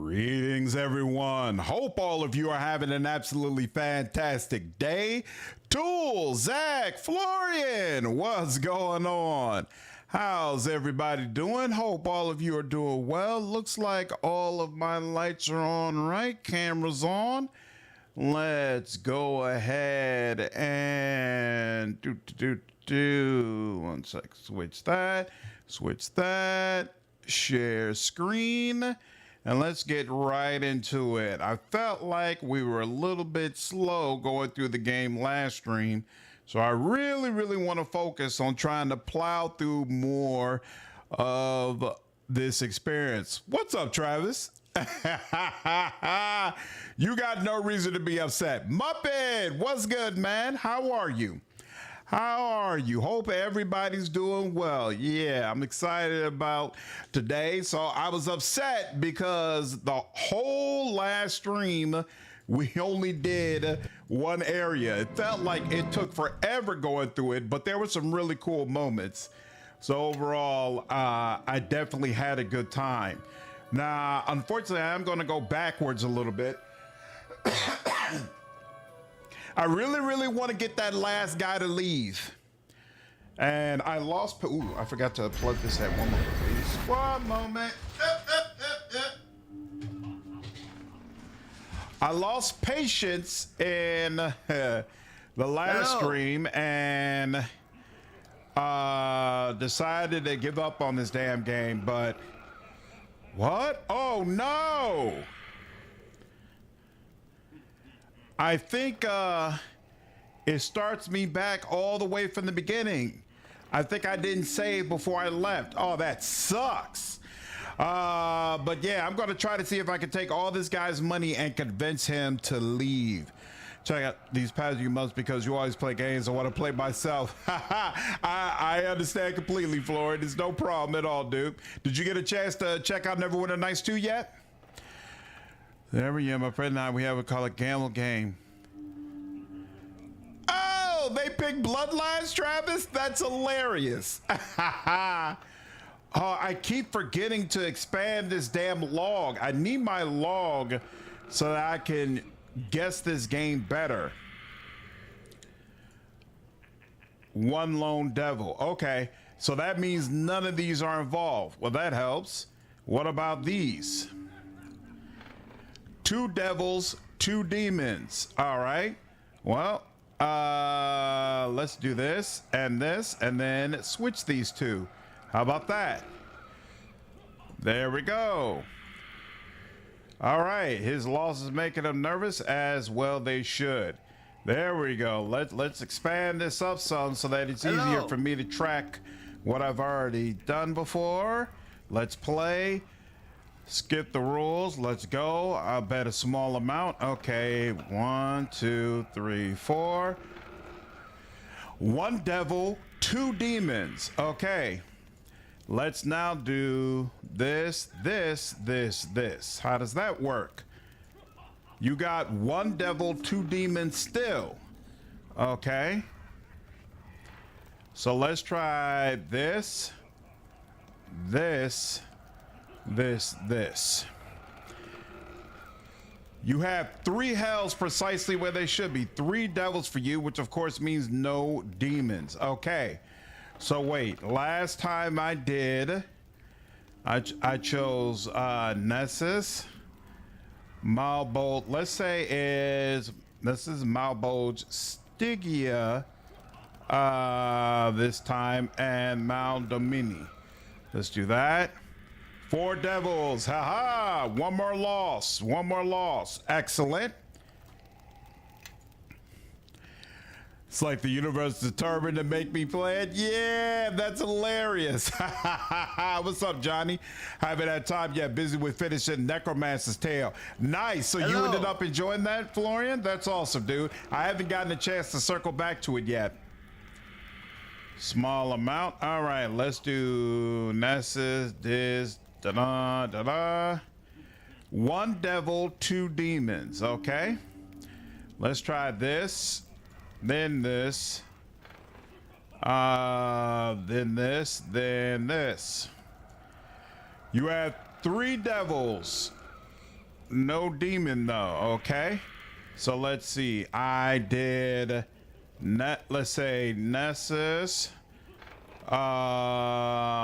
Greetings, everyone. Hope all of you are having an absolutely fantastic day. Tool, Zach, Florian, what's going on? How's everybody doing? Hope all of you are doing well. Looks like all of my lights are on, right? Cameras on. Let's go ahead and do. 1 sec. Switch that. Share screen. And let's get right into it. I felt like we were a little bit slow going through the game last stream. So I really want to focus on trying to plow through more of this experience. What's up, Travis? You got no reason to be upset. Muppet, what's good, man? How are you? Hope everybody's doing well. Yeah, I'm excited about today. So I was upset because the whole last stream, we only did one area. It felt like it took forever going through it, but there were some really cool moments. So overall, I definitely had a good time. Now, unfortunately, I'm going to go backwards a little bit. I really want to get that last guy to leave. And I lost... Ooh, I forgot to plug this at one moment, please. One moment. I lost patience in the last stream and decided to give up on this damn game, but... What? Oh, no! I think it starts me back all the way from the beginning. I think I didn't save before I left. Oh, that sucks. But yeah, I'm going to try to see if I can take all this guy's money and convince him to leave. Check out these past few months because you always play games. I want to play myself. I understand completely, Florian. It's no problem at all, dude. Did you get a chance to check out NWN2 yet? Every year, my friend and I, we have a call it gamble game. Oh, they picked Bloodlines, Travis? That's hilarious. Oh, I keep forgetting to expand this damn log. I need my log so that I can guess this game better. One lone devil. Okay, so that means none of these are involved. Well, that helps. What about these? 2 devils, 2 demons. All right. Well, let's do this, and then switch these 2. How about that? There we go. All right. His loss is making him nervous, as well they should. There we go. Let's expand this up some so that it's easier for me to track what I've already done before. Let's play. Skip the rules. Let's go. I'll bet a small amount. Okay. 1, 2, 3, 4. 1 devil, 2 demons. Okay. Let's now do this. How does that work? You got 1 devil, 2 demons still. Okay. So let's try this. You have 3 hells precisely where they should be. 3 devils for you, which of course means no demons. Okay. So wait, last time I did, I chose Nessus, Malbold. Let's say this is Malbold Stygia this time, and Maldomini. Let's do that. 4 devils. Haha. One more loss. Excellent. It's like the universe determined to make me play it. Yeah, that's hilarious. What's up, Johnny? Haven't had time yet. Busy with finishing Necromancer's Tale. Nice. So you ended up enjoying that, Florian? That's awesome, dude. I haven't gotten a chance to circle back to it yet. Small amount. All right, let's do Nessus, this, da-da. 1 devil, 2 demons. Okay. Let's try this. Then this, then this. You have 3 devils, no demon though. Okay, so let's see. I did let's say Nessus,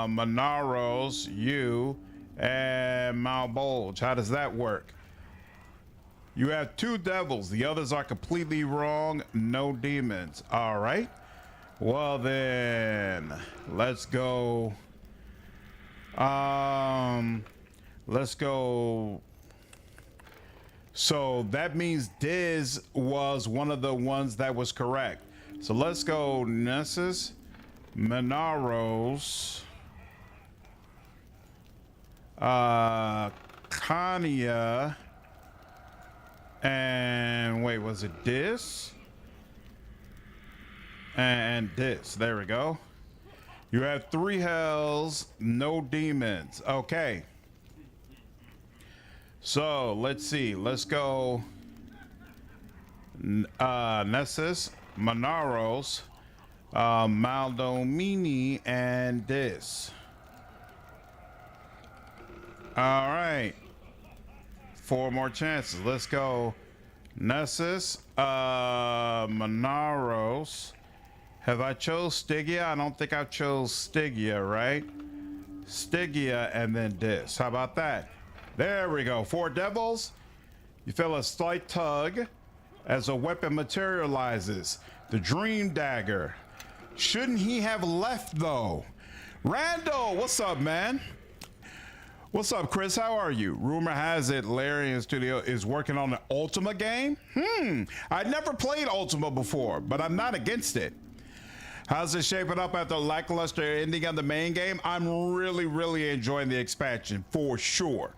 Monaros, you, and Malbolge. How does that work? You have 2 devils. The others are completely wrong. No demons. All right. Well then, let's go. Let's go. So that means Diz was one of the ones that was correct. So let's go Nessus, Monaros, Kanya, and wait, was it Diz? And Diz, there we go. You have 3 hells, no demons. Okay. So let's see. Let's go Nessus, Monaros, Maldomini, and Diz. All right. 4 more chances. Let's go Nessus, Monaros. Have I chose Stygia? I don't think I chose Stygia, right? Stygia and then Diz. How about that? There we go. 4 devils. You feel a slight tug as a weapon materializes. The Dream Dagger. Shouldn't he have left though? Randall, what's up, man? What's up, Chris? How are you? Rumor has it Larian Studio is working on an Ultima game. I never played Ultima before, but I'm not against it. How's it shaping up after the lackluster ending of the main game? I'm really enjoying the expansion, for sure.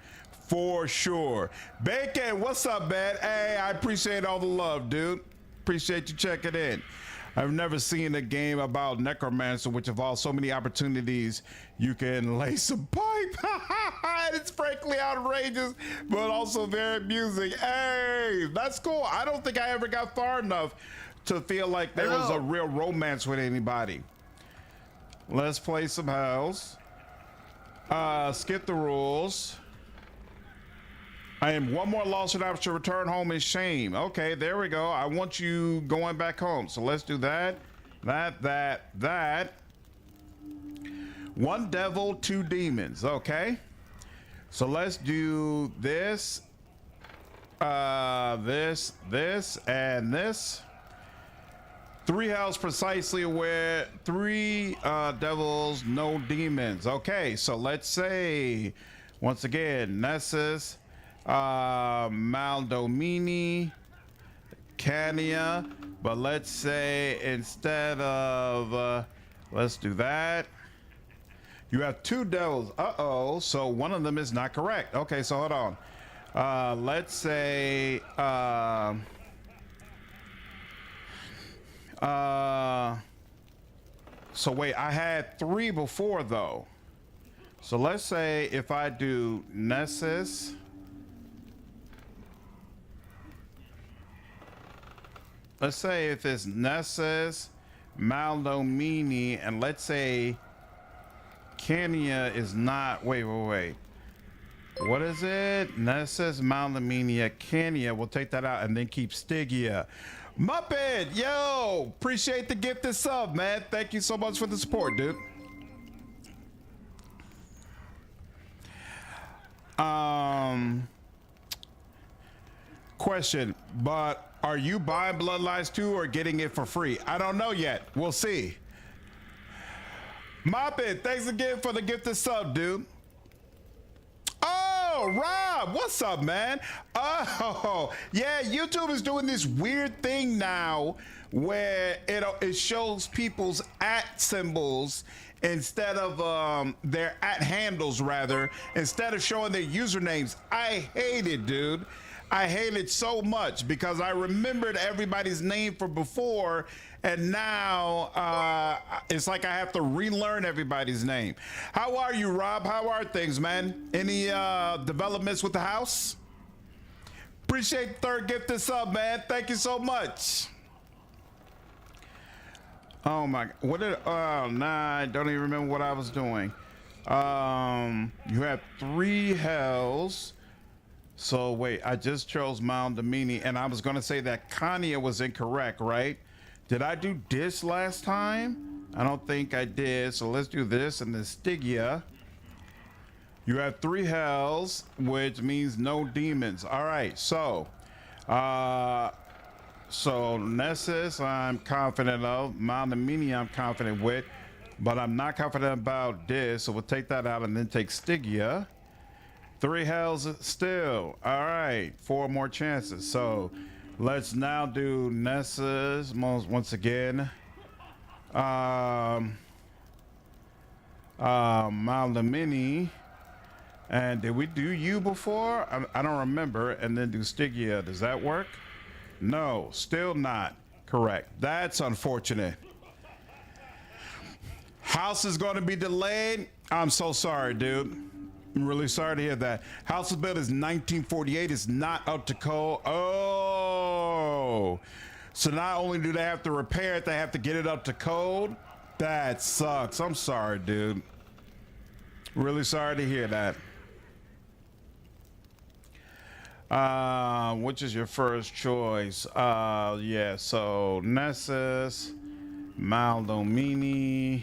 For sure. Bacon, what's up, man? Hey, I appreciate all the love, dude. Appreciate you checking in. I've never seen a game about Necromancer which involves so many opportunities you can lay some pipe. It's frankly outrageous, but also very amusing. Hey, that's cool. I don't think I ever got far enough to feel like there was a real romance with anybody. Let's play some hells. Skip the rules. I am 1 more loss and I should return home in shame. Okay, there we go. I want you going back home. So let's do that. That. 1 devil, 2 demons. Okay. So let's do this, this, and this. 3 hells precisely where 3 devils, no demons. Okay, so let's say once again Nessus, Maldomini, Cania, but let's say instead of let's do that. You have 2 devils. So one of them is not correct. Okay, so hold on. Let's say so wait, I had 3 before though. So let's say if I do Nessus, let's say if it's Nessus, Maldomini, and let's say Kenya is not, wait. What is it? Nessus, Maldomini, Kenya. We'll take that out and then keep Stygia. Muppet, yo, appreciate the gift and sub, man. Thank you so much for the support, dude. Question, but are you buying Bloodlines 2 or getting it for free? I don't know yet. We'll see. Muppet, thanks again for the gift and sub, dude. Oh, Rob, what's up, man? Oh, yeah, YouTube is doing this weird thing now where it shows people's @ symbols instead of their @ handles, rather, instead of showing their usernames. I hate it, dude. I hate it so much because I remembered everybody's name from before, and now it's like I have to relearn everybody's name. How are you, Rob? How are things, man? Any developments with the house? Appreciate the 3rd gift and sub, man. Thank you so much. Oh my, what did, oh nah, I don't even remember what I was doing. You have 3 hells. So wait, I just chose Maldamini, and I was gonna say that Kanya was incorrect, right? Did I do this last time? I don't think I did. So let's do this and then Stygia. You have 3 hells, which means no demons. All right, so Nessus, I'm confident of. Maldamini, I'm confident with, but I'm not confident about this. So we'll take that out and then take Stygia. 3 hells still. All right, 4 more chances. So let's now do Nessus once again. Maldamini. And did we do you before? I don't remember. And then do Stygia. Does that work? No, still not correct. That's unfortunate. House is going to be delayed. I'm so sorry, dude. I'm really sorry to hear that. House was built is 1948. It's not up to code. Oh. So not only do they have to repair it, they have to get it up to code. That sucks. I'm sorry, dude. Really sorry to hear that. Which is your first choice? Yeah, so Nessus, Maldamini,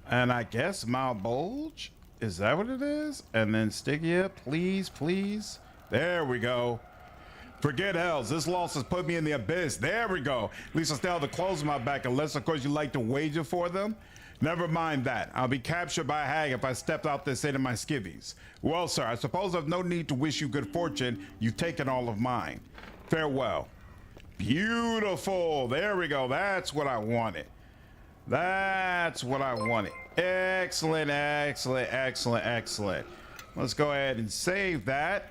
and I guess Malbolge? Is that what it is? And then Stygia, please, please. There we go. Forget hells. This loss has put me in the abyss. There we go. At least I still have the clothes on my back, unless, of course, you like to wager for them. Never mind that. I'll be captured by a hag if I step out this into my skivvies. Well, sir, I suppose I've no need to wish you good fortune. You've taken all of mine. Farewell. Beautiful. There we go. That's what I wanted. That's what I wanted. Excellent, excellent, excellent, excellent. Let's go ahead and save that.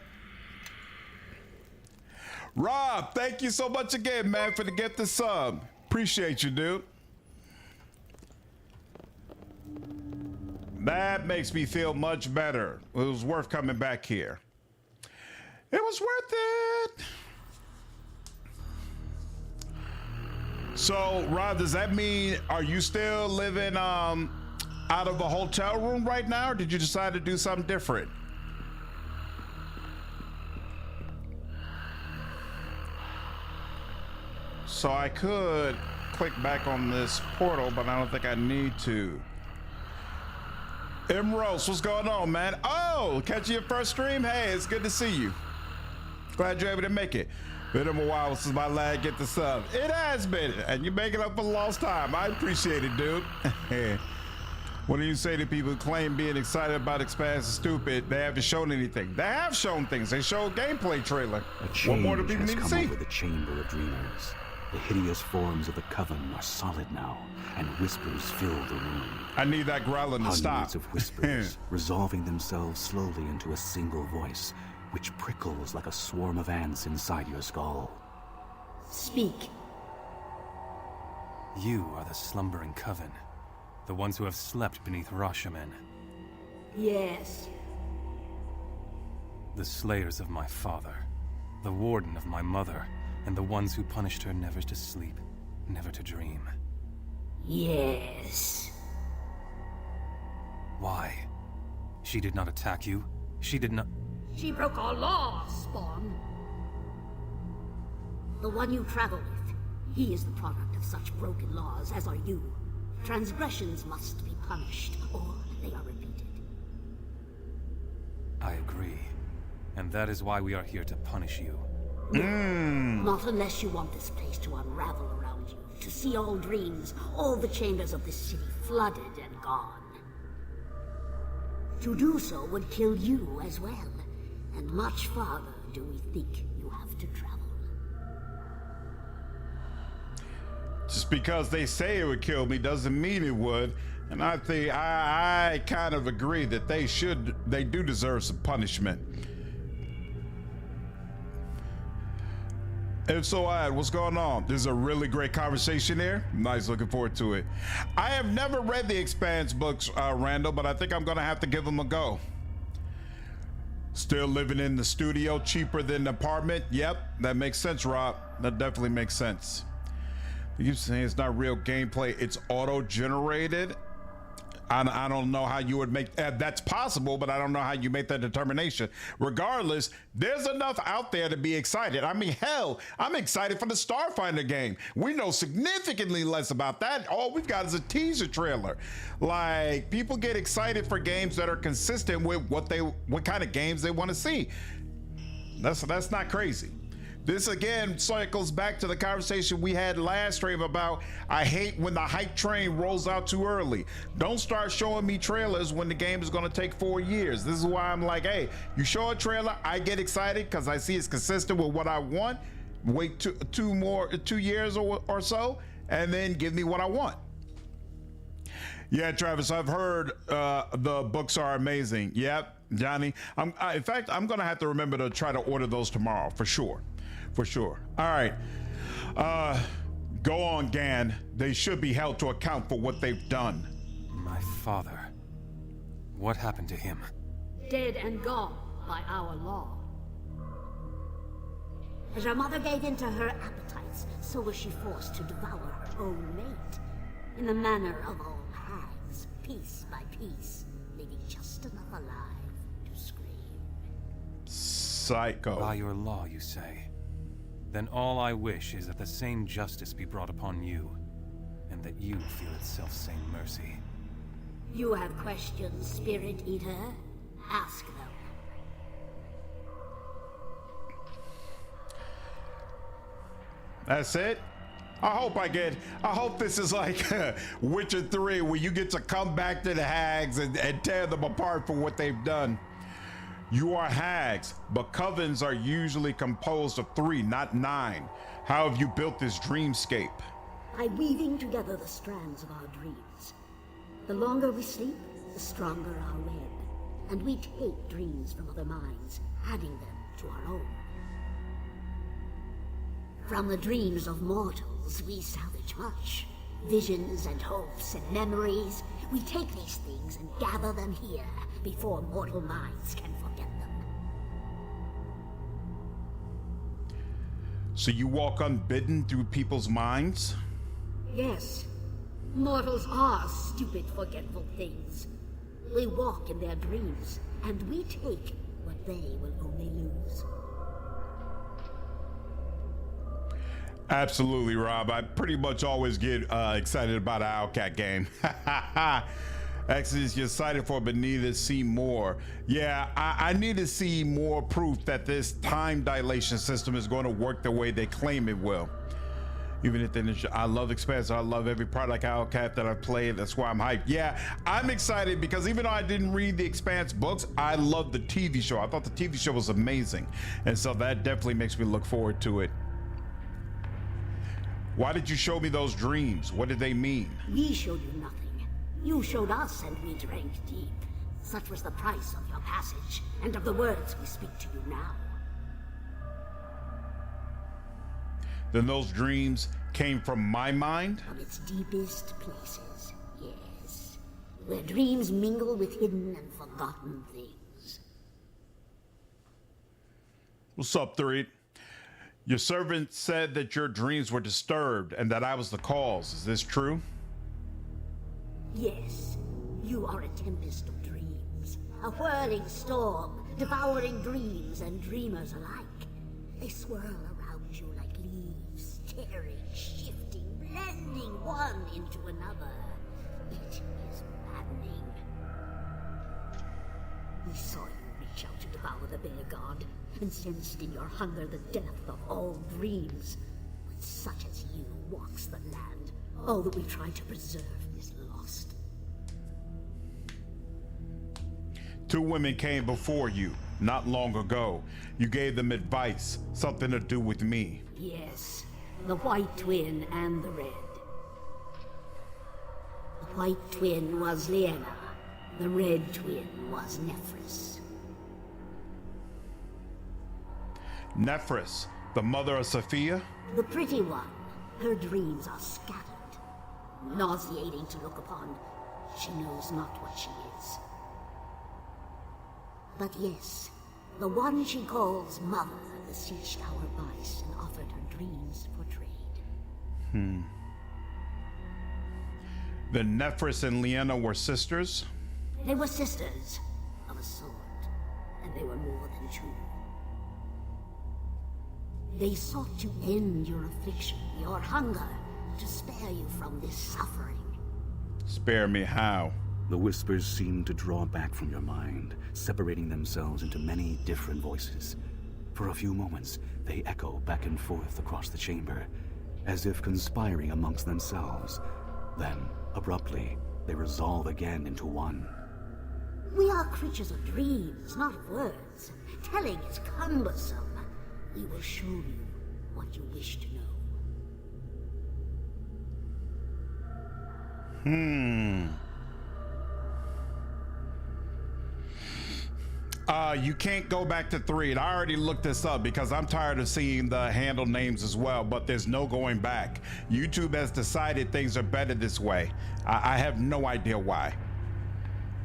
Rob, thank you so much again, man, for the gift the sub. Appreciate you, dude. That makes me feel much better. It was worth coming back here. It was worth it. So, Rob, does that mean, are you still living out of a hotel room right now, or did you decide to do something different? So I could click back on this portal, but I don't think I need to. Emerald, what's going on, man? Oh, catching your first stream? Hey, it's good to see you. Glad you're able to make it. Been a while since my lad get the sub. It has been, and you're making up for lost time. I appreciate it, dude. What do you say to people who claim being excited about Expanse is stupid? They haven't shown anything. They have shown things. They showed a gameplay trailer. What more do people need to see? Over the Chamber of Dreamers. The hideous forms of the Coven are solid now, and whispers fill the room. I need that growling to stop. Hundreds of whispers, resolving themselves slowly into a single voice, which prickles like a swarm of ants inside your skull. Speak. You are the slumbering Coven, the ones who have slept beneath Rashomon. Yes. The slayers of my father, the warden of my mother, and the ones who punished her never to sleep, never to dream. Yes. Why? She did not attack you. She did not... She broke our laws, Spawn. The one you travel with, he is the product of such broken laws as are you. Transgressions must be punished, or they are repeated. I agree. And that is why we are here to punish you. Not unless you want this place to unravel around you, to see all dreams, all the chambers of this city flooded and gone. To do so would kill you as well, and much farther do we think you have to travel. Just because they say it would kill me doesn't mean it would. And I think I kind of agree that they do deserve some punishment. If so, what's going on? There's a really great conversation here. Nice, looking forward to it. I have never read the Expanse books, Randall, but I think I'm gonna have to give them a go. Still living in the studio, cheaper than the apartment. Yep, that makes sense, Rob. That definitely makes sense. You saying it's not real gameplay, it's auto-generated? I don't know how you would make that's possible, but I don't know how you make that determination. Regardless, there's enough out there to be excited. I mean, hell, I'm excited for the Starfinder game. We know significantly less about that. All we've got is a teaser trailer. Like, people get excited for games that are consistent with what kind of games they want to see. That's not crazy. This again cycles back to the conversation we had last stream about I hate when the hype train rolls out too early. Don't start showing me trailers when the game is going to take 4 years. This is why I'm like, hey, you show a trailer, I get excited because I see it's consistent with what I want. Wait 2 years or so, and then give me what I want. Yeah, Travis, I've heard the books are amazing. Yep, Johnny. In fact, I'm going to have to remember to try to order those tomorrow for sure. For sure. All right. Go on, Gan. They should be held to account for what they've done. My father. What happened to him? Dead and gone by our law. As her mother gave in to her appetites, so was she forced to devour her own mate. In the manner of all hags, piece by piece, leaving just enough alive to scream. Psycho. By your law, you say? Then all I wish is that the same justice be brought upon you, and that you feel its self-same mercy. You have questions, Spirit Eater? Ask them. That's it? I hope this is like Witcher 3, where you get to come back to the hags and tear them apart for what they've done. You are hags, but covens are usually composed of 3, not 9. How have you built this dreamscape? By weaving together the strands of our dreams. The longer we sleep, the stronger our web. And we take dreams from other minds, adding them to our own. From the dreams of mortals, we salvage much. Visions and hopes and memories. We take these things and gather them here before mortal minds can forget them. So you walk unbidden through people's minds? Yes. Mortals are stupid, forgetful things. We walk in their dreams, and we take what they will only lose. Absolutely, Rob. I pretty much always get excited about an Owlcat game. Exodus, you're excited for, but need to see more. Yeah, I need to see more proof that this time dilation system is going to work the way they claim it will. Even if I love Expanse, I love every part like Owlcat that I've played. That's why I'm hyped. Yeah, I'm excited because even though I didn't read the Expanse books, I love the TV show. I thought the TV show was amazing. And so that definitely makes me look forward to it. Why did you show me those dreams? What did they mean? We showed you nothing. You showed us and we drank deep. Such was the price of your passage and of the words we speak to you now. Then those dreams came from my mind? From its deepest places, yes. Where dreams mingle with hidden and forgotten things. What's up, Three? Your servant said that your dreams were disturbed and that I was the cause. Is this true? Yes. You are a tempest of dreams. A whirling storm, devouring dreams and dreamers alike. They swirl around you like leaves, tearing, shifting, blending one into another. It is maddening. We saw you reach out to devour the bear god, and sensed in your hunger the death of all dreams. When such as you walks the land, all that we try to preserve is lost. 2 women came before you not long ago. You gave them advice, something to do with me. Yes, the white twin and the red. The white twin was Lena. The red twin was Nephris. Nephris, the mother of Sophia? The pretty one. Her dreams are scattered. Nauseating to look upon. She knows not what she is. But yes, the one she calls Mother beseeched our advice and offered her dreams for trade. The Nephris and Liena were sisters? They were sisters of a sort, and they were more than two. They sought to end your affliction, your hunger, to spare you from this suffering. Spare me how? The whispers seem to draw back from your mind, separating themselves into many different voices. For a few moments, they echo back and forth across the chamber, as if conspiring amongst themselves. Then, abruptly, they resolve again into one. We are creatures of dreams, not words. Telling is cumbersome. We will show you what you wish to know. You can't go back to 3. And I already looked this up because I'm tired of seeing the handle names as well, but there's no going back. YouTube has decided things are better this way. I have no idea why.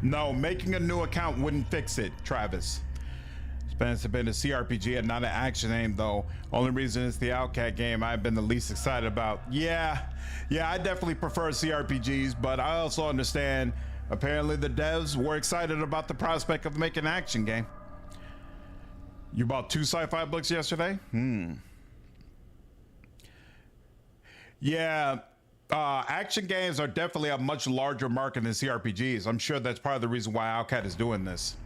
No, making a new account wouldn't fix it, Travis. It's been a CRPG and not an action game, though. Only reason it's the Outcat game I've been the least excited about. Yeah, I definitely prefer CRPGs, but I also understand apparently the devs were excited about the prospect of making an action game. You bought 2 sci-fi books yesterday? Yeah, action games are definitely a much larger market than CRPGs. I'm sure that's part of the reason why Outcat is doing this.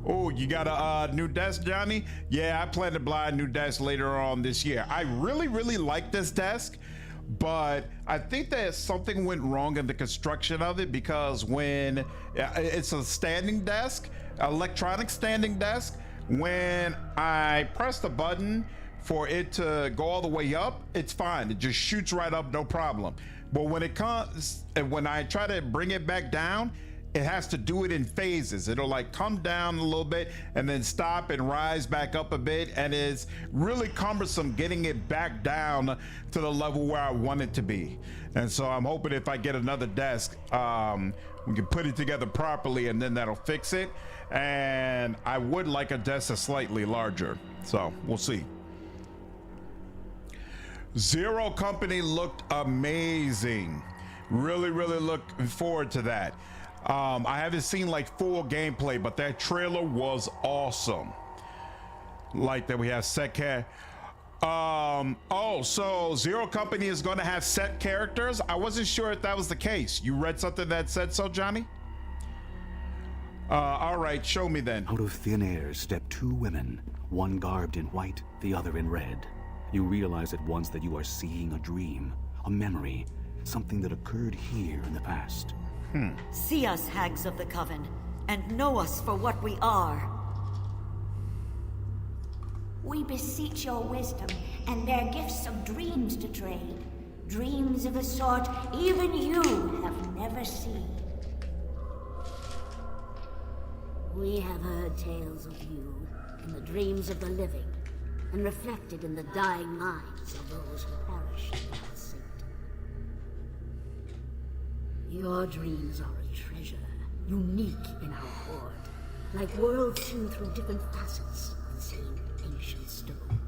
Oh, you got a new desk, Johnny? Yeah, I plan to buy a new desk later on this year. I really like this desk, but I think that something went wrong in the construction of it, because when it's a standing desk, electronic standing desk, when I press the button for it to go all the way up, it's fine. It just shoots right up, no problem. But when it comes, when I try to bring it back down, it has to do it in phases. It'll like come down a little bit and then stop and rise back up a bit. And it's really cumbersome getting it back down to the level where I want it to be. And so I'm hoping if I get another desk, we can put it together properly and then that'll fix it. And I would like a desk that's slightly larger. So we'll see. Zero Company looked amazing. Really looking forward to that. I haven't seen like full gameplay, but that trailer was awesome. Like that we have set so Zero Company is going to have set characters. I wasn't sure if that was the case. You read something that said so, Johnny? All right, show me then. Out of thin air step 2 women, one garbed in white, the other in red. You realize at once that you are seeing a dream, a memory, something that occurred here in the past. See us, hags of the Coven, and know us for what we are. We beseech your wisdom and their gifts of dreams to trade. Dreams of a sort even you have never seen. We have heard tales of you in the dreams of the living, and reflected in the dying minds of those who perished in our Saint. Your dreams are a treasure, unique in our horde, like worlds seen through different facets of the same ancient stone.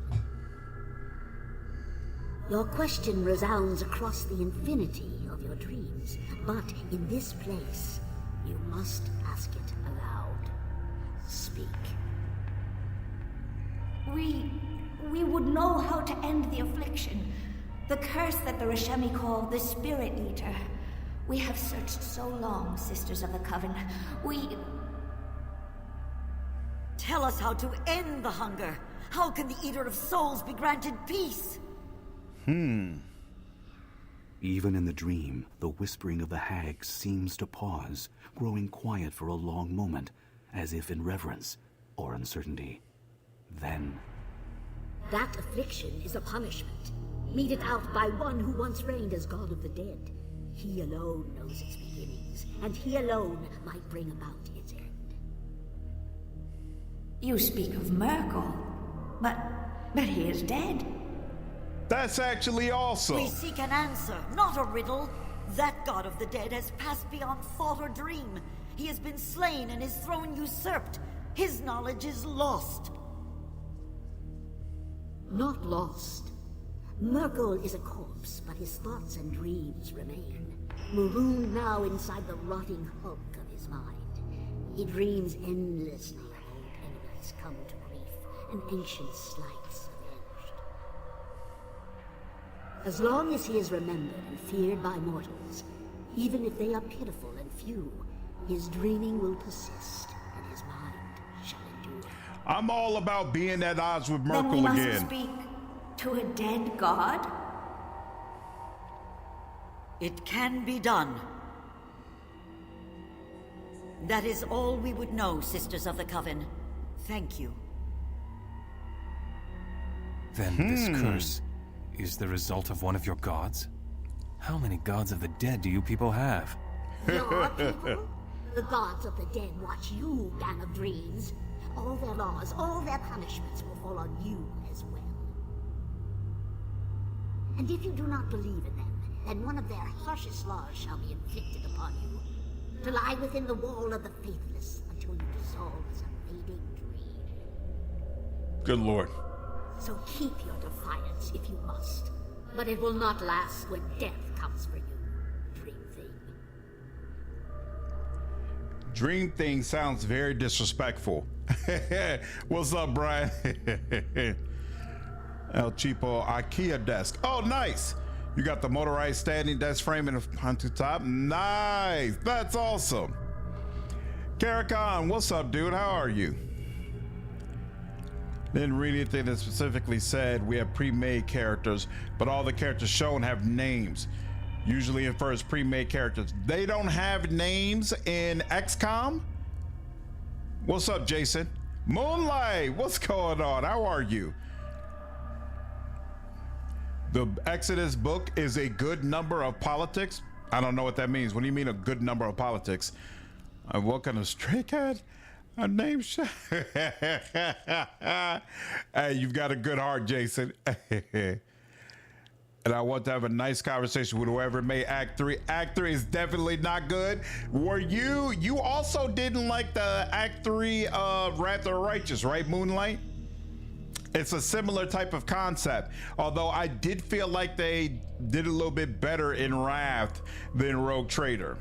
Your question resounds across the infinity of your dreams, but in this place, you must ask it aloud. Speak. We would know how to end the affliction, the curse that the Rashemi call the Spirit Eater. We have searched so long, Sisters of the Coven. Tell us how to end the hunger. How can the Eater of Souls be granted peace? Even in the dream, the whispering of the hag seems to pause, growing quiet for a long moment, as if in reverence or uncertainty. Then... That affliction is a punishment, meted out by one who once reigned as God of the Dead. He alone knows its beginnings, and he alone might bring about its end. You speak of Merkel, but he is dead. That's actually awesome. We seek an answer, not a riddle. That God of the Dead has passed beyond thought or dream. He has been slain and his throne usurped. His knowledge is lost. Not lost. Merkel is a corpse, but his thoughts and dreams remain, marooned now inside the rotting hulk of his mind. He dreams endlessly of old enemies come to grief and ancient slights avenged. As long as he is remembered and feared by mortals, even if they are pitiful and few, his dreaming will persist and his mind shall endure. I'm all about being at odds with Then we Merkel must again. speak to a dead god? It can be done. That is all we would know, Sisters of the Coven. Thank you. Then this curse is the result of one of your gods? How many gods of the dead do you people have? Your people? The gods of the dead watch you, gang of dreams. All their laws, all their punishments will fall on you as well. And if you do not believe in them, then one of their harshest laws shall be inflicted upon you. To lie within the wall of the faithless until you dissolve as a fading dream. Good Lord. So keep your defiance if you must. But it will not last when death comes for you, Dream Thing. Dream Thing sounds very disrespectful. What's up, Brian? El Cheapo IKEA desk. Oh, nice. You got the motorized standing desk frame and a onto top. Nice. That's awesome. Karakon, what's up, dude? How are you? Didn't read anything that specifically said we have pre-made characters, but all the characters shown have names. Usually infers pre-made characters. They don't have names in XCOM? What's up, Jason? Moonlight, what's going on? How are you? The Exodus book is a good number of politics. I don't know what that means. What do you mean a good number of politics? What kind of stray cat? A name shot. Hey, you've got a good heart, Jason. And I want to have a nice conversation with whoever made Act 3. Act 3 is definitely not good. Were you also didn't like the Act 3 of Wrath of the Righteous, right, Moonlight? It's a similar type of concept, although I did feel like they did a little bit better in Wrath than Rogue Trader.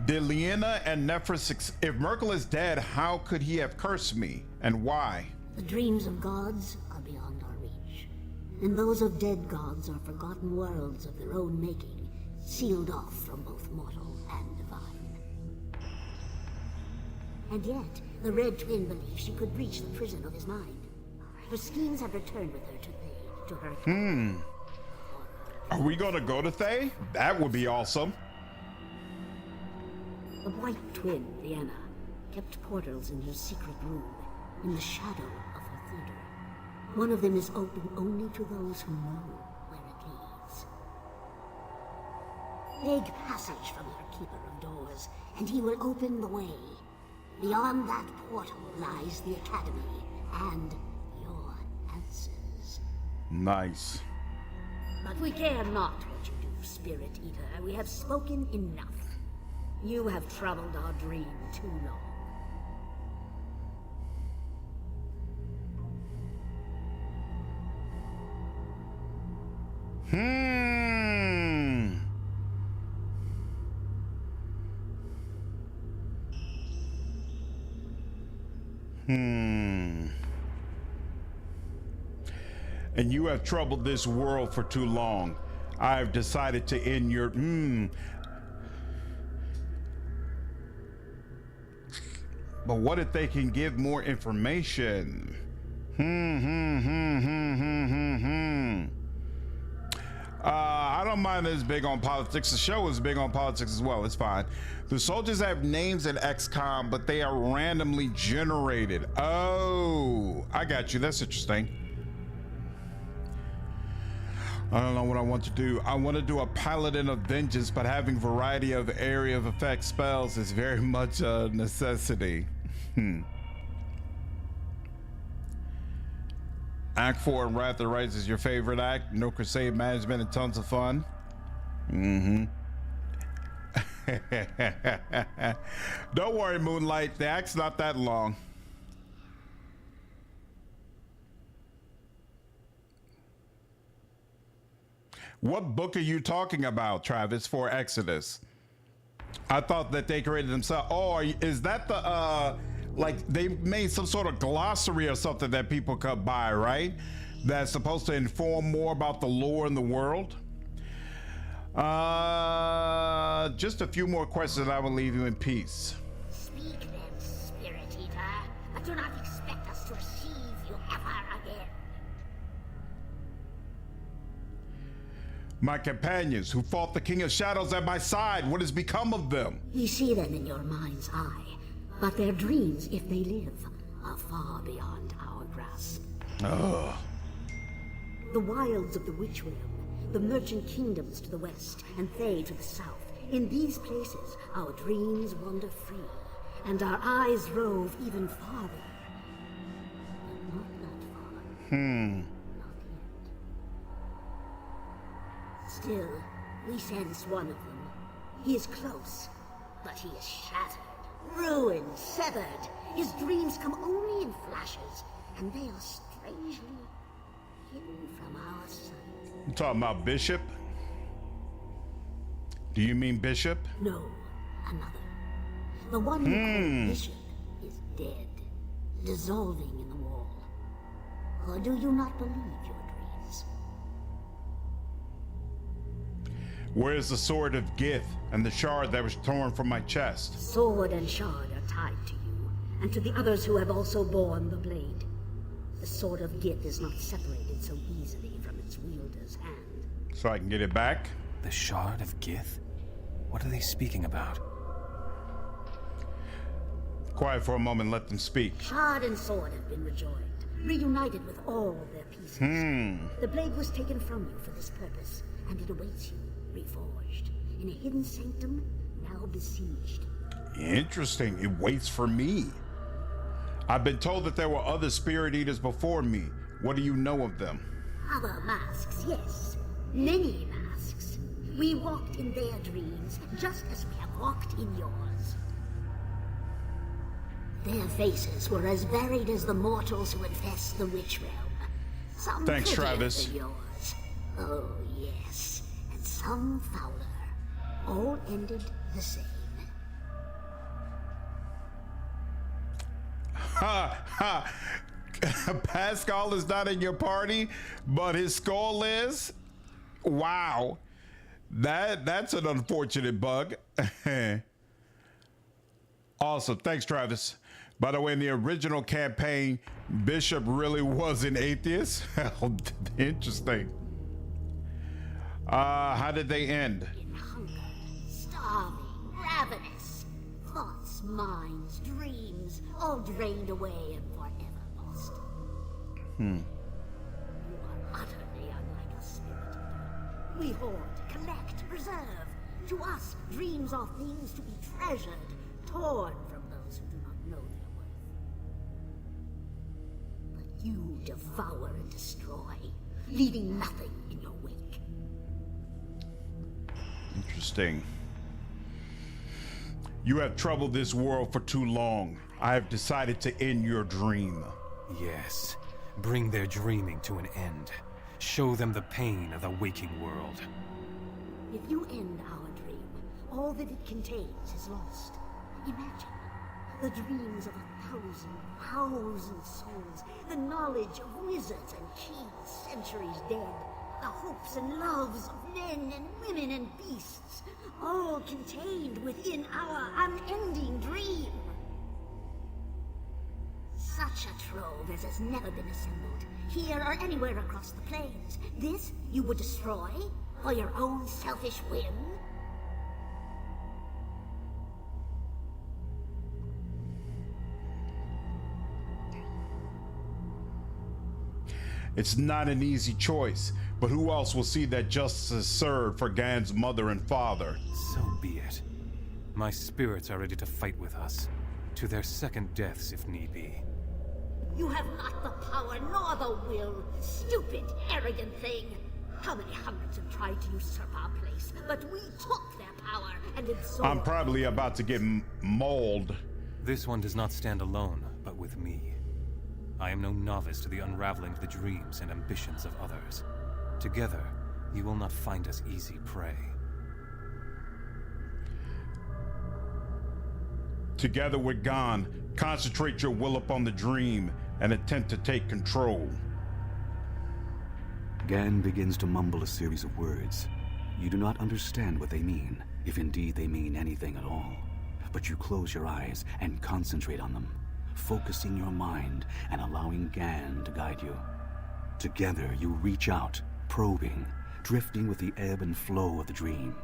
Did Liena and Nephris, if Merkel is dead, how could he have cursed me, and why? The dreams of gods are beyond our reach, and those of dead gods are forgotten worlds of their own making, sealed off from both mortal and divine. And yet, the Red Twin believes she could reach the prison of his mind. Her schemes have returned with her to Thay, to her... Are we gonna go to Thay? That would be awesome. The White Twin, Liena, kept portals in her secret room, in the shadow of her theater. One of them is open only to those who know where it leads. Beg passage from her keeper of doors, and he will open the way. Beyond that portal lies the Academy, and your answers. Nice. But we care not what you do, Spirit Eater. We have spoken enough. You have troubled our dream too long. And you have troubled this world for too long. I have decided to end your... But what if they can give more information? I don't mind that it's big on politics. The show is big on politics as well. It's fine. The soldiers have names in XCOM, but they are randomly generated. Oh, I got you. That's interesting. I don't know what I want to do. I want to do a Paladin of Vengeance, but having variety of area of effect spells is very much a necessity. Act 4 in Wrath of the Righteous is your favorite act. No crusade management and tons of fun. Don't worry, Moonlight. The act's not that long. What book are you talking about, Travis, for Exodus? I thought that they created themselves. Oh, is that the, like they made some sort of glossary or something that people could buy, right? That's supposed to inform more about the lore in the world? Just a few more questions and I will leave you in peace. Speak then, Spirit Eater, but do not expect us to receive you ever again. My companions who fought the King of Shadows at my side, what has become of them? You see them in your mind's eye, but their dreams, if they live, are far beyond our grasp. Ugh. The wilds of the Witch Realm, the merchant kingdoms to the west, and they to the south. In these places, our dreams wander free, and our eyes rove even farther. But not that far. Not yet. Still, we sense one of them. He is close, but he is shattered, ruined, severed. His dreams come only in flashes, and they are strangely hidden from our sight. You talking about Bishop? Do you mean Bishop? No, another. The one you call Bishop is dead, dissolving in the wall. Or do you not believe your dreams? Where's the sword of Gith and the shard that was torn from my chest? Sword and shard are tied to you, and to the others who have also borne the blade. The sword of Gith is not separated so easily from its wielder's hand. So I can get it back? The Shard of Gith? What are they speaking about? Quiet for a moment, let them speak. Shard and sword have been rejoined, reunited with all their pieces. The blade was taken from you for this purpose, and it awaits you, reforged, in a hidden sanctum, now besieged. Interesting, it waits for me. I've been told that there were other spirit eaters before me. What do you know of them? Other masks, yes. Many masks. We walked in their dreams, just as we have walked in yours. Their faces were as varied as the mortals who infest the Witch Realm. Some Thanks, prettier Travis. than yours. Oh, yes. And some fouler. All ended the same. Ha ha! Pascal is not in your party, but his skull is? Wow. That's an unfortunate bug. Awesome. Thanks, Travis. By the way, in the original campaign, Bishop really was an atheist. Interesting. How did they end? In hunger, starving, ravenous. Thoughts, minds, dreams, all drained away and forever lost. You are utterly unlike a spirit eater. We hoard, collect, preserve. To us, dreams are things to be treasured, torn from those who do not know their worth. But you devour and destroy, leaving nothing in your wake. Interesting. You have troubled this world for too long. I have decided to end your dream. Yes. Bring their dreaming to an end. Show them the pain of the waking world. If you end our dream, all that it contains is lost. Imagine the dreams of 1,000 souls, the knowledge of wizards and kings centuries dead, the hopes and loves of men and women and beasts, all contained within our unending dream. Such a trove as has never been assembled, here or anywhere across the plains. This you would destroy for your own selfish whim? It's not an easy choice, but who else will see that justice is served for Gan's mother and father? So be it. My spirits are ready to fight with us, to their second deaths if need be. You have not the power nor the will, stupid, arrogant thing. How many hundreds have tried to usurp our place, but we took their power and absorbed. I'm probably about to get mauled. This one does not stand alone, but with me. I am no novice to the unraveling of the dreams and ambitions of others. Together, you will not find us easy prey. Together with Gon, concentrate your will upon the dream and attempt to take control. Gan begins to mumble a series of words. You do not understand what they mean, if indeed they mean anything at all. But you close your eyes and concentrate on them, focusing your mind and allowing Gan to guide you. Together you reach out, probing, drifting with the ebb and flow of the dream.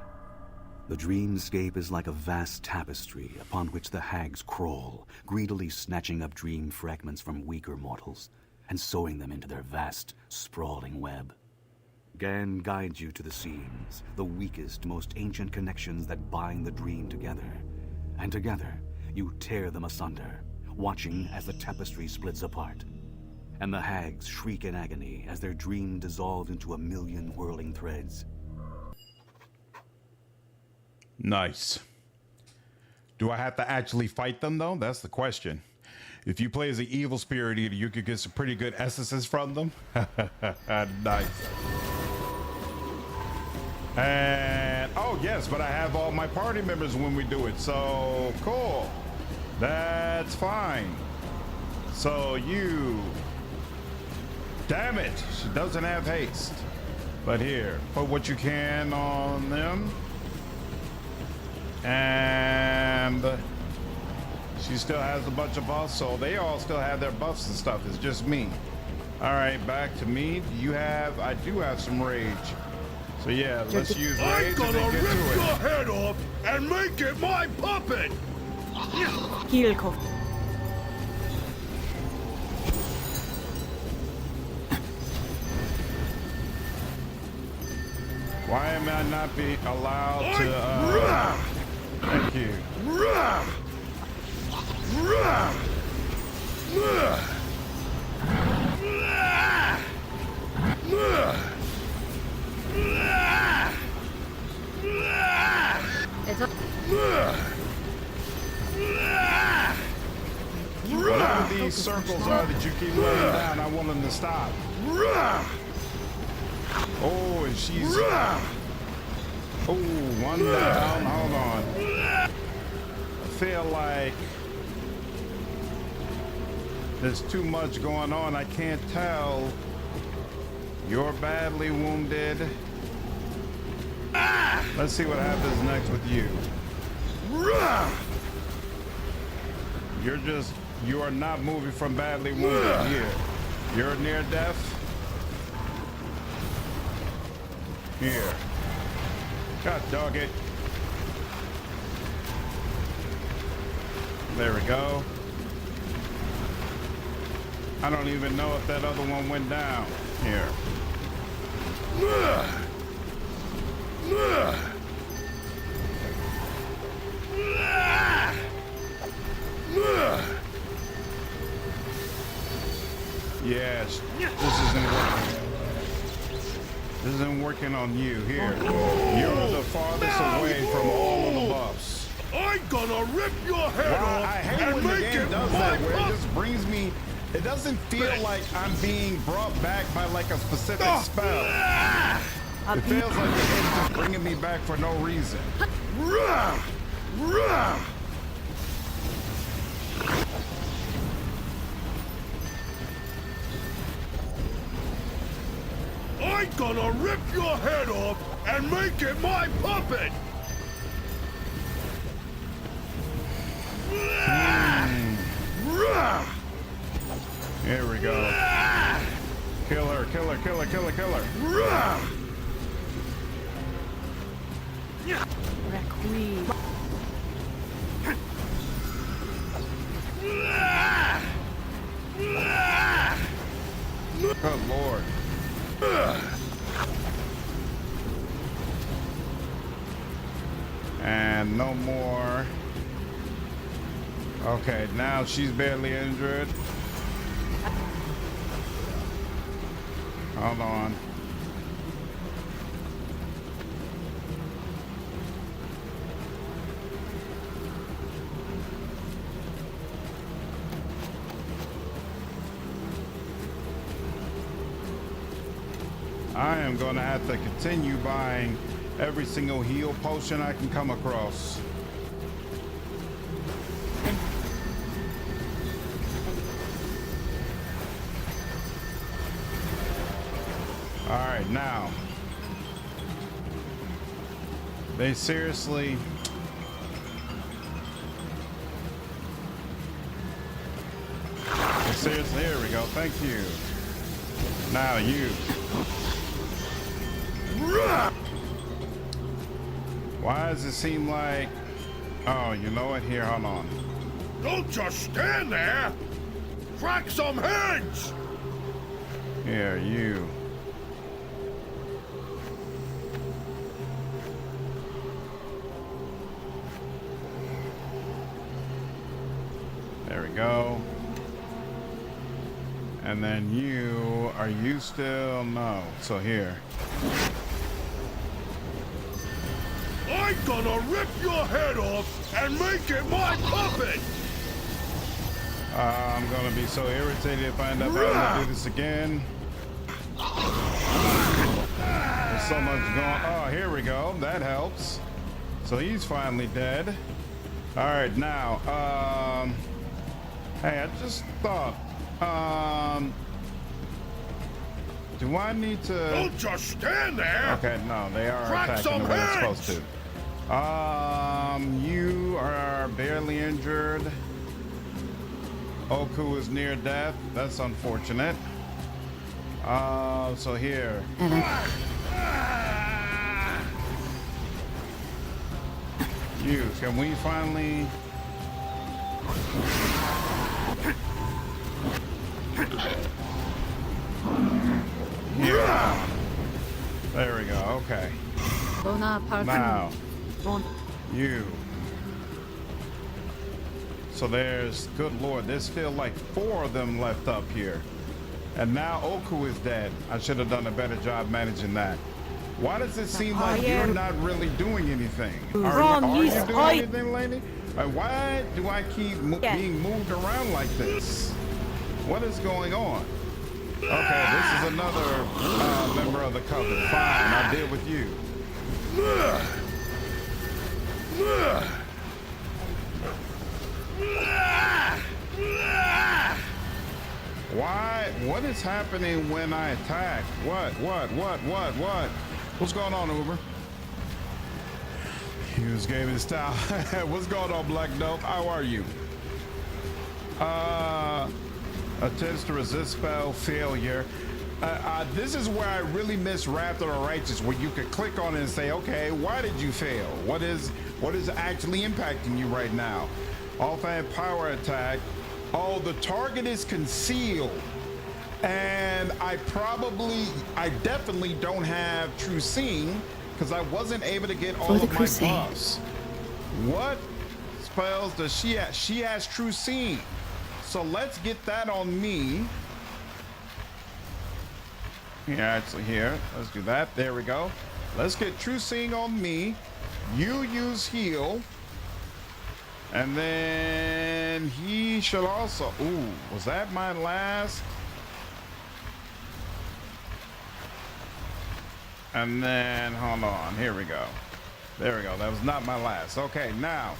The dreamscape is like a vast tapestry upon which the hags crawl, greedily snatching up dream fragments from weaker mortals and sewing them into their vast, sprawling web. Gan guides you to the seams, the weakest, most ancient connections that bind the dream together. And together, you tear them asunder, watching as the tapestry splits apart. And the hags shriek in agony as their dream dissolves into a million whirling threads. Nice. Do I have to actually fight them, though? That's the question. If you play as an evil spirit eater, you could get some pretty good essences from them. Nice. And, oh, yes, but I have all my party members when we do it, so cool. That's fine. So you... Damn it, she doesn't have haste. But here, put what you can on them. And she still has a bunch of buffs, so they all still have their buffs and stuff. It's just me. All right, back to me. I do have some rage. So yeah, let's use rage and then get to it. I'm gonna rip your head off and make it my puppet! Kilko. Why am I not be allowed to, thank you. Whatever these circles are that you keep laying down, I want them to stop. Oh, and she's... Oh, one down. Hold on. I feel like there's too much going on. I can't tell. You're badly wounded. Let's see what happens next with you. You are not moving from badly wounded here. You're near death. Here. God dog it. There we go. I don't even know if that other one went down. Here. Yes, this isn't working. This isn't working on you. Here. You're the farthest away from all of the buffs. I'm gonna rip your head off I hate and when the make game it does my that, where it puppet! just brings me... It doesn't feel like I'm being brought back by like a specific spell. It feels like the game's just bringing me back for no reason. I'm gonna rip your head off and make it my puppet! Here we go. Kill her, kill her, kill her, kill her, kill her. Requiem. Good Lord. And no more. Okay, now she's barely injured. Hold on. I am gonna have to continue buying every single heal potion I can come across. All right, now. They seriously... Seriously, here we go. Thank you. Now you. Why does it seem like... Oh, you know what? Here, hold on. Don't just stand there! Crack some heads! Here, you. There we go. And then you, are you still? No. So here. I'm gonna rip your head off and make it my puppet! I'm gonna be so irritated if I end up having to do this again. There's so much going. Oh, here we go. That helps. So he's finally dead. All right, now. Hey, I just thought. Do I need to? Don't just stand there! Okay, no, they are Crack attacking some the way they're heads! supposed to. You are barely injured. Oku is near death. That's unfortunate. So here. You, can we finally... Yeah. There we go, okay. Now, you. So there's, good lord, there's still like 4 of them left up here. And now Oku is dead. I should have done a better job managing that. Why does it seem like you're not really doing anything? Are you doing anything, lady? Why do I keep being moved around like this? What is going on? Okay, this is another member of the Coven. Fine, I'll deal with you. Why? What is happening when I attack? What? What's going on, Uber? Use gaming style. What's going on, Black Dope? How are you? Attempts to resist spell failure. This is where I really miss Wrath of the Righteous, where you could click on it and say, okay, why did you fail? What is actually impacting you right now? Offhand power attack. Oh, the target is concealed. And I definitely don't have True Seeing because I wasn't able to get all of my buffs. What spells does she have? She has True Seeing. So let's get that on me. Here, let's do that. There we go. Let's get True Seeing on me. You use heal. And then he should also, ooh, was that my last? And then, hold on, here we go. There we go, that was not my last. Okay, now.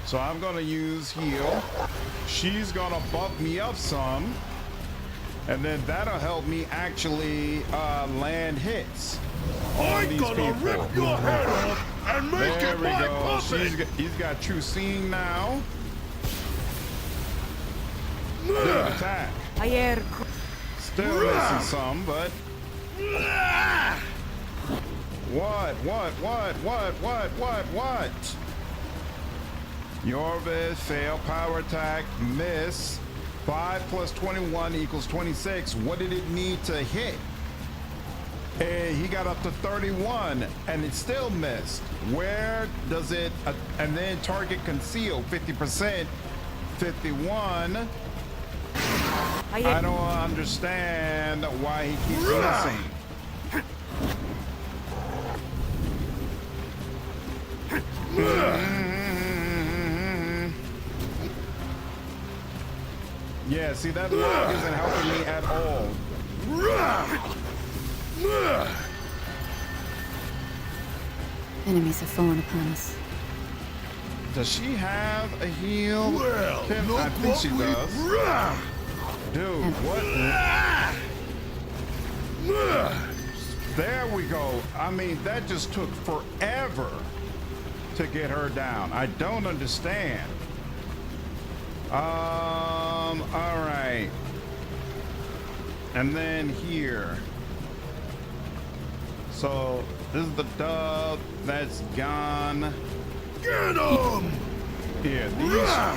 So I'm gonna use heal. She's gonna bump me up some. And then that'll help me actually land hits. I'm gonna rip your head off and make it my puppet! He's got True Seeing now. Good attack. Still missing some, but... What? Yorvis, fail, power attack, miss. 5 plus 21 equals 26. What did it need to hit? He got up to 31 and it still missed. Where does it, and then target conceal, 50%, 51. I don't understand why he keeps missing. Yeah, see, that log isn't helping me at all. Enemies have fallen upon us. Does she have a heal? Well, I think she does. Dude, what? There we go. I mean, that just took forever to get her down. I don't understand. All right. And then here. So this is the dub that's gone. Get him! Yeah,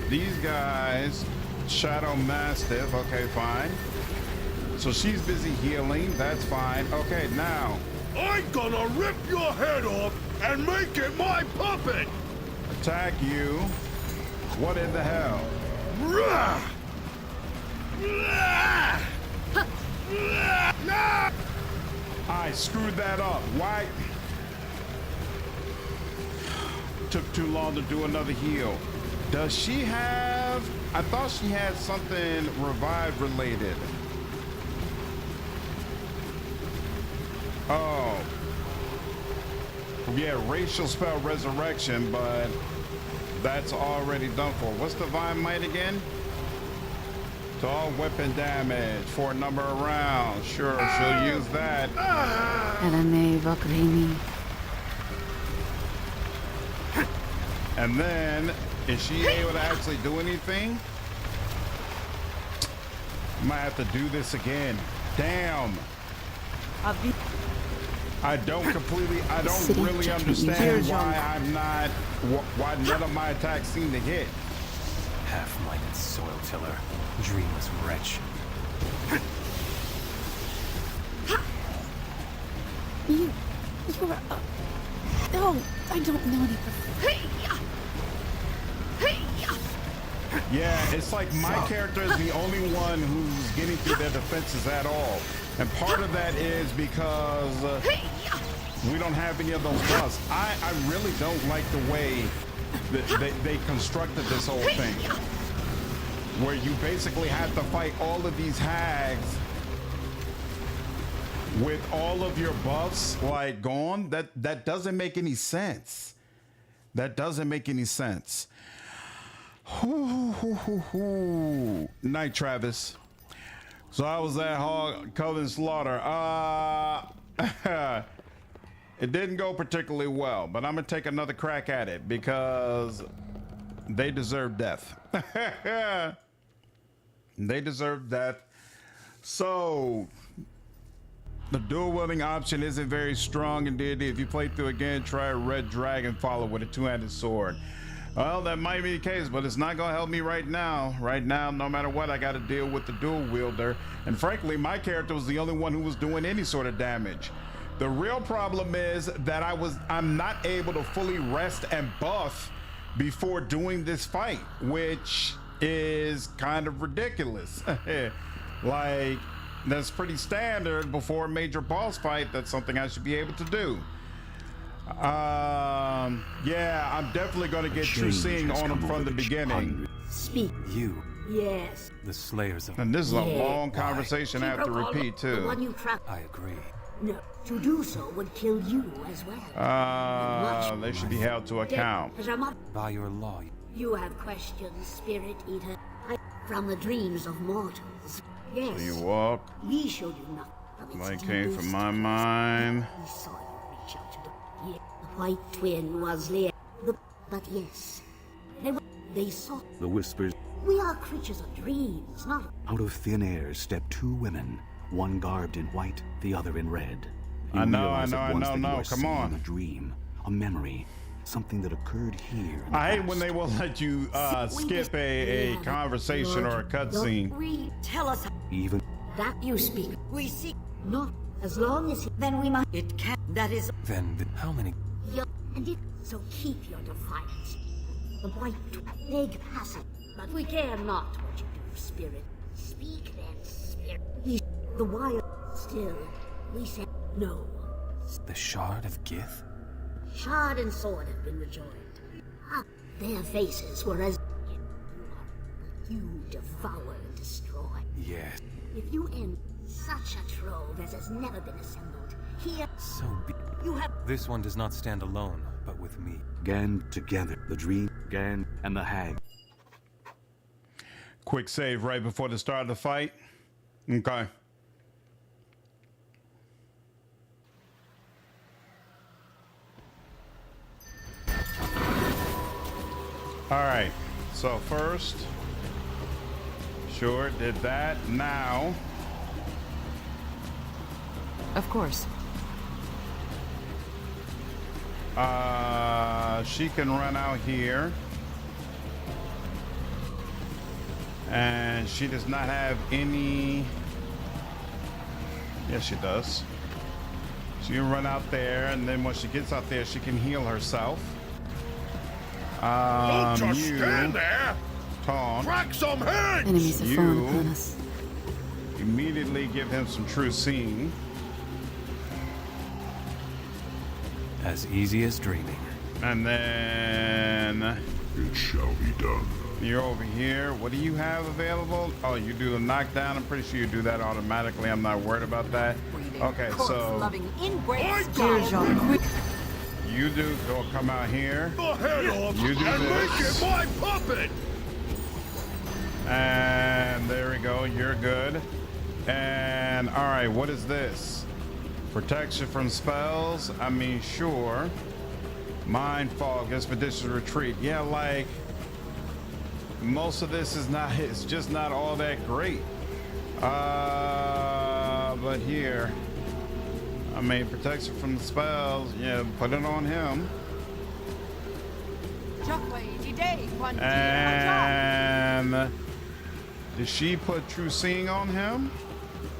these guys, Shadow Mastiff, okay, fine. So she's busy healing, that's fine. Okay, now. I'm gonna rip your head off and make it my puppet! Attack you. What in the hell? I screwed that up. Why? Took too long to do another heal. Does she have? I thought she had something revive related. Oh. Yeah, racial spell resurrection, but that's already done for. What's divine might again? To all weapon damage for a number of rounds. Sure, she'll use that. And then, is she able to actually do anything? Might have to do this again. Damn. I don't really understand why none of my attacks seem to hit. Half-minded soil tiller, dreamless wretch. You're oh, I don't know any. Yeah, it's like my character is the only one who's getting through their defenses at all. And part of that is because we don't have any of those buffs. I really don't like the way that they constructed this whole thing, where you basically have to fight all of these hags with all of your buffs like gone. That doesn't make any sense. That doesn't make any sense. Night, Travis. So I was at Hog Coven Slaughter. It didn't go particularly well, but I'm gonna take another crack at it because they deserve death. They deserve death. So the dual wielding option isn't very strong in D&D. If you play through again, try a red dragon follow with a two-handed sword. Well, that might be the case, but it's not gonna help me right now. Right now, no matter what, I gotta deal with the dual wielder. And frankly, my character was the only one who was doing any sort of damage. The real problem is that I'm not able to fully rest and buff before doing this fight, which is kind of ridiculous. Like, that's pretty standard before a major boss fight. That's something I should be able to do. Yeah, I'm definitely gonna get true seeing on him from the beginning. Speak. You, Yes. the slayers of... And this is a long conversation I have to repeat The one too. you trapped. I agree. No, to do so would kill you as well. They should be held to account. By your law, You have questions, Spirit Eater. From the dreams of mortals. Yes. You walk. We showed you nothing from its Light came from deepest my mind. We saw you reach out to the... Yeah, the white twin was there. But yes, they saw... The whispers. We are creatures of dreams, not... Out of thin air stepped two women, one garbed in white, the other in red. You I know, realize at once that you are come seeing on. a dream, a memory, something that occurred here in the I hate past. when they will let you skip a conversation or a cutscene. We Tell us Even that you speak. we see Not as long as Then we must. it can. That is then how many... you're... And it... So keep your defiance. The white beg passing. But we care not what you do, Spirit. Speak then, Spirit. The wire... Still, we say no. The Shard of Gith? Shard and sword have been rejoined. Their faces were as... But you devour and destroy. Yes. If you end, Such a trove as has never been assembled. Here, So be. you have... This one does not stand alone, but with me. Gan together, the dream, Gan, and the hag. Quick save right before the start of the fight. Okay. All right. So first, sure, did that. Now, Of course. she can run out here. And she does not have any... Yes, she does. She can run out there, and then when she gets out there, she can heal herself. Don't just stand there! Taunt. Crack some heads! Enemies have fallen You- upon us. Immediately give him some true seeing. As easy as dreaming. And then It shall be done. you're over here. What do you have available? Oh, you do the knockdown. I'm pretty sure you do that automatically. I'm not worried about that. Okay, so Loving ingrates. I Dear Jean, quick. you do go come out here. the head off You do and make this. it my puppet! And there we go. You're good. And all right, what is this? Protection from spells? I mean, sure. Mind fog, expeditious retreat. Yeah, like most of this is not, it's just not all that great. But here, I mean, protection from the spells. Yeah, put it on him. And did she put true seeing on him?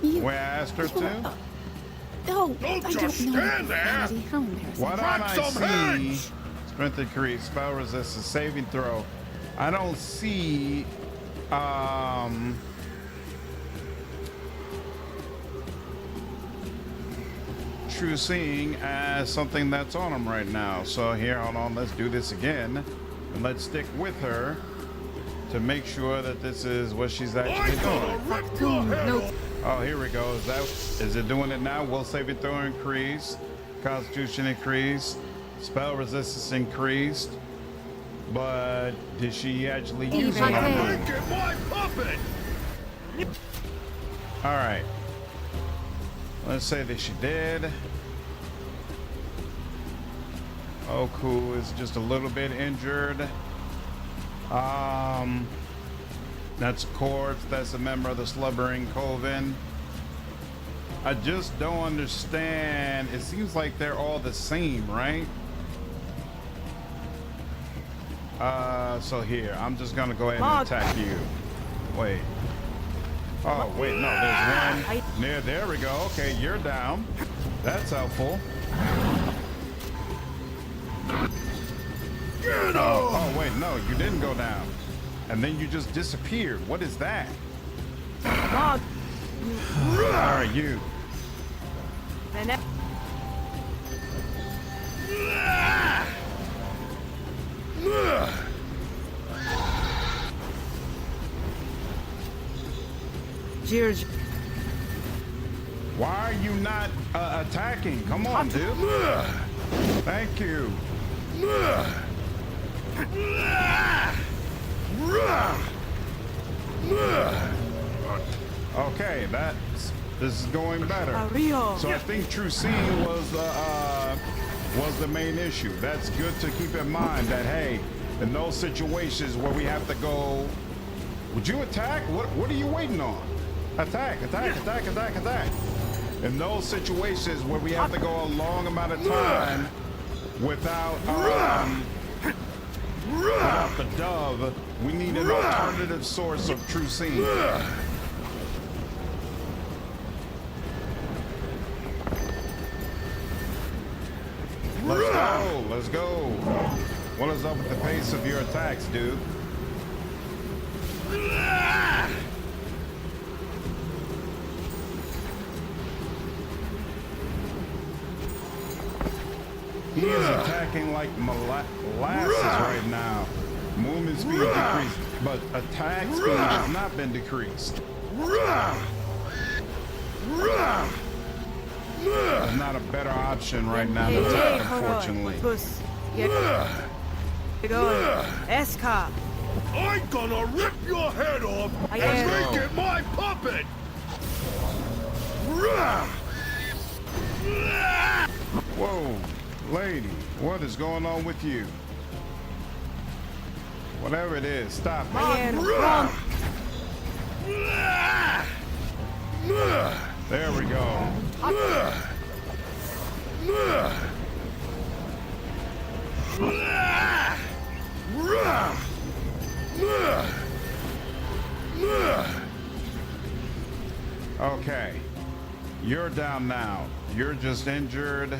You. Where I asked her to? Oh, Don't I just don't know stand there. profanity. How embarrassing. Why don't Crack I some see heads. strength increase, spell resistance, saving throw? I don't see true seeing as something that's on him right now. So here, hold on, let's do this again. And let's stick with her to make sure that this is what she's I actually gonna doing. rip your head No. off! Oh, here we go. Is it doing it now? Will saving throw increase, constitution increase, spell resistance increased. But did she actually use it on her? Make it my puppet! All right. Let's say that she did. Oh, cool. It's just a little bit injured. That's a corpse. That's a member of the slumbering coven. I just don't understand. It seems like they're all the same, right? So here, I'm just gonna go ahead and attack you. Wait. Oh, wait, no, there's one. There we go. Okay, you're down. That's helpful. Get Oh, wait, no, you didn't go down. And then you just disappeared. What is that? All right, you. Cheers. Why are you not attacking? Come on, dude. Thank you. Okay, this is going better. So I think true seeing was the main issue. That's good to keep in mind that, hey, in those situations where we have to go, would you attack? What are you waiting on? Attack, attack, attack, attack, attack. In those situations where we have to go a long amount of time without the dove, we need an alternative source of true seeing. Let's go, let's go. What is up with the pace of your attacks, dude? He is attacking like molasses right now. Movement speed decreased, but attack speed has not been decreased. There's not a better option right now to Hey, attack, hold on. unfortunately. Puss. Get going. Esca. I'm gonna rip your head off I and am. make it my puppet! Whoa, lady, what is going on with you? Whatever it is, stop. And wrong. There we go. Okay, you're down now. You're just injured.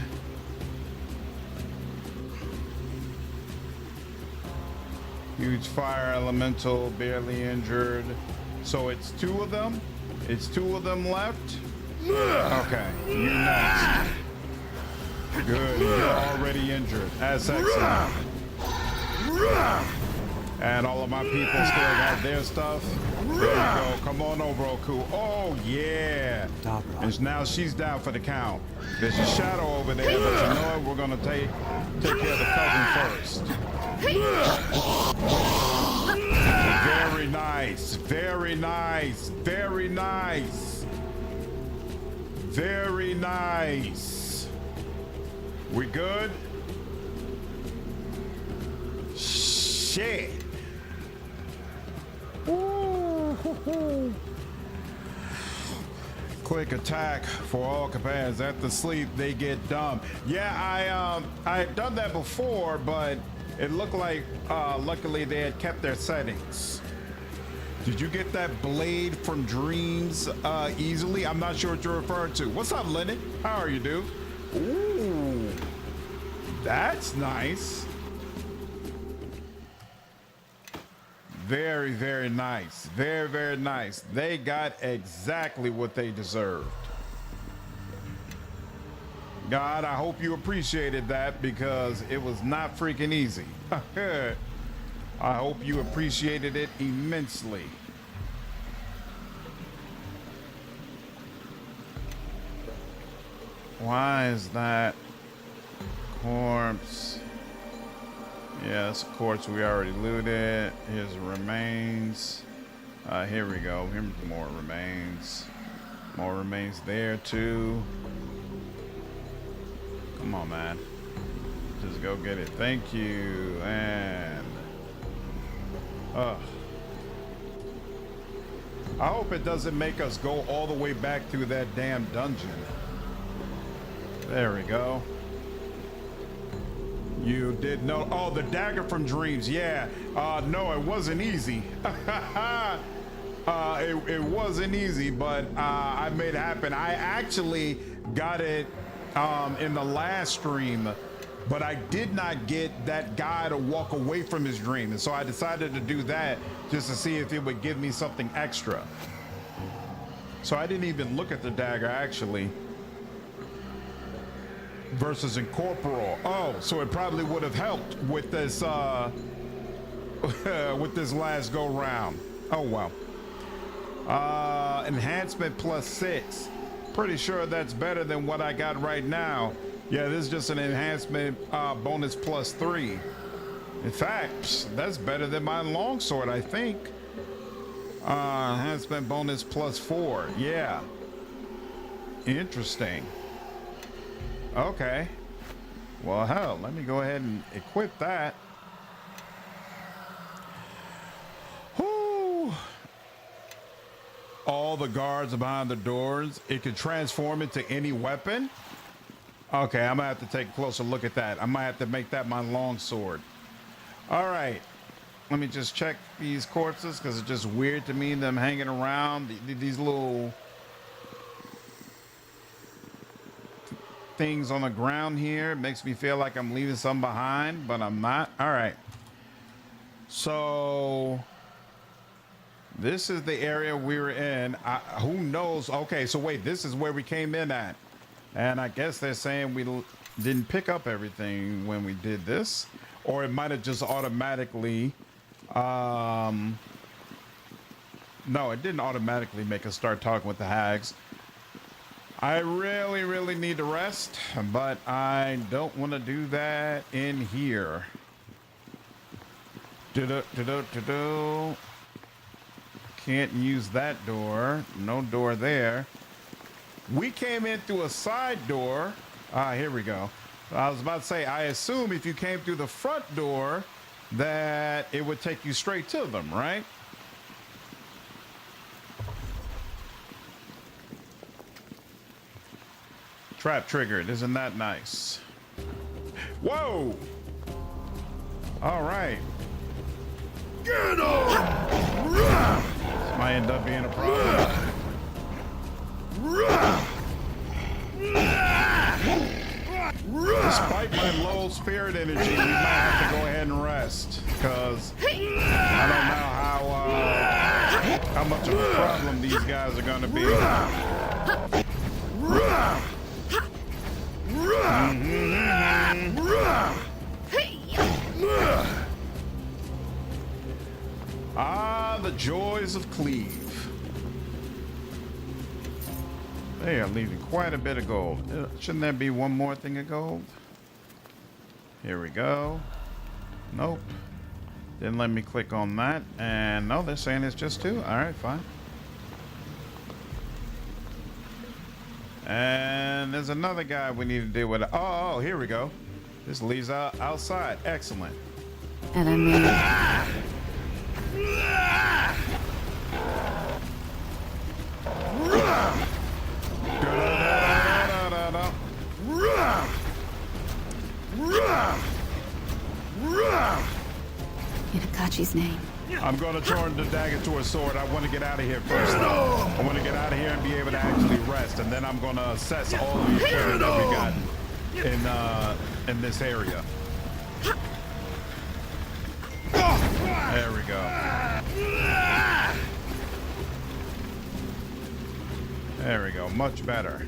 Huge fire elemental, barely injured. So it's two of them? It's two of them left? Okay, you next. Good, you're already injured. That's excellent. And all of my people still got their stuff. There you go. Come on over, Oku. Oh, yeah. And now she's down for the count. There's a shadow over there, but you know what? We're going to take care of the cousin first. Very nice. Very nice. Very nice. Very nice. We good? Shit. Ooh. Quick attack for all companions. After sleep, they get dumb. Yeah, I've done that before, but it looked like luckily they had kept their settings. Did you get that blade from Dreams easily? I'm not sure what you're referring to. What's up, Lennon? How are you, dude? Ooh, that's nice. Very, very nice. Very, very nice. They got exactly what they deserved. God, I hope you appreciated that because it was not freaking easy. I hope you appreciated it immensely. Why is that corpse? Yes, of course, we already looted. Here's the remains. Here we go. Here's more remains. More remains there, too. Come on, man. Just go get it. Thank you. And... I hope it doesn't make us go all the way back through that damn dungeon. There we go. You did know. Oh, the dagger from Dreams. Yeah. No, it wasn't easy. It wasn't easy, but I made it happen. I actually got it in the last stream, but I did not get that guy to walk away from his dream. And so I decided to do that just to see if it would give me something extra. So I didn't even look at the dagger, actually. Versus incorporeal. Oh, so it probably would have helped with this with this last go round. Oh well. Enhancement +6. Pretty sure that's better than what I got right now. Yeah, this is just an enhancement bonus +3. In fact, that's better than my longsword, I think. Enhancement bonus +4. Yeah. Interesting. Okay. Well, hell, let me go ahead and equip that. Whoo! All the guards are behind the doors. It can transform into any weapon. Okay, I'm gonna have to take a closer look at that. I might have to make that my longsword. All right. Let me just check these corpses because it's just weird to me, them hanging around. These little things on the ground here. It makes me feel like I'm leaving some behind, but I'm not. All right. So this is the area we were in. Who knows? Okay, so wait, this is where we came in at. And I guess they're saying we didn't pick up everything when we did this, or it might have just automatically, no, it didn't automatically make us start talking with the hags. I really need to rest, but I don't want to do that in here. Can't use that door. No door there. We came in through a side door. Ah, here we go. I was about to say, I assume if you came through the front door that it would take you straight to them, right? Trap triggered. Isn't that nice? Whoa! All right. Get him! This might end up being a problem. Despite my low spirit energy, we might have to go ahead and rest, because I don't know how much of a problem these guys are going to be. Ah, the joys of Cleave. They are leaving quite a bit of gold. Shouldn't there be one more thing of gold? Here we go. Nope. Didn't let me click on that. And no, they're saying it's just 2. All right, fine. And there's another guy we need to deal with. Oh, here we go. This leads out outside. Excellent. And I mean, in Akachi's name. I'm going to turn the dagger to a sword. I want to get out of here first, though. I want to get out of here and be able to actually rest, and then I'm going to assess all the equipment that we got in this area. There we go. There we go. Much better.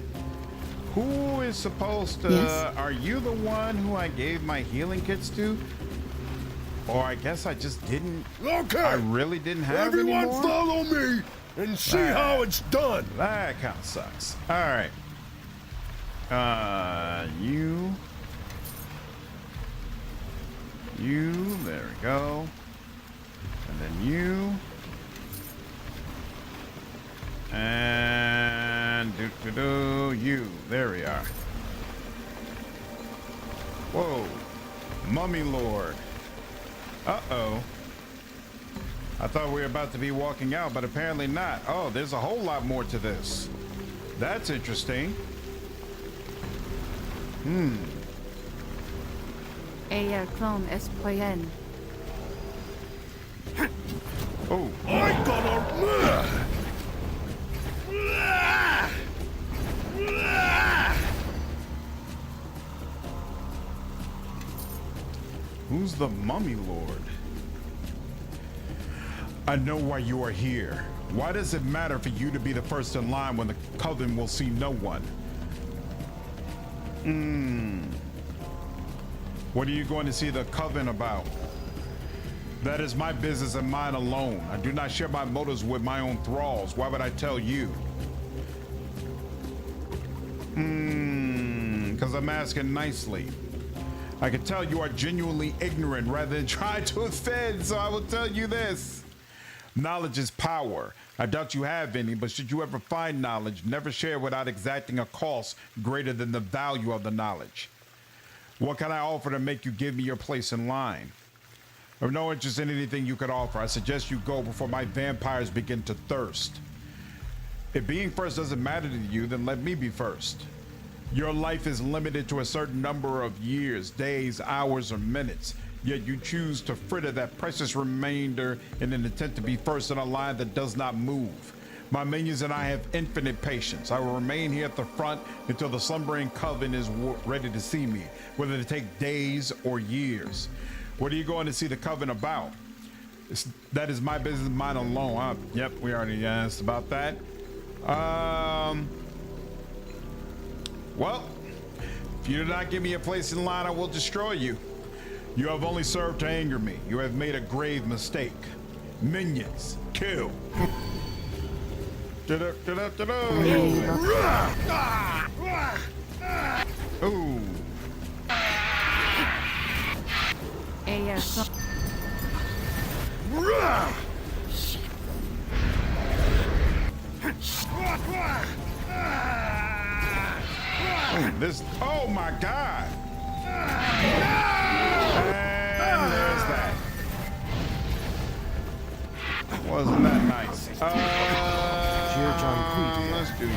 Who is supposed to... Yes? Are you the one who I gave my healing kits to? Or I guess I just didn't... Okay. I really didn't have Everyone anymore? follow me and see how it's done. That kind of sucks. All right. You, there we go. And then you. And you. There we are. Whoa. Mummy Lord. Uh-oh. I thought we were about to be walking out, but apparently not. Oh, there's a whole lot more to this. That's interesting. Ella clone es poyen. Oh. I gotta... Who's the Mummy Lord? I know why you are here. Why does it matter for you to be the first in line when the Coven will see no one? What are you going to see the Coven about? That is my business and mine alone. I do not share my motives with my own thralls. Why would I tell you? Because I'm asking nicely. I can tell you are genuinely ignorant rather than trying to offend, so I will tell you this. Knowledge is power. I doubt you have any, but should you ever find knowledge, never share it without exacting a cost greater than the value of the knowledge. What can I offer to make you give me your place in line? I have no interest in anything you could offer. I suggest you go before my vampires begin to thirst. If being first doesn't matter to you, then let me be first. Your life is limited to a certain number of years, days, hours, or minutes, yet you choose to fritter that precious remainder in an attempt to be first in a line that does not move. My minions and I have infinite patience. I will remain here at the front until the slumbering Coven is ready to see me, whether it take days or years. What are you going to see the Coven about? That is my business, mine alone. Yep, we already asked about that. Well, if you do not give me a place in line, I will destroy you. You have only served to anger me. You have made a grave mistake. Minions, kill. Ooh. AR clone. This, oh my God. And there's that. Wasn't that nice? Let's do you.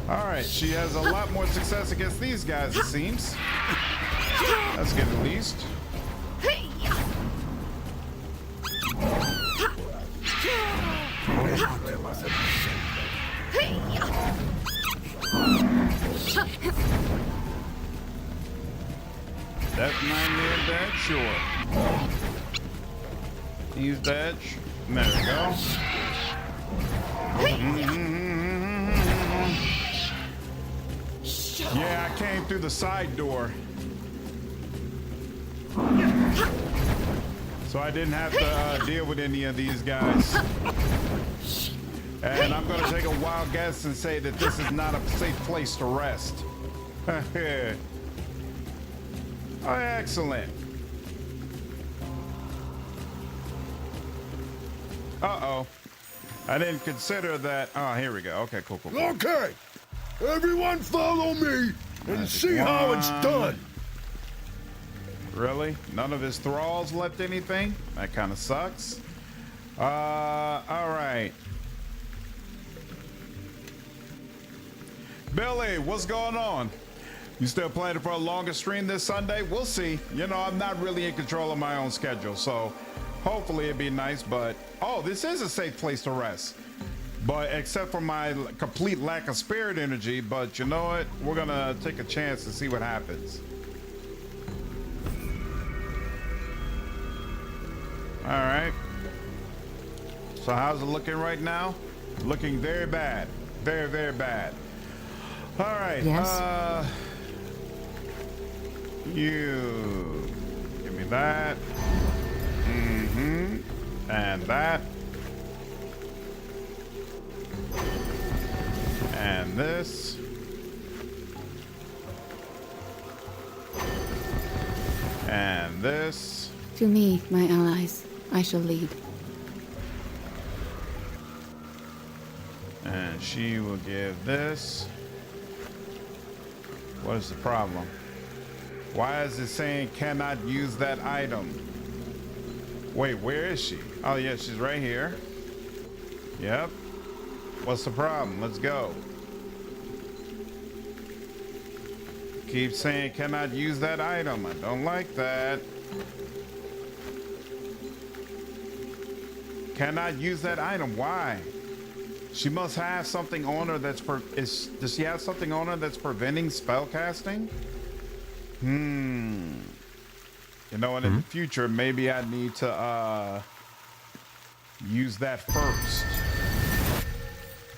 All right, she has a lot more success against these guys, it seems. That's good at least. That's 9 dead, sure. He's dead. There we go. Yeah, I came through the side door. So I didn't have to deal with any of these guys. And I'm going to take a wild guess and say that this is not a safe place to rest. Oh, excellent. Uh-oh. I didn't consider that. Oh, here we go. Okay, cool. Okay. Everyone follow me and see how it's done. Really? None of his thralls left anything? That kind of sucks. All right. Billy, what's going on? You still planning for a longer stream this Sunday? We'll see. You know, I'm not really in control of my own schedule, so hopefully it'd be nice, but oh, this is a safe place to rest. But except for my complete lack of spirit energy, but you know what? We're gonna take a chance to see what happens. All right. So how's it looking right now? Looking very bad. Very, very bad. All right. Yes. You give me that. And that. And this. And this. To me, my allies, I shall lead. And she will give this. What is the problem? Why is it saying cannot use that item? Wait, where is she? Oh yeah, she's right here. Yep. What's the problem? Let's go. Keep saying cannot use that item. I don't like that. Cannot use that item. Why? She must have something on her that's does she have something on her that's preventing spell casting? You know, and in the future, maybe I need to use that first.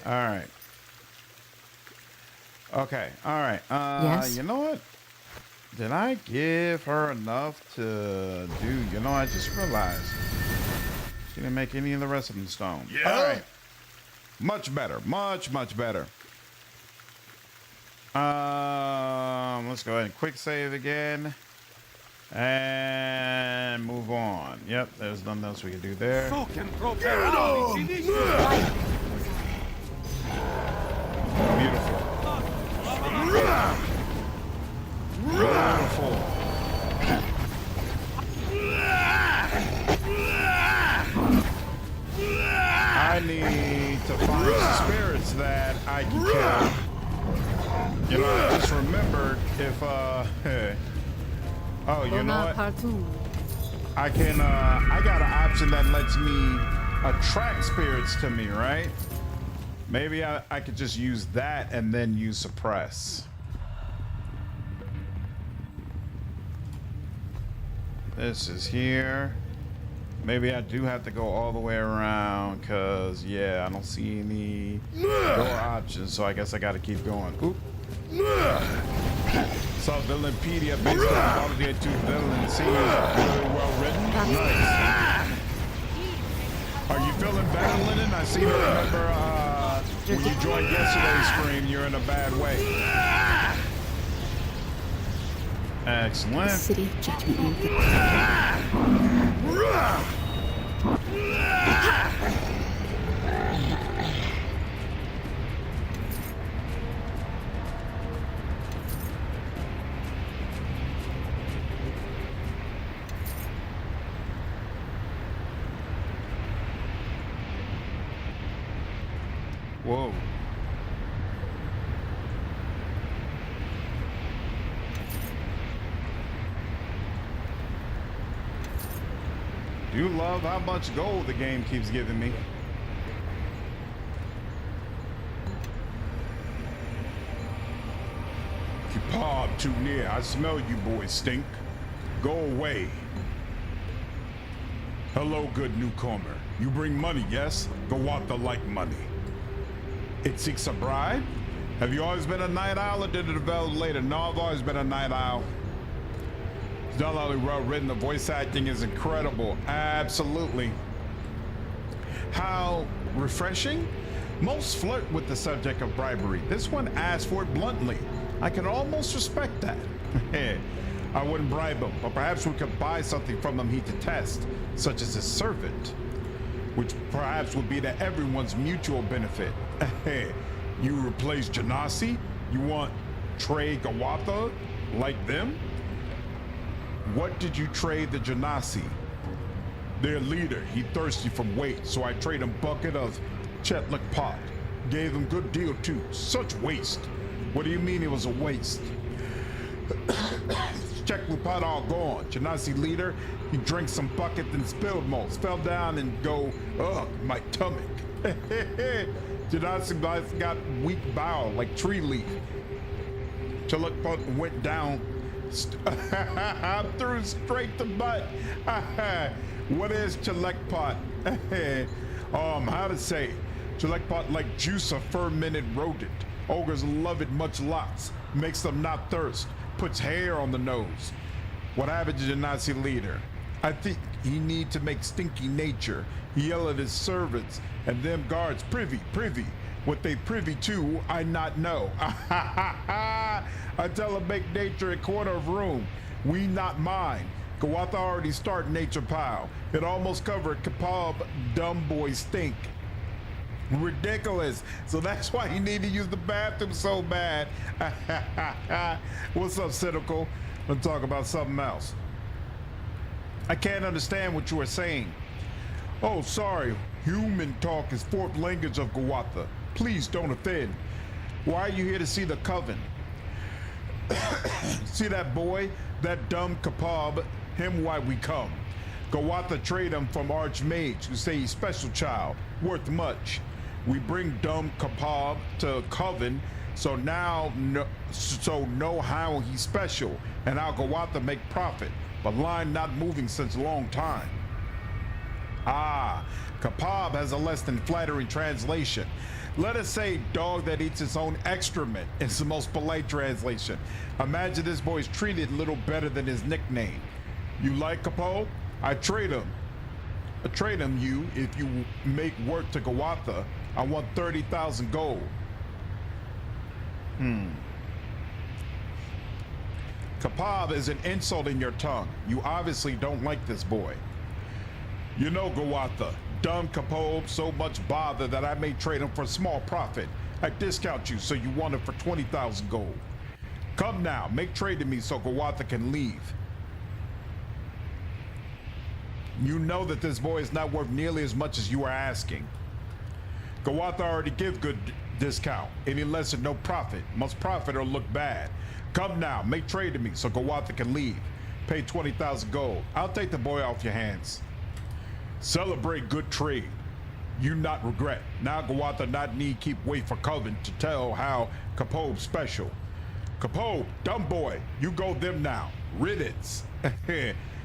All right. Okay. All right. Yes? You know what? Did I give her enough to do? You know, I just realized she didn't make any of the rest of them stone. Yeah? All right. Much better. Much, much better. Let's go ahead and quick save again. And move on. Yep, there's nothing else we can do there. Beautiful. Beautiful. I need to find some spirits that I can kill. You know, I just remembered if, oh, you know what? I can, I got an option that lets me attract spirits to me, right? Maybe I could just use that and then use suppress. This is here. Maybe I do have to go all the way around because, yeah, I don't see any door options, so I guess I got to keep going. Oop. So Villainpedia based on Baldur's 2 villain seems really well written. Nice. Are you feeling better, Lennon? I seem to remember when you joined yesterday's stream, you're in a bad way. Excellent. City Judgment. Whoa. Do you love how much gold the game keeps giving me? You pawed too near. I smell you boys stink. Go away. Hello, good newcomer. You bring money, yes? Gawatha like money. It seeks a bride? Have you always been a night owl or did it develop later? No, I've always been a night owl. It's not only well written, the voice acting is incredible. Absolutely. How refreshing? Most flirt with the subject of bribery. This one asks for it bluntly. I can almost respect that. I wouldn't bribe him, but perhaps we could buy something from him he detests, such as his servant, which perhaps would be to everyone's mutual benefit. You replace Genasi? You want Trey Gawatha like them? What did you trade the Genasi? Their leader, he thirsty from weight, so I trade him bucket of Chetlik pot. Gave him good deal too. Such waste. What do you mean it was a waste? Chetlik pot all gone. Genasi leader, he drank some bucket and spilled most. Fell down and go, ugh, my stomach. Genasi got weak bowel like tree leaf. Chetlik pot went down. I threw straight to butt. What is Chelek pot? How to say? Chelek pot like juice of fermented rodent. Ogres love it much lots. Makes them not thirst. Puts hair on the nose. What happened to the Nazi leader? I think he need to make stinky nature. He yell at his servants and them guards privy. What they privy to, I not know. I tell him make nature a quarter of room. We not mine. Gawatha already start nature pile. It almost covered Kapab dumb boy stink. Ridiculous. So that's why he need to use the bathroom so bad. What's up, Cynical? Let's talk about something else. I can't understand what you are saying. Oh, sorry. Human talk is fourth language of Gawatha. Please don't offend. Why are you here to see the coven? See that boy? That dumb Kapab? Him why we come. Gawatha trade him from Archmage, who say he's special child, worth much. We bring dumb Kapab to coven, so know how he's special, and how Gawatha make profit, but line not moving since long time. Ah, Kapab has a less than flattering translation. Let us say dog that eats its own excrement is the most polite translation. Imagine this boy's treated a little better than his nickname. You like Kapab? I trade him you if you make work to Gawatha. I want 30,000 gold. Kapab is an insult in your tongue. You obviously don't like this boy. You know Gawatha, dumb Kapab, so much bother that I may trade him for small profit. I discount you, so you want it for 20,000 gold. Come now, make trade to me so Gawatha can leave. You know that this boy is not worth nearly as much as you are asking. Gawatha already give good discount. Any less than no profit. Must profit or look bad. Come now, make trade to me so Gawatha can leave. Pay 20,000 gold. I'll take the boy off your hands. Celebrate good trade. You not regret. Now Gawatha not need keep wait for Coven to tell how Kapab special. Kapab, dumb boy, you go them now. Riddance.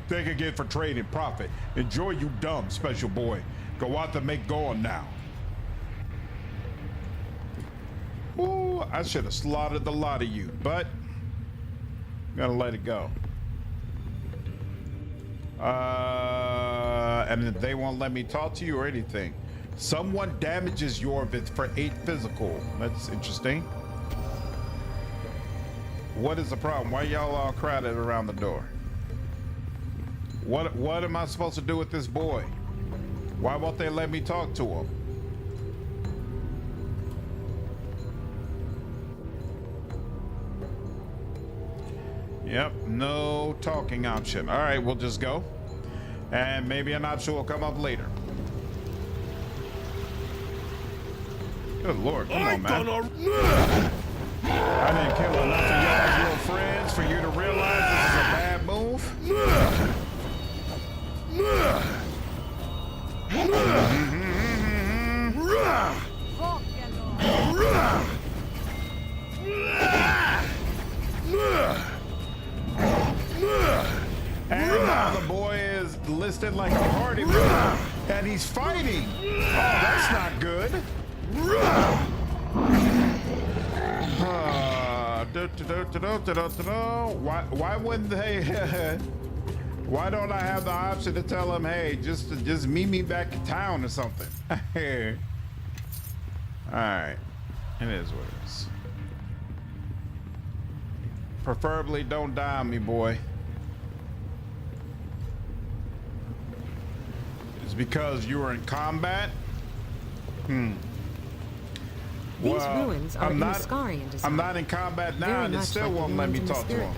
Thank again for trade and profit. Enjoy you dumb special boy. Gawatha make go on now. Ooh. Ooh, I should have slaughtered the lot of you, but I'm gonna let it go. And they won't let me talk to you or anything. Someone damages Yorvith for 8 physical. That's interesting. What is the problem? Why y'all all crowded around the door? What am I supposed to do with this boy? Why won't they let me talk to him? Yep, no talking option. All right, we'll just go. And maybe an option will come up later. Good Lord, come on, man. I didn't kill enough of y'all's little friends for you to realize this is a bad move. And now the boy is listed like a party member, and he's fighting. Oh, that's not good. Why wouldn't they? Why don't I have the option to tell him, hey, just meet me back in town or something? All right, it is what it is. Preferably don't die on me, boy. It's because you were in combat? These ruins are Muscarian design. I'm not in combat now, and it still won't let me talk to him.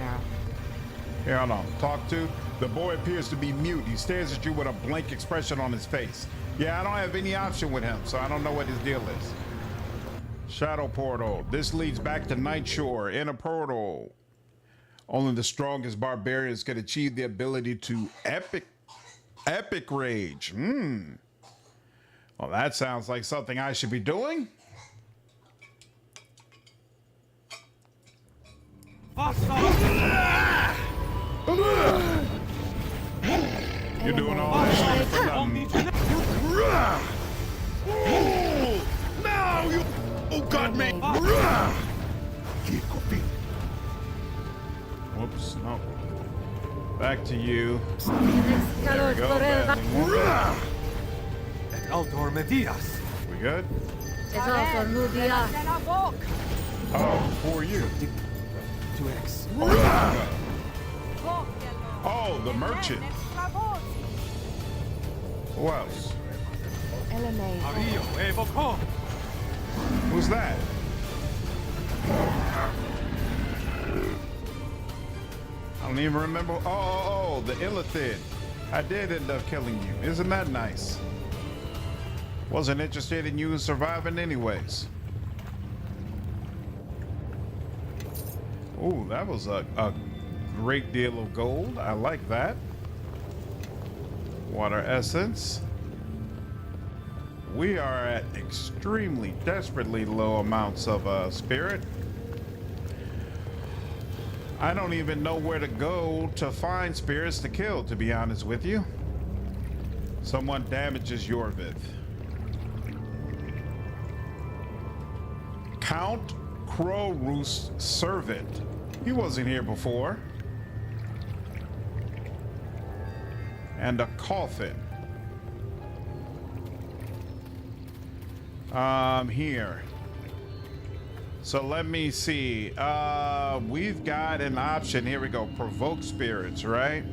Here, hold on. Talk to? The boy appears to be mute. He stares at you with a blank expression on his face. Yeah, I don't have any option with him, so I don't know what his deal is. Shadow portal. This leads back to Night Shore in a portal. Only the strongest barbarians can achieve the ability to epic rage. Well, that sounds like something I should be doing. You're doing all this for nothing. Now you got me. Whoops, no. Back to you. There we go. Aldor Medias. We good? Oh, who are you? 2x. Oh, the merchant. Who else? Who's that? I don't even remember. Oh, the Illithid. I did end up killing you. Isn't that nice? Wasn't interested in you surviving anyways. Oh, that was a great deal of gold. I like that. Water essence. We are at extremely, desperately low amounts of spirit. I don't even know where to go to find spirits to kill, to be honest with you. Someone damages Yorvith. Count Crowroost's servant. He wasn't here before. And a coffin. Here. So let me see. We've got an option. Here we go. Provoke spirits, right?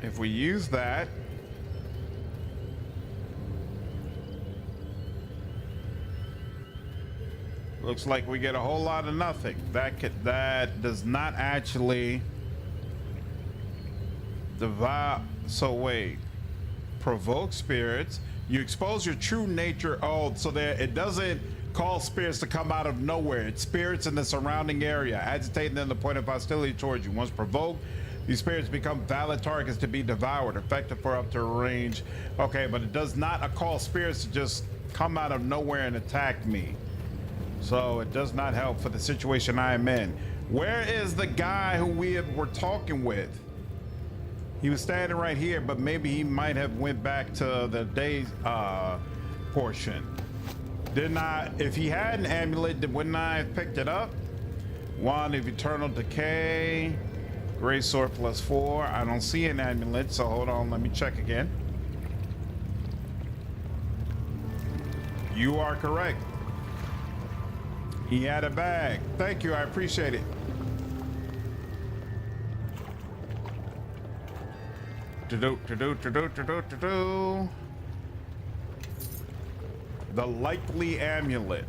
If we use that, looks like we get a whole lot of nothing. That does not actually divide. So wait. Provoke spirits. You expose your true nature. Oh, so that it doesn't call spirits to come out of nowhere. It's spirits in the surrounding area, agitating them to the point of hostility towards you. Once provoked, these spirits become valid targets to be devoured, effective for up to a range. Okay, but it does not call spirits to just come out of nowhere and attack me. So it does not help for the situation I am in. Where is the guy who we were talking with? He was standing right here, but maybe he might have went back to the day portion. Didn't I? If he had an amulet, wouldn't I have picked it up? Wand of Eternal Decay. Gray Sword +4. I don't see an amulet, so hold on. Let me check again. You are correct. He had a bag. Thank you. I appreciate it. The likely amulet.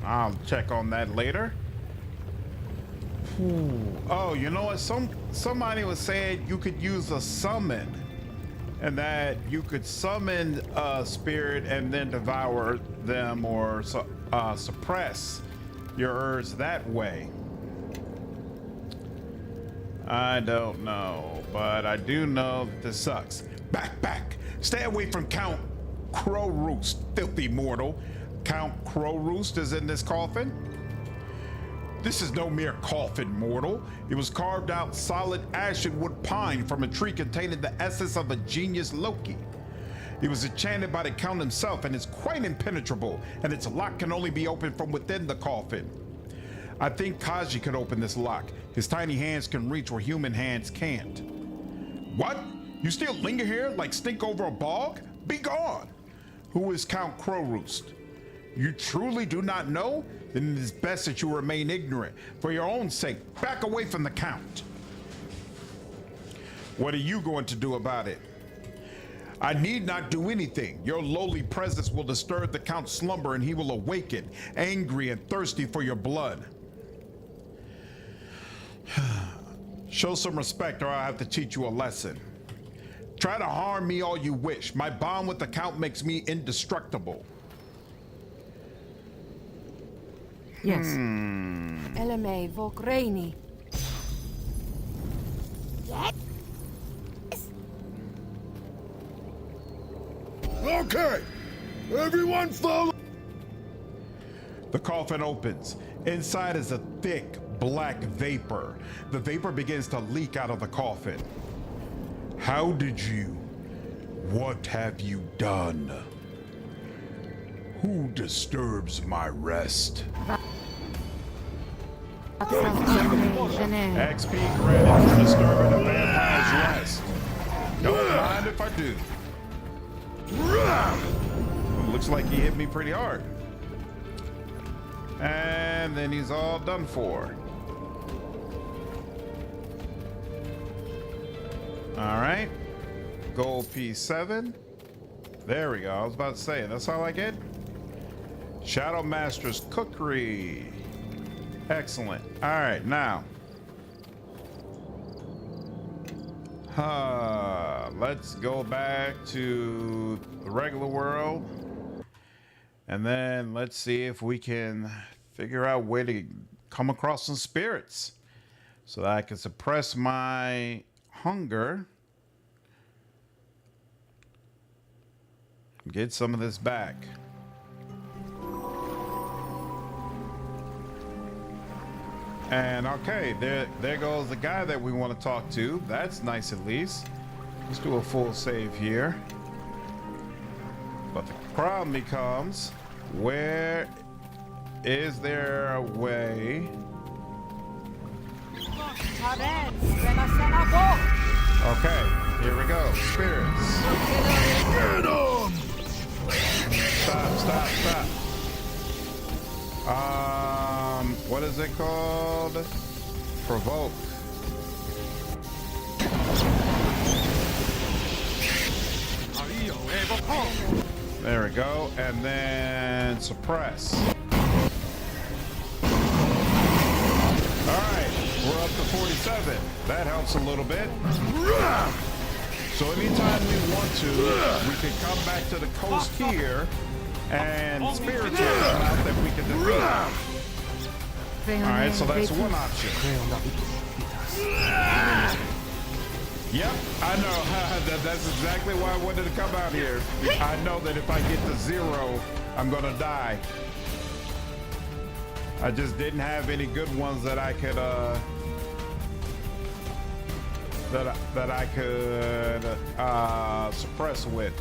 I'll check on that later. Oh, you know what? Somebody was saying you could use a summon, and that you could summon a spirit and then devour them or suppress your urge that way. I don't know, but I do know that this sucks. Back! Stay away from Count Crow Roost, filthy mortal. Count Crow Roost is in this coffin. This is no mere coffin, mortal. It was carved out solid ashenwood pine from a tree containing the essence of a genius Loki. It was enchanted by the Count himself and is quite impenetrable, and its lock can only be opened from within the coffin. I think Kaji could open this lock. His tiny hands can reach where human hands can't. What? You still linger here like stink over a bog? Be gone! Who is Count Crow Roost? You truly do not know? Then it is best that you remain ignorant. For your own sake, back away from the Count. What are you going to do about it? I need not do anything. Your lowly presence will disturb the Count's slumber and he will awaken, angry and thirsty for your blood. Show some respect or I'll have to teach you a lesson. Try to harm me all you wish. My bond with the Count makes me indestructible. Yes. Eleme Volkreni. Yes? Okay, everyone follow. The coffin opens. Inside is a thick black vapor. The vapor begins to leak out of the coffin. How did you? What have you done? Who disturbs my rest? XP granted for disturbing a vampire's rest. Don't mind if I do. Looks like he hit me pretty hard. And then he's all done for. All right. Gold P7. There we go. I was about to say, that's all I get? Shadow Master's Cookery. Excellent. All right, now. Let's go back to the regular world. And then let's see if we can figure out where to come across some spirits so that I can suppress my hunger. Get some of this back. And okay, there goes the guy that we want to talk to. That's nice at least. Let's do a full save here. But the problem becomes, where is there a way? Okay, here we go. Spirits. Get 'em! Stop. What is it called? Provoke. There we go. And then suppress. Alright, we're up to 47. That helps a little bit. So anytime we want to, we can come back to the coast here and spirits will come out that we can defeat. Alright, so that's one option. Yep, I know. That's exactly why I wanted to come out here. I know that if I get to 0, I'm gonna die. I just didn't have any good ones that I could that I could suppress with.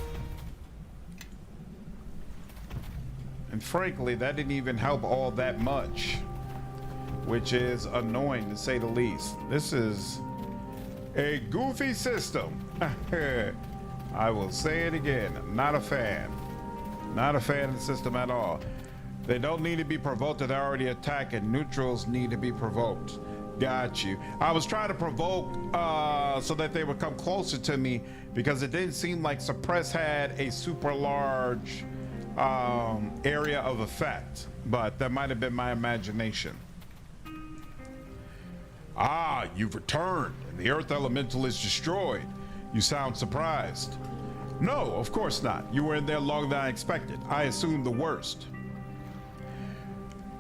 And frankly, that didn't even help all that much, which is annoying to say the least. This is a goofy system. I will say it again, not a fan. Not a fan of the system at all. They don't need to be provoked, they're already attacking. Neutrals need to be provoked. Got you. I was trying to provoke so that they would come closer to me because it didn't seem like suppress had a super large area of effect, but that might have been my imagination. Ah, you've returned and the earth elemental is destroyed. You sound surprised. No, of course not. You were in there longer than I expected. I assumed the worst.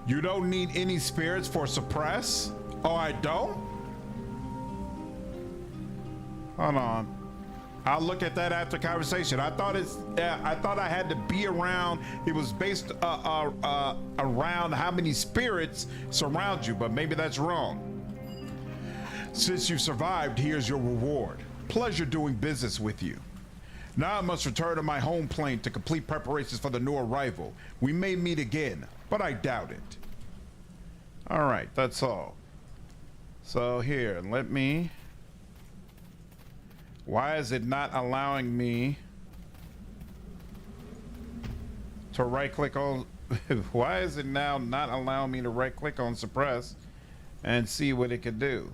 You don't need any spirits for suppress? Oh, I don't? Hold on. I'll look at that after conversation. I thought I had to be around. It was based around how many spirits surround you, but maybe that's wrong. Since you survived, here's your reward. Pleasure doing business with you. Now I must return to my home plane to complete preparations for the new arrival. We may meet again, but I doubt it. All right, that's all. So here, let me... Why is it not allowing me to right-click on... Why is it now not allowing me to right-click on suppress and see what it can do?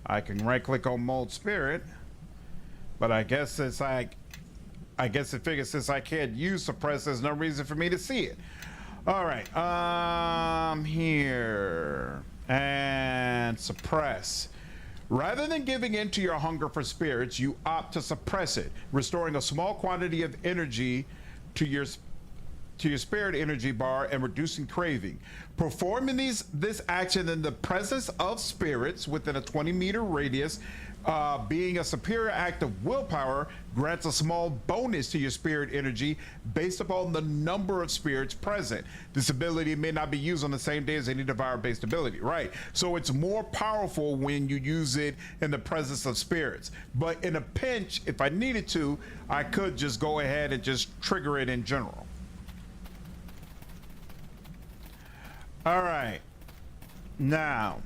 I can right-click on mold spirit, but I guess since it figures since I can't use suppress, there's no reason for me to see it. All right, here and suppress. Rather than giving in to your hunger for spirits, you opt to suppress it, restoring a small quantity of energy to your spirit energy bar and reducing craving. Performing this action in the presence of spirits within a 20-meter radius, being a superior act of willpower, grants a small bonus to your spirit energy based upon the number of spirits present. This ability may not be used on the same day as any devour-based ability, right? So it's more powerful when you use it in the presence of spirits. But in a pinch, if I needed to, I could just go ahead and just trigger it in general. All right, now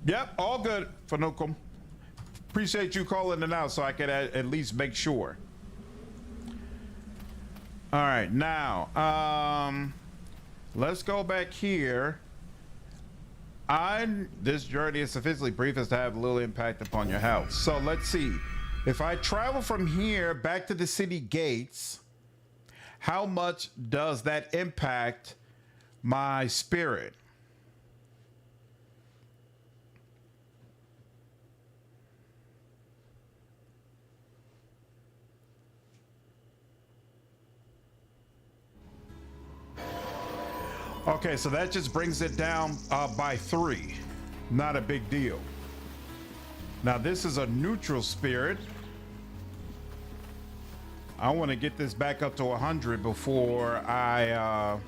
yep, all good, Fanukum. Appreciate you calling it out so I could at least make sure. All right, now let's go back here. This journey is sufficiently brief as to have little impact upon your health. So let's see, if I travel from here back to the city gates, how much does that impact my spirit? Okay, so that just brings it down by 3. Not a big deal. Now this is a neutral spirit. I want to get this back up to 100 before I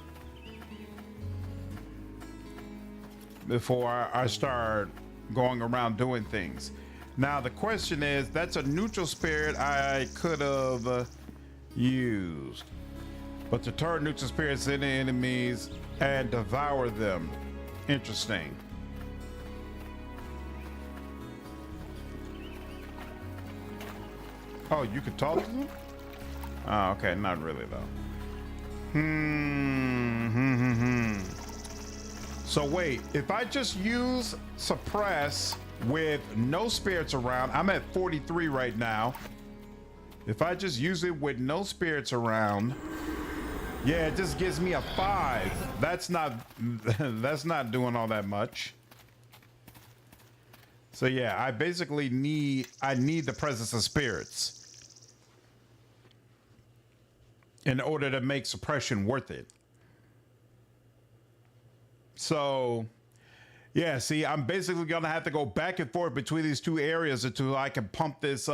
start going around doing things. Now the question is, that's a neutral spirit I could have used, but to turn neutral spirits into enemies and devour them. Interesting. Oh, you could talk to them? Oh, okay, not really though. So wait, if I just use suppress with no spirits around, I'm at 43 right now. If I just use it with no spirits around, yeah, it just gives me a 5. That's not doing all that much. So yeah, I basically need the presence of spirits in order to make suppression worth it. So yeah, see, I'm basically gonna have to go back and forth between these two areas until I can pump this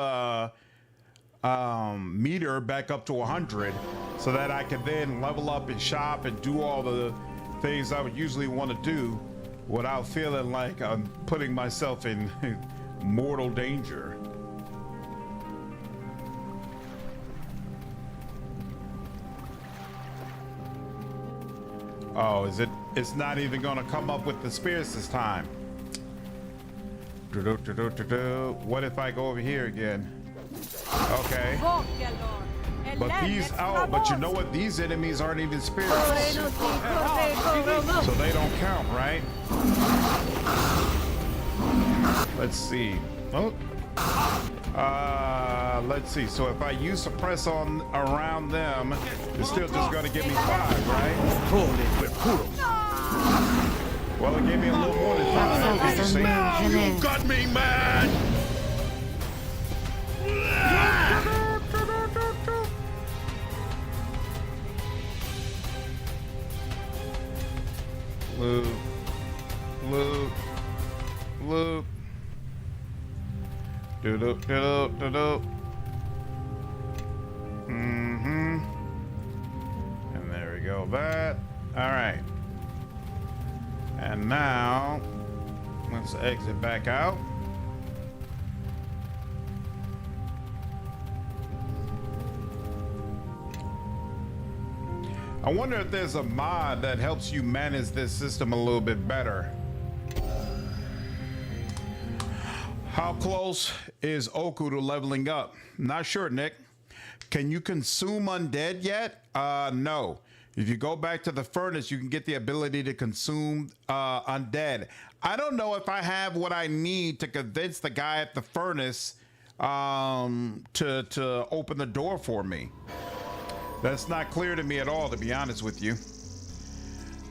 meter back up to 100 so that I can then level up and shop and do all the things I would usually want to do without feeling like I'm putting myself in mortal danger. Oh, is it? It's not even gonna come up with the spirits this time. What if I go over here again? Okay. But these, oh, but you know what? These enemies aren't even spirits. So they don't count, right? Let's see. Oh. Let's see. So if I use suppress on around them, it's still just gonna give me 5, right? Well, it gave me a little more than 5. You got me, man! Loop. Loop. Loop. Do-do, do-do, do-do. Mm-hmm. And there we go, that. All right. And now, let's exit back out. I wonder if there's a mod that helps you manage this system a little bit better. How close is Oku to leveling up? Not sure, Nick. Can you consume undead yet? No. If you go back to the furnace, you can get the ability to consume undead. I don't know if I have what I need to convince the guy at the furnace to open the door for me. That's not clear to me at all, to be honest with you.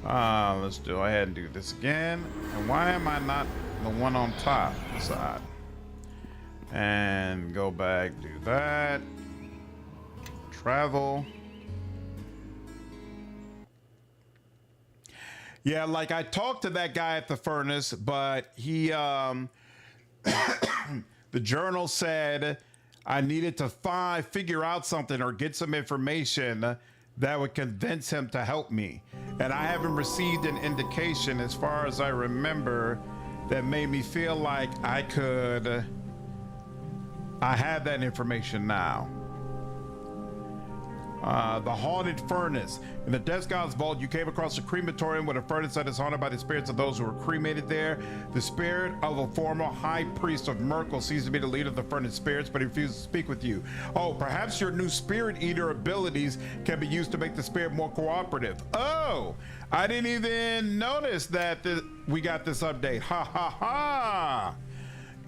Let's go ahead and do this again. And why am I not the one on top side? And go back, do that. Travel. Yeah, like I talked to that guy at the furnace, but he, the journal said I needed to figure out something or get some information that would convince him to help me. And I haven't received an indication, as far as I remember, that made me feel like I have that information now. The haunted furnace. In the Death God's vault, you came across a crematorium with a furnace that is haunted by the spirits of those who were cremated there. The spirit of a former high priest of Merkel seems to be the leader of the furnace spirits, but he refuses to speak with you. Oh, perhaps your new spirit eater abilities can be used to make the spirit more cooperative. Oh, I didn't even notice that we got this update. Ha ha ha.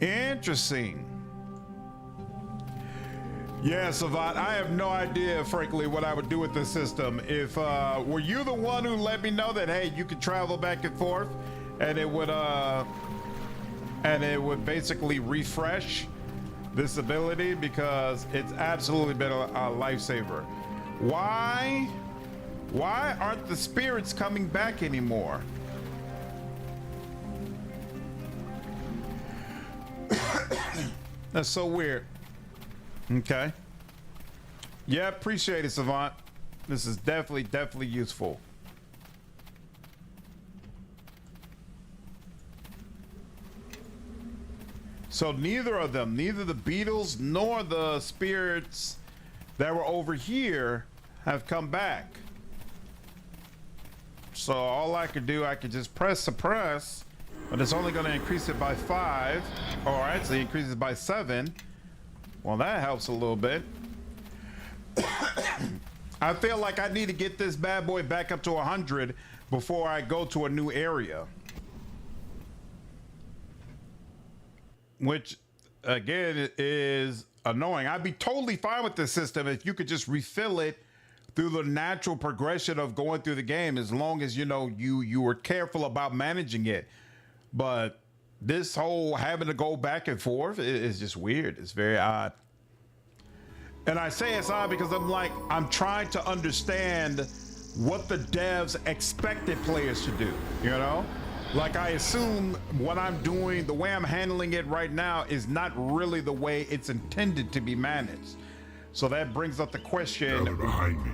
Interesting. Yeah, Savant, I have no idea, frankly, what I would do with this system. If, were you the one who let me know that, hey, you could travel back and forth and it would basically refresh this ability, because it's absolutely been a lifesaver. Why aren't the spirits coming back anymore? That's so weird. Okay. Yeah, appreciate it, Savant. This is definitely useful. So neither of them, neither the beetles nor the spirits that were over here have come back. So all I could do, I could just press suppress, but it's only going to increase it by 5, or actually increase it by 7. Well, that helps a little bit. I feel like I need to get this bad boy back up to 100 before I go to a new area. Which, again, is annoying. I'd be totally fine with this system if you could just refill it through the natural progression of going through the game, as long as, you know, you were careful about managing it. But this whole having to go back and forth is just weird. It's very odd. And I say it's odd because I'm trying to understand what the devs expected players to do, you know? Like, I assume what I'm doing, the way I'm handling it right now, is not really the way it's intended to be managed. So that brings up the question. Gather behind me,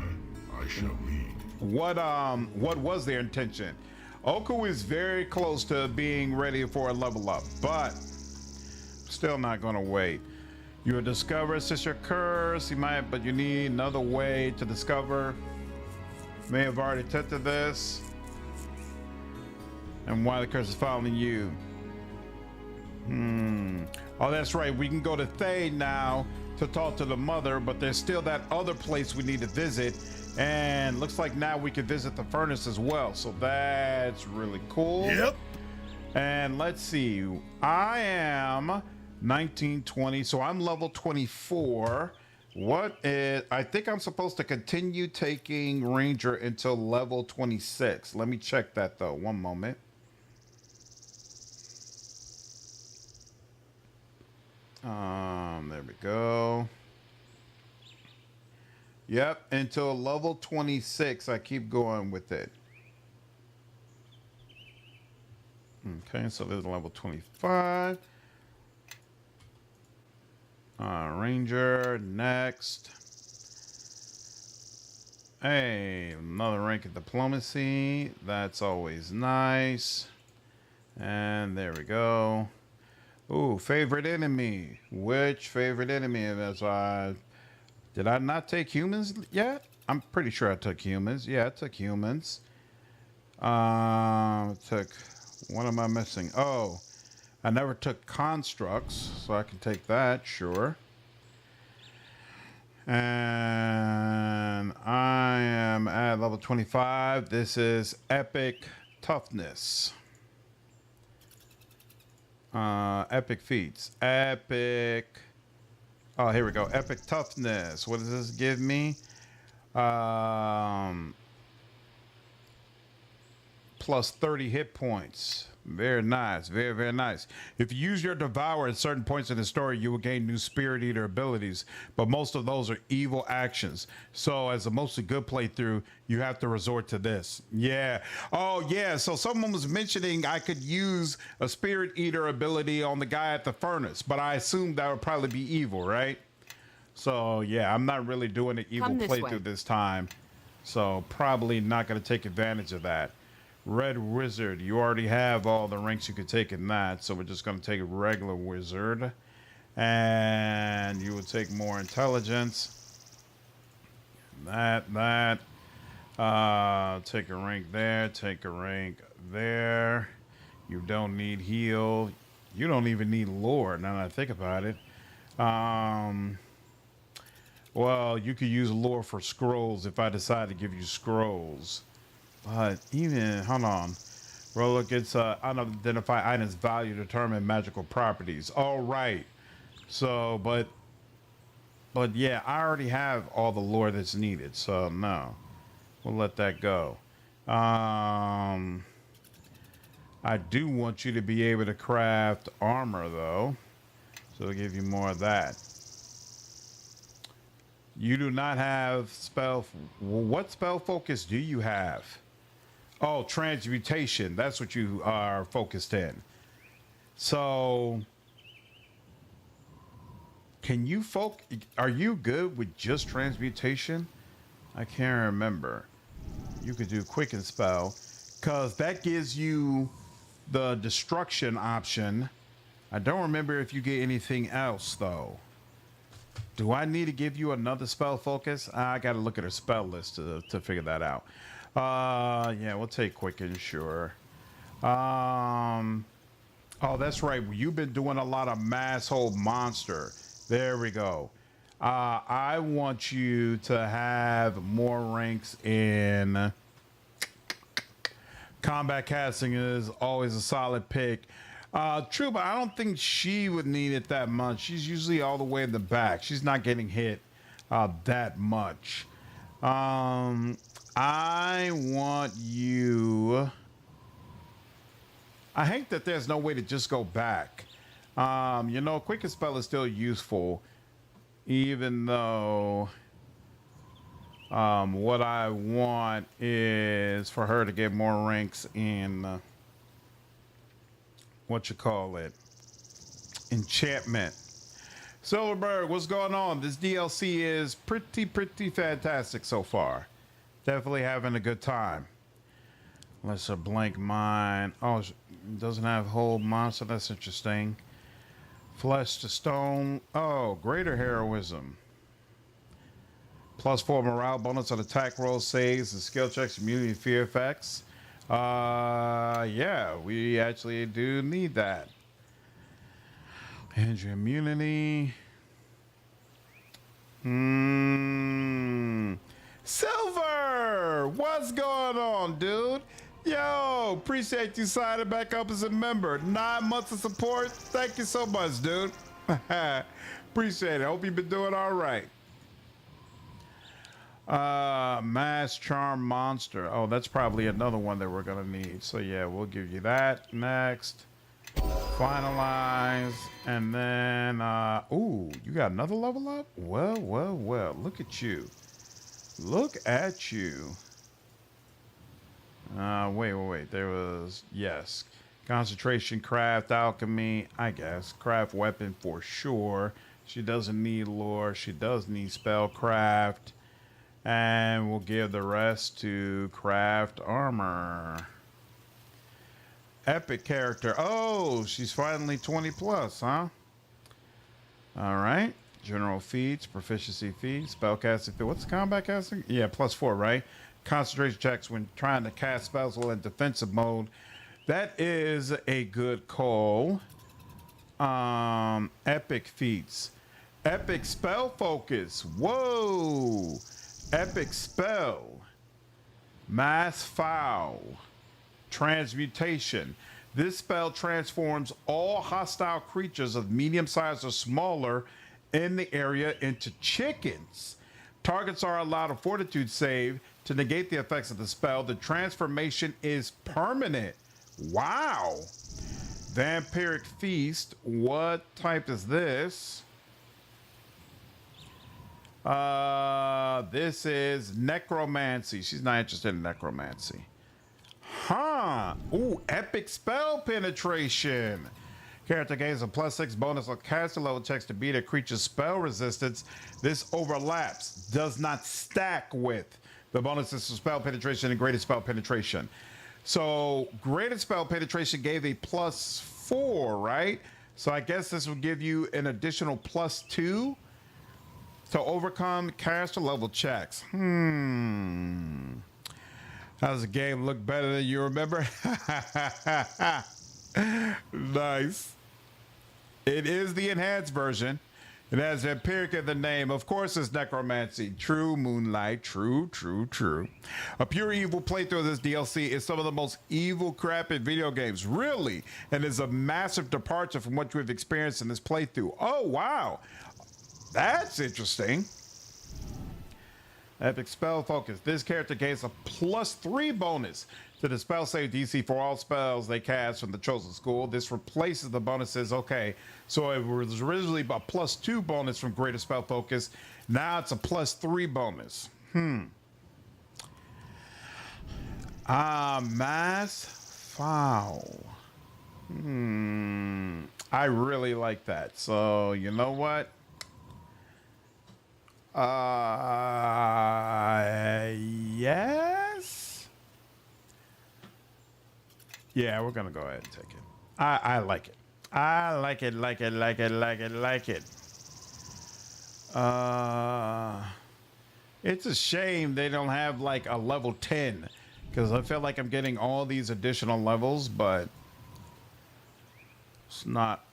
I shall lead. what was their intention. Oku is very close to being ready for a level up, but still not gonna wait. You will discover sister curse. You might, but you need another way to discover. May have already tested this. And why the curse is following you. Oh, that's right. We can go to Thay now to talk to the mother, but there's still that other place we need to visit. And looks like now we can visit the furnace as well. So that's really cool. Yep. And let's see. I am 1920, so I'm level 24. What is, I think I'm supposed to continue taking Ranger until level 26. Let me check that though. One moment. There we go. Yep, until level 26, I keep going with it. Okay, so there's level 25. Ranger, next. Hey, another rank in diplomacy. That's always nice. And there we go. Ooh, favorite enemy. Which favorite enemy? Did I not take humans yet? I'm pretty sure I took humans. Yeah, I took humans. What am I missing? Oh, I never took constructs, so I can take that, sure. And I am at level 25. This is epic toughness. Epic feats. Epic. Oh, here we go. Epic toughness. What does this give me? Plus 30 hit points. Very nice. Very, very nice. If you use your Devour at certain points in the story, you will gain new Spirit Eater abilities, but most of those are evil actions. So as a mostly good playthrough, you have to resort to this. Yeah. Oh, yeah. So someone was mentioning I could use a Spirit Eater ability on the guy at the furnace, but I assumed that would probably be evil, right? So, yeah, I'm not really doing an evil playthrough this time. So probably not going to take advantage of that. Red Wizard, you already have all the ranks you could take in that, so we're just going to take a regular Wizard. And you would take more intelligence. Take a rank there, take a rank there. You don't need heal. You don't even need lore, now that I think about it. Well, you could use lore for scrolls if I decide to give you scrolls. But even, hold on. Roll against unidentified items value determine magical properties. All right. So, but yeah, I already have all the lore that's needed. So no, we'll let that go. I do want you to be able to craft armor though. So we'll give you more of that. You do not have spell. What spell focus do you have? Oh, transmutation. That's what you are focused in. So, can you are you good with just transmutation? I can't remember. You could do quicken spell, because that gives you the destruction option. I don't remember if you get anything else, though. Do I need to give you another spell focus? I got to look at her spell list to figure that out. Yeah, we'll take quicken, sure. Oh, that's right. You've been doing a lot of mass hold monster. There we go. I want you to have more ranks in combat casting. Is always a solid pick. True, but I don't think she would need it that much. She's usually all the way in the back. She's not getting hit that much. I want you. I hate that there's no way to just go back. You know, quicken spell is still useful, even though what I want is for her to get more ranks in what you call it, enchantment. Silverberg, what's going on? This DLC is pretty fantastic so far. Definitely having a good time. Let's a blank mind. Oh, it doesn't have whole monster. That's interesting. Flesh to stone. Oh, greater heroism. +4 morale bonus on attack roll, saves, and skill checks, immunity, fear effects. Yeah, we actually do need that. And your immunity. Silver! What's going on, dude? Yo, appreciate you signing back up as a member. 9 months of support. Thank you so much, dude. Appreciate it. Hope you've been doing all right. Mass charm monster. Oh, that's probably another one that we're gonna need. So yeah, we'll give you that next. Finalize, and then ooh, you got another level up? Well, look at you. Look at you. Wait. There was, yes. Concentration, craft, alchemy, I guess. Craft weapon for sure. She doesn't need lore. She does need spellcraft. And we'll give the rest to craft armor. Epic character. Oh, she's finally 20 plus, huh? All right. General feats, proficiency feats, spellcasting feat. What's combat casting? Yeah, +4, right? Concentration checks when trying to cast spells while in defensive mode. That is a good call. Epic feats. Epic spell focus. Whoa. Epic spell. Mass foul. Transmutation. This spell transforms all hostile creatures of medium size or smaller in the area into chickens. Targets are allowed a fortitude save to negate the effects of the spell. The transformation is permanent. Wow. Vampiric Feast. What type is this? This is necromancy. She's not interested in necromancy. Huh. Ooh, epic spell penetration. Character gains a +6 bonus on caster level checks to beat a creature's spell resistance. This overlaps, does not stack with the bonuses for spell penetration and greater spell penetration. So greater spell penetration gave a +4, right? So I guess this will give you an additional +2 to overcome caster level checks. How does the game look better than you remember? Nice. It is the enhanced version. It has vampiric in the name. Of course, it's necromancy. True, Moonlight. True. A pure evil playthrough of this DLC is some of the most evil crap in video games. Really? And is a massive departure from what we've experienced in this playthrough. Oh, wow. That's interesting. Epic spell focus. This character gains a +3 bonus to the spell save DC for all spells they cast from the chosen school. This replaces the bonuses. Okay, so it was originally a +2 bonus from greater spell focus. Now it's a +3 bonus. Mass foul. I really like that. So you know what? Yes. Yeah, we're gonna go ahead and take it. I like it. I like it. It's a shame they don't have like a level 10, because I feel like I'm getting all these additional levels, but it's not.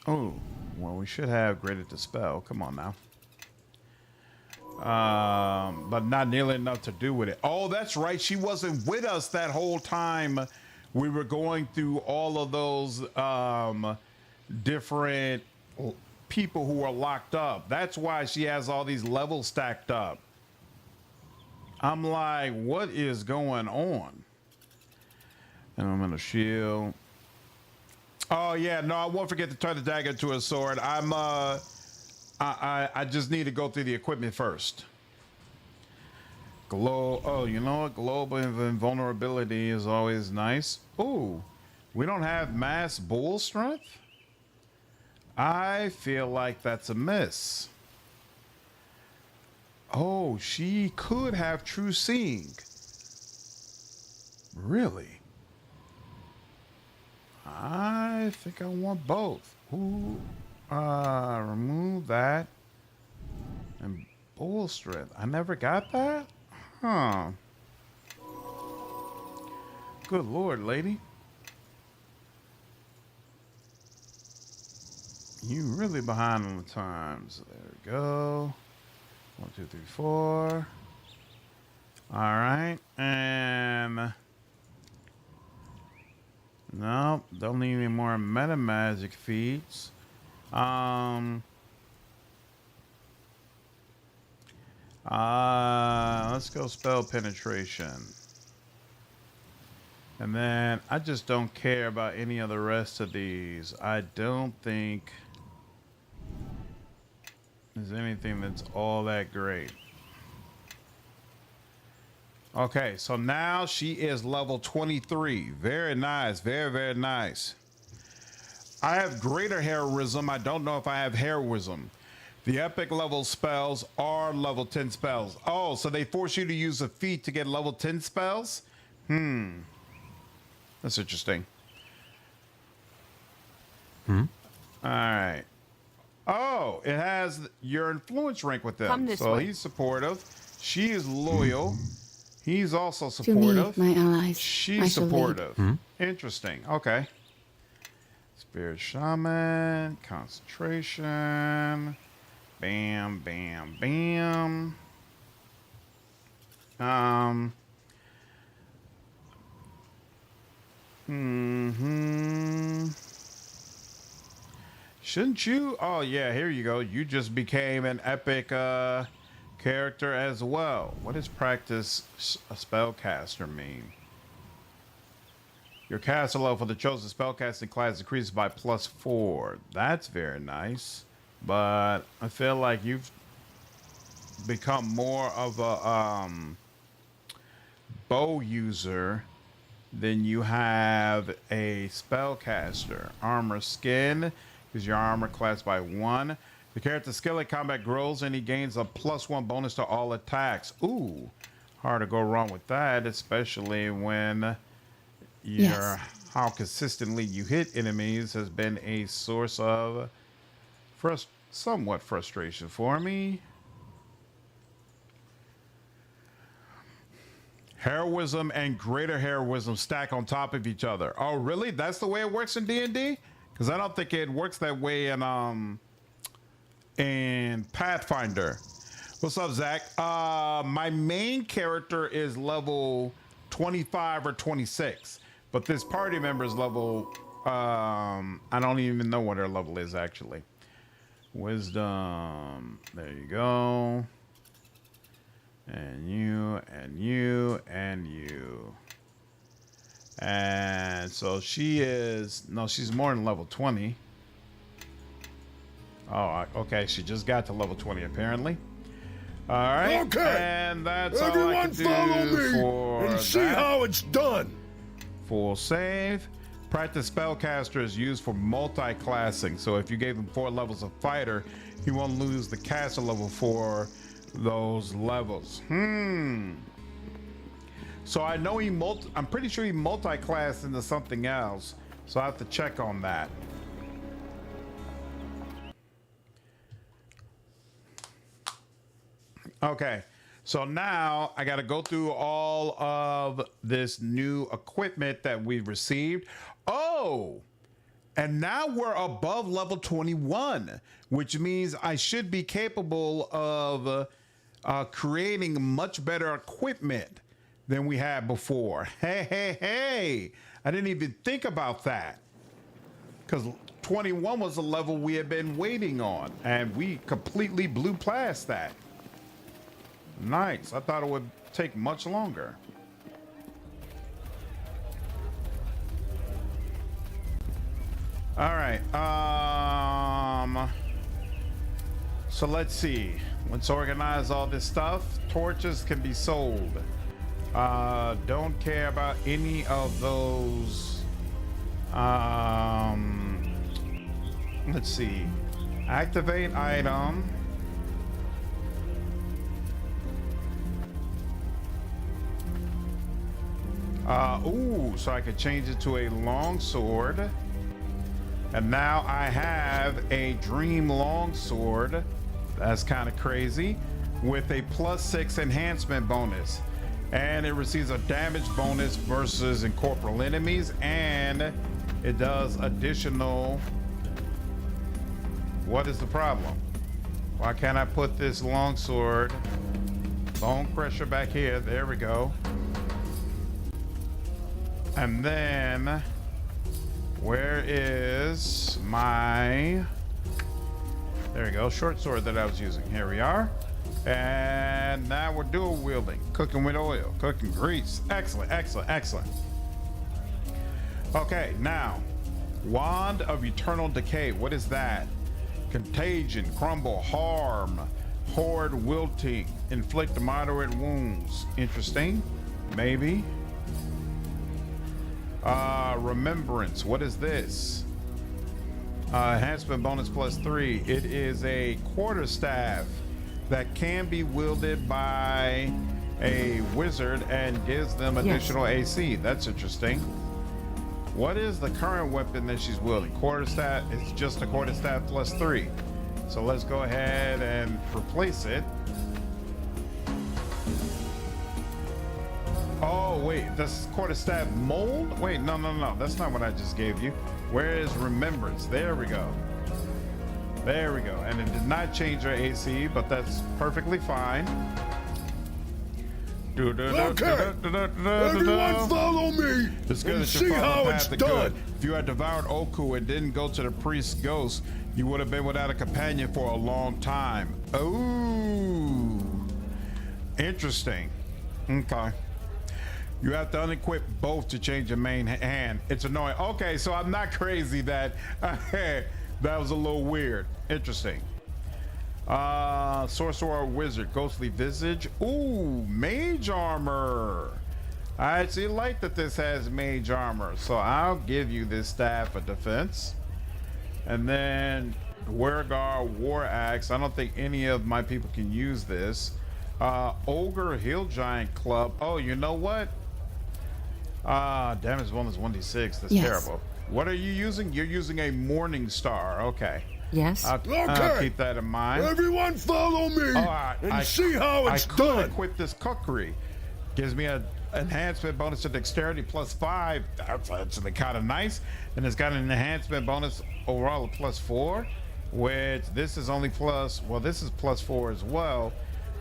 Oh, well, we should have greater dispel. Come on now. But not nearly enough to do with it. Oh, that's right. She wasn't with us that whole time. We were going through all of those different people who are locked up. That's why she has all these levels stacked up. I'm like, what is going on? And I'm gonna shield. Oh yeah, no, I won't forget to turn the dagger into a sword. I just need to go through the equipment first. Oh, you know what? Global invulnerability is always nice. Oh, we don't have mass bull strength? I feel like that's a miss. Oh, she could have true seeing. Really? I think I want both. Ooh, remove that. And bull strength. I never got that? Huh. Good Lord, lady. You really behind on the times. There we go. 1, 2, 3, 4. All right. And no, don't need any more meta magic feats. Let's go spell penetration. And then I just don't care about any of the rest of these. I don't think there's anything that's all that great. Okay, so now she is level 23. Very nice. Very, very nice. I have greater heroism. I don't know if I have heroism. The epic level spells are level 10 spells. Oh, so they force you to use a feat to get level 10 spells? That's interesting. All right. Oh, it has your influence rank with them. Come this so way. He's supportive. She is loyal. He's also To me, supportive. my allies, I She's shall lead. supportive. Interesting. Okay. Spirit Shaman, concentration. Bam, bam, bam. Shouldn't you? Oh, yeah, here you go. You just became an epic character as well. What does practice a spellcaster mean? Your caster level for the chosen spellcasting class decreases by +4. That's very nice. But I feel like you've become more of a bow user than you have a spellcaster. Armor skin is your armor class by 1. The character's skill at combat grows and he gains a +1 bonus to all attacks. Ooh, hard to go wrong with that, especially when how consistently you hit enemies has been a source of somewhat frustration for me. Heroism and greater heroism stack on top of each other. Oh, really? That's the way it works in D&D? Because I don't think it works that way in Pathfinder. What's up, Zach? My main character is level 25 or 26, but this party member is level, I don't even know what her level is actually. Wisdom, there you go. And you, and you, and you. And so she is, no, she's more than level 20. Oh, okay, she just got to level 20 apparently. All right, okay. And that's Everyone all I can follow do me for and see that. how it's done. Full save. Practice spellcaster is used for multi-classing. So if you gave him 4 levels of fighter, he won't lose the caster level for those levels. So I know I'm pretty sure he multi-classed into something else. So I have to check on that. Okay, so now I got to go through all of this new equipment that we've received. Oh, and now we're above level 21, which means I should be capable of creating much better equipment than we had before. Hey, I didn't even think about that, because 21 was the level we had been waiting on, and we completely blew past that. Nice. I thought it would take much longer. All right. So let's see. Let's organize all this stuff. Torches can be sold. Don't care about any of those. Let's see. Activate item. Ooh, so I could change it to a longsword. And now I have a dream longsword. That's kind of crazy. With a +6 enhancement bonus. And it receives a damage bonus versus incorporeal enemies. And it does additional... What is the problem? Why can't I put this longsword bone crusher back here? There we go. And then where is my... There we go, short sword that I was using. Here we are. And now we're dual wielding, cooking with oil, cooking grease. Excellent, excellent, excellent. Okay, now, Wand of Eternal Decay. What is that? Contagion, crumble, harm, horde wilting, inflict moderate wounds. Interesting, maybe. Remembrance, what is this? Enhancement bonus +3. It is a quarterstaff that can be wielded by a wizard and gives them additional AC. That's interesting. What is the current weapon that she's wielding? Quarterstaff. It's just a quarterstaff +3. So let's go ahead and replace it. Oh wait, this quarterstaff mold? Wait, no, that's not what I just gave you. Where is remembrance? There we go. There we go. And it did not change her AC, but that's perfectly fine. Okay, everyone follow me It's good and that see you how followed it's the path of good. done. If you had devoured Oku and didn't go to the priest's ghost, you would have been without a companion for a long time. Oh, interesting. Okay. You have to unequip both to change your main hand. It's annoying. Okay, so I'm not crazy that that was a little weird. Interesting. Sorcerer Wizard, Ghostly Visage. Ooh, Mage Armor. I actually like that this has Mage Armor, so I'll give you this Staff of Defense. And then Wergar War Axe. I don't think any of my people can use this. Ogre Hill Giant Club. Oh, you know what? Damage bonus 1d6. That's terrible. What are you using? You're using a Morning Star. Okay. Yes. I'll keep that in mind. Everyone follow me and see how it's I could done. equip this cookery. Gives me an enhancement bonus to dexterity +5. That's actually kind of nice. And it's got an enhancement bonus overall of +4, which this is only this is +4 as well.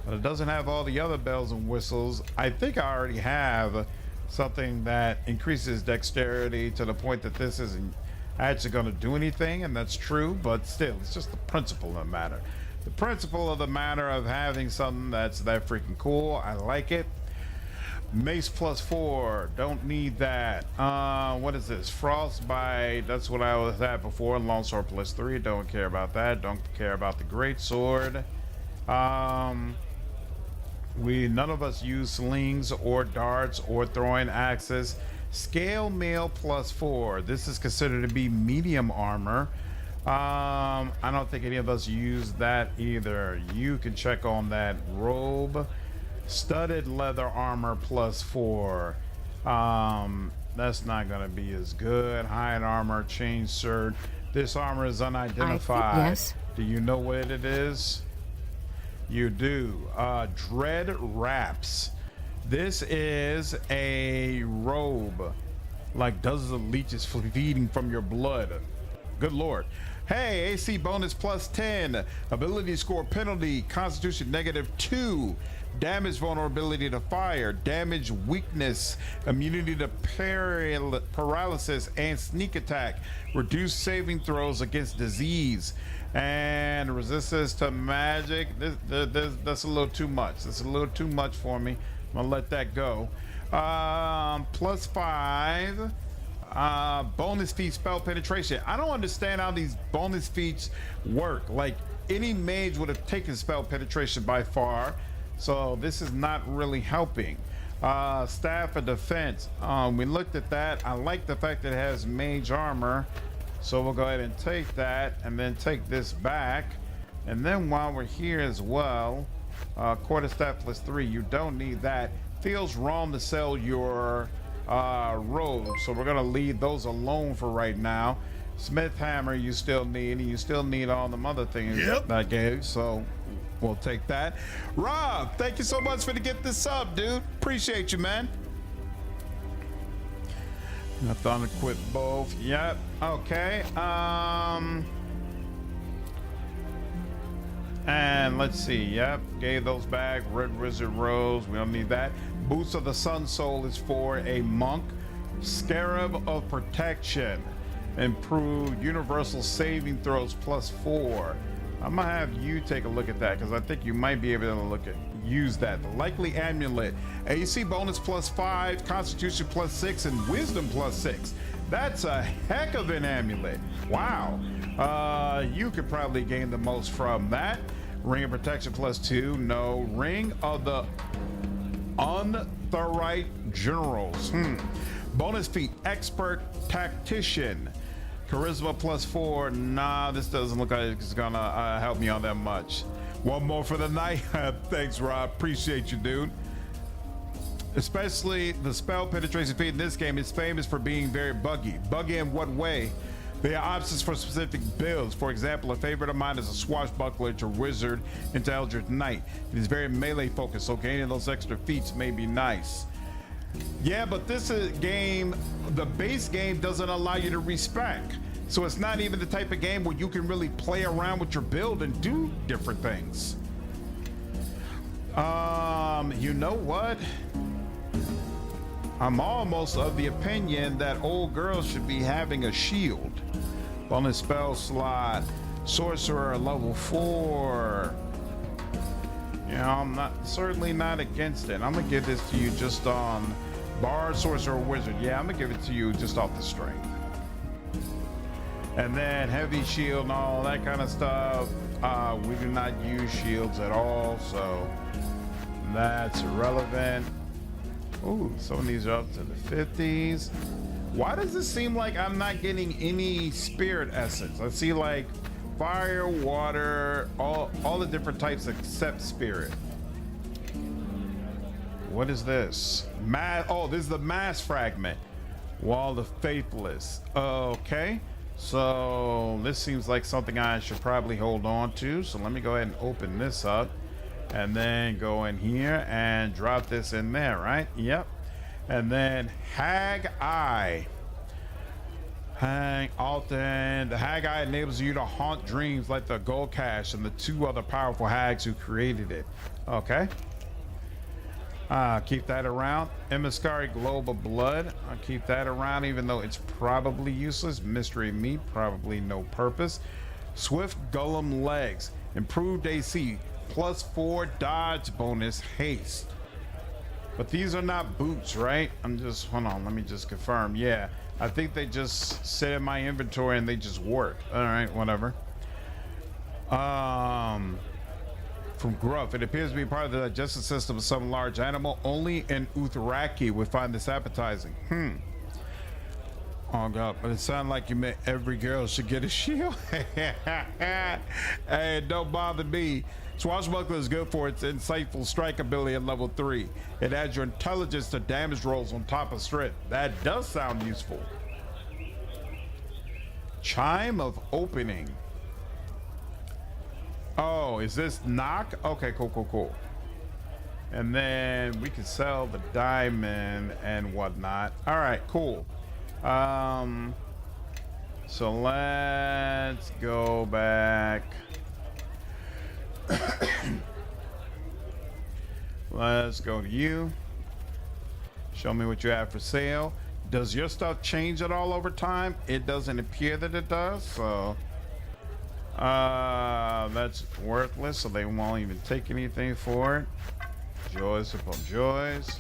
But it doesn't have all the other bells and whistles. I think I already have something that increases dexterity to the point that this isn't actually going to do anything, and that's true, but still, it's just the principle of the matter. The principle of the matter of having something that's that freaking cool. I like it. Mace +4, don't need that. What is this? Frostbite, that's what I was at before. Longsword +3, don't care about that. Don't care about the great sword. None of us use slings or darts or throwing axes. Scale mail +4. This is considered to be medium armor. I don't think any of us use that either. You can check on that. Robe, studded leather armor +4. That's not gonna be as good. Hide armor, chain sword. This armor is unidentified. Yes. Do you know what it is? You do. Dread Wraps. This is a robe, like dozens of leeches feeding from your blood. Good lord. Hey, AC bonus +10. Ability score penalty, Constitution -2. Damage vulnerability to fire. Damage weakness. Immunity to paralysis and sneak attack. Reduce saving throws against disease. And resistance to magic. That's a little too much. That's a little too much for me. I'm gonna let that go. +5. Bonus feat spell penetration. I don't understand how these bonus feats work. Like, any mage would have taken spell penetration by far, so this is not really helping. Staff of Defense. We looked at that. I like the fact that it has mage armor, so we'll go ahead and take that and then take this back. And then while we're here as well, quarterstaff +3, you don't need that. Feels wrong to sell your robes. So we're gonna leave those alone for right now. Smith hammer you still need, and you still need all the other things that I gave. So we'll take that. Rob, thank you so much for to get this up, dude. Appreciate you, man. I thought I'd quit both. Yep. Okay. And let's see. Yep. Gave those back. Red Wizard Rose. We don't need that. Boots of the Sun Soul is for a monk. Scarab of Protection. Improved universal saving throws +4. I'm gonna have you take a look at that because I think you might be able to use that. The likely amulet, AC bonus +5, Constitution +6, and Wisdom +6. That's a heck of an amulet. Wow. You could probably gain the most from that. Ring of Protection +2. No. Ring of the Untharite Generals. Bonus feat, Expert Tactician. Charisma +4. Nah, this doesn't look like it's gonna help me on that much. One more for the night. Thanks, Rob. Appreciate you, dude. Especially the spell penetration feat in this game is famous for being very buggy. Buggy in what way? There are options for specific builds. For example, a favorite of mine is a swashbuckler to wizard into Eldritch Knight. It is very melee focused, so gaining those extra feats may be nice. Yeah, but this is game, the base game doesn't allow you to respec. So it's not even the type of game where you can really play around with your build and do different things. You know what? I'm almost of the opinion that old girls should be having a shield. Bonus spell slot, sorcerer level 4. You know, I'm certainly not against it. I'm gonna give this to you just on Bard, Sorcerer, Wizard. Yeah, I'm gonna give it to you just off the strength. And then heavy shield and all that kind of stuff. We do not use shields at all, so that's irrelevant. Ooh, some of these are up to the 50s. Why does it seem like I'm not getting any spirit essence? I see like fire, water, all the different types except spirit. What is this? Oh, this is the mass fragment. Wall of Faithless. Okay, so this seems like something I should probably hold on to. So let me go ahead and open this up and then go in here and drop this in there, right? Yep. And then Hag Eye. Hang Alton. The Hag Eye enables you to haunt dreams like the Gold Cash and the 2 other powerful hags who created it. Okay. Keep that around. Emissary Globe of Blood. I'll keep that around even though it's probably useless. Mystery Meat, probably no purpose. Swift Golem Legs. Improved AC. +4 dodge bonus haste. But these are not boots, right? Hold on, let me just confirm. Yeah. I think they just sit in my inventory and they just work. All right, whatever. From Gruff, it appears to be part of the digestive system of some large animal. Only an Utharaki would find this appetizing. Oh God, but it sounds like you meant every girl should get a shield. Hey, don't bother me. Swashbuckler is good for its insightful strike ability at level 3. It adds your intelligence to damage rolls on top of strength. That does sound useful. Chime of Opening. Oh, is this knock? Okay, cool. And then we can sell the diamond and whatnot. All right, cool. So let's go back. Let's go to you. Show me what you have for sale. Does your stuff change at all over time? It doesn't appear that it does, so that's worthless, so they won't even take anything for it. Joys upon joys.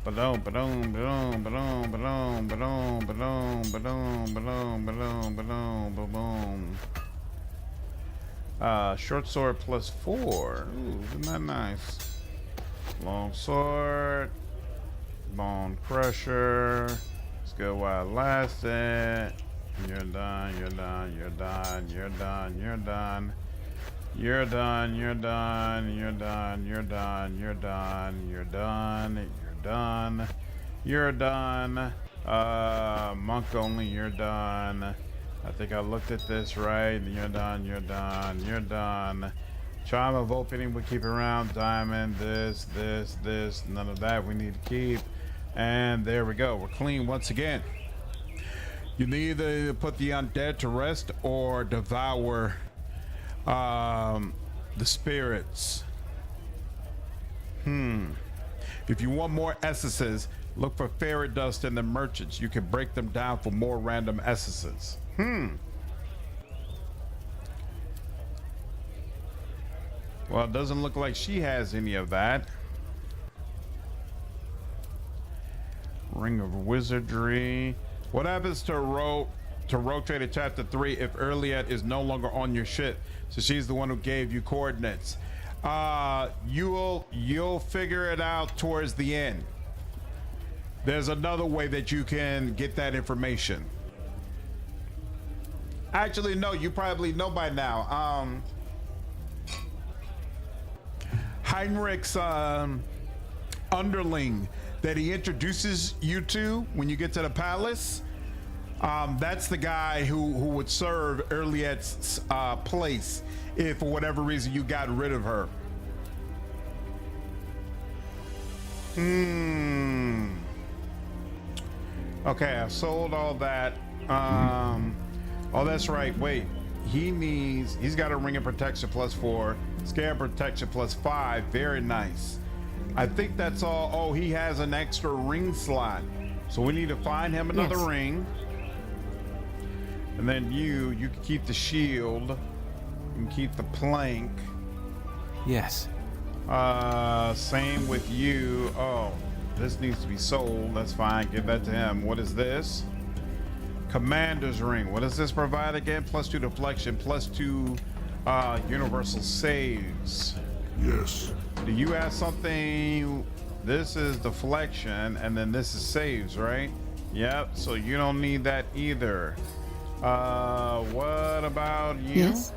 Ba-dum, ba-dum, ba-dum, ba-dum, ba-dum, ba-dum, ba-dum, ba-dum, ba-dum, ba-dum, ba-dum, ba-dum. Short sword +4. Ooh, isn't that nice? Long sword. Bone crusher. Let's go while it lasted. You're done, you're done, you're done, you're done, you're done. You're done, you're done, you're done, you're done, you're done, you're done, you're done. You're done. Monk only, you're done. I think I looked at this right. You're done, you're done, you're done. Charm of opening we keep around. Diamond, this. None of that we need to keep. And there we go. We're clean once again. You need either put the undead to rest or devour the spirits. If you want more essences, look for fairy dust in the merchants. You can break them down for more random essences. Well, it doesn't look like she has any of that. Ring of Wizardry. What happens to rotate at chapter 3 if Erliet is no longer on your ship? So she's the one who gave you coordinates. You'll figure it out towards the end. There's another way that you can get that information. Actually, no, you probably know by now. Heinrich's underling that he introduces you to when you get to the palace, that's the guy who would serve Erliet's place if for whatever reason you got rid of her. Okay, I sold all that. Oh, that's right. Wait, he's got a ring of protection +4, scare protection +5. Very nice. I think that's all. Oh, he has an extra ring slot, so we need to find him another ring. And then you can keep the shield, you can keep the plank. Yes. Same with you. Oh, this needs to be sold. That's fine. Give that to him. What is this? Commander's ring. What does this provide again? +2 deflection, +2 universal saves. Yes. Do you have something? This is deflection, and then this is saves, right? Yep. So you don't need that either. What about you? Yes.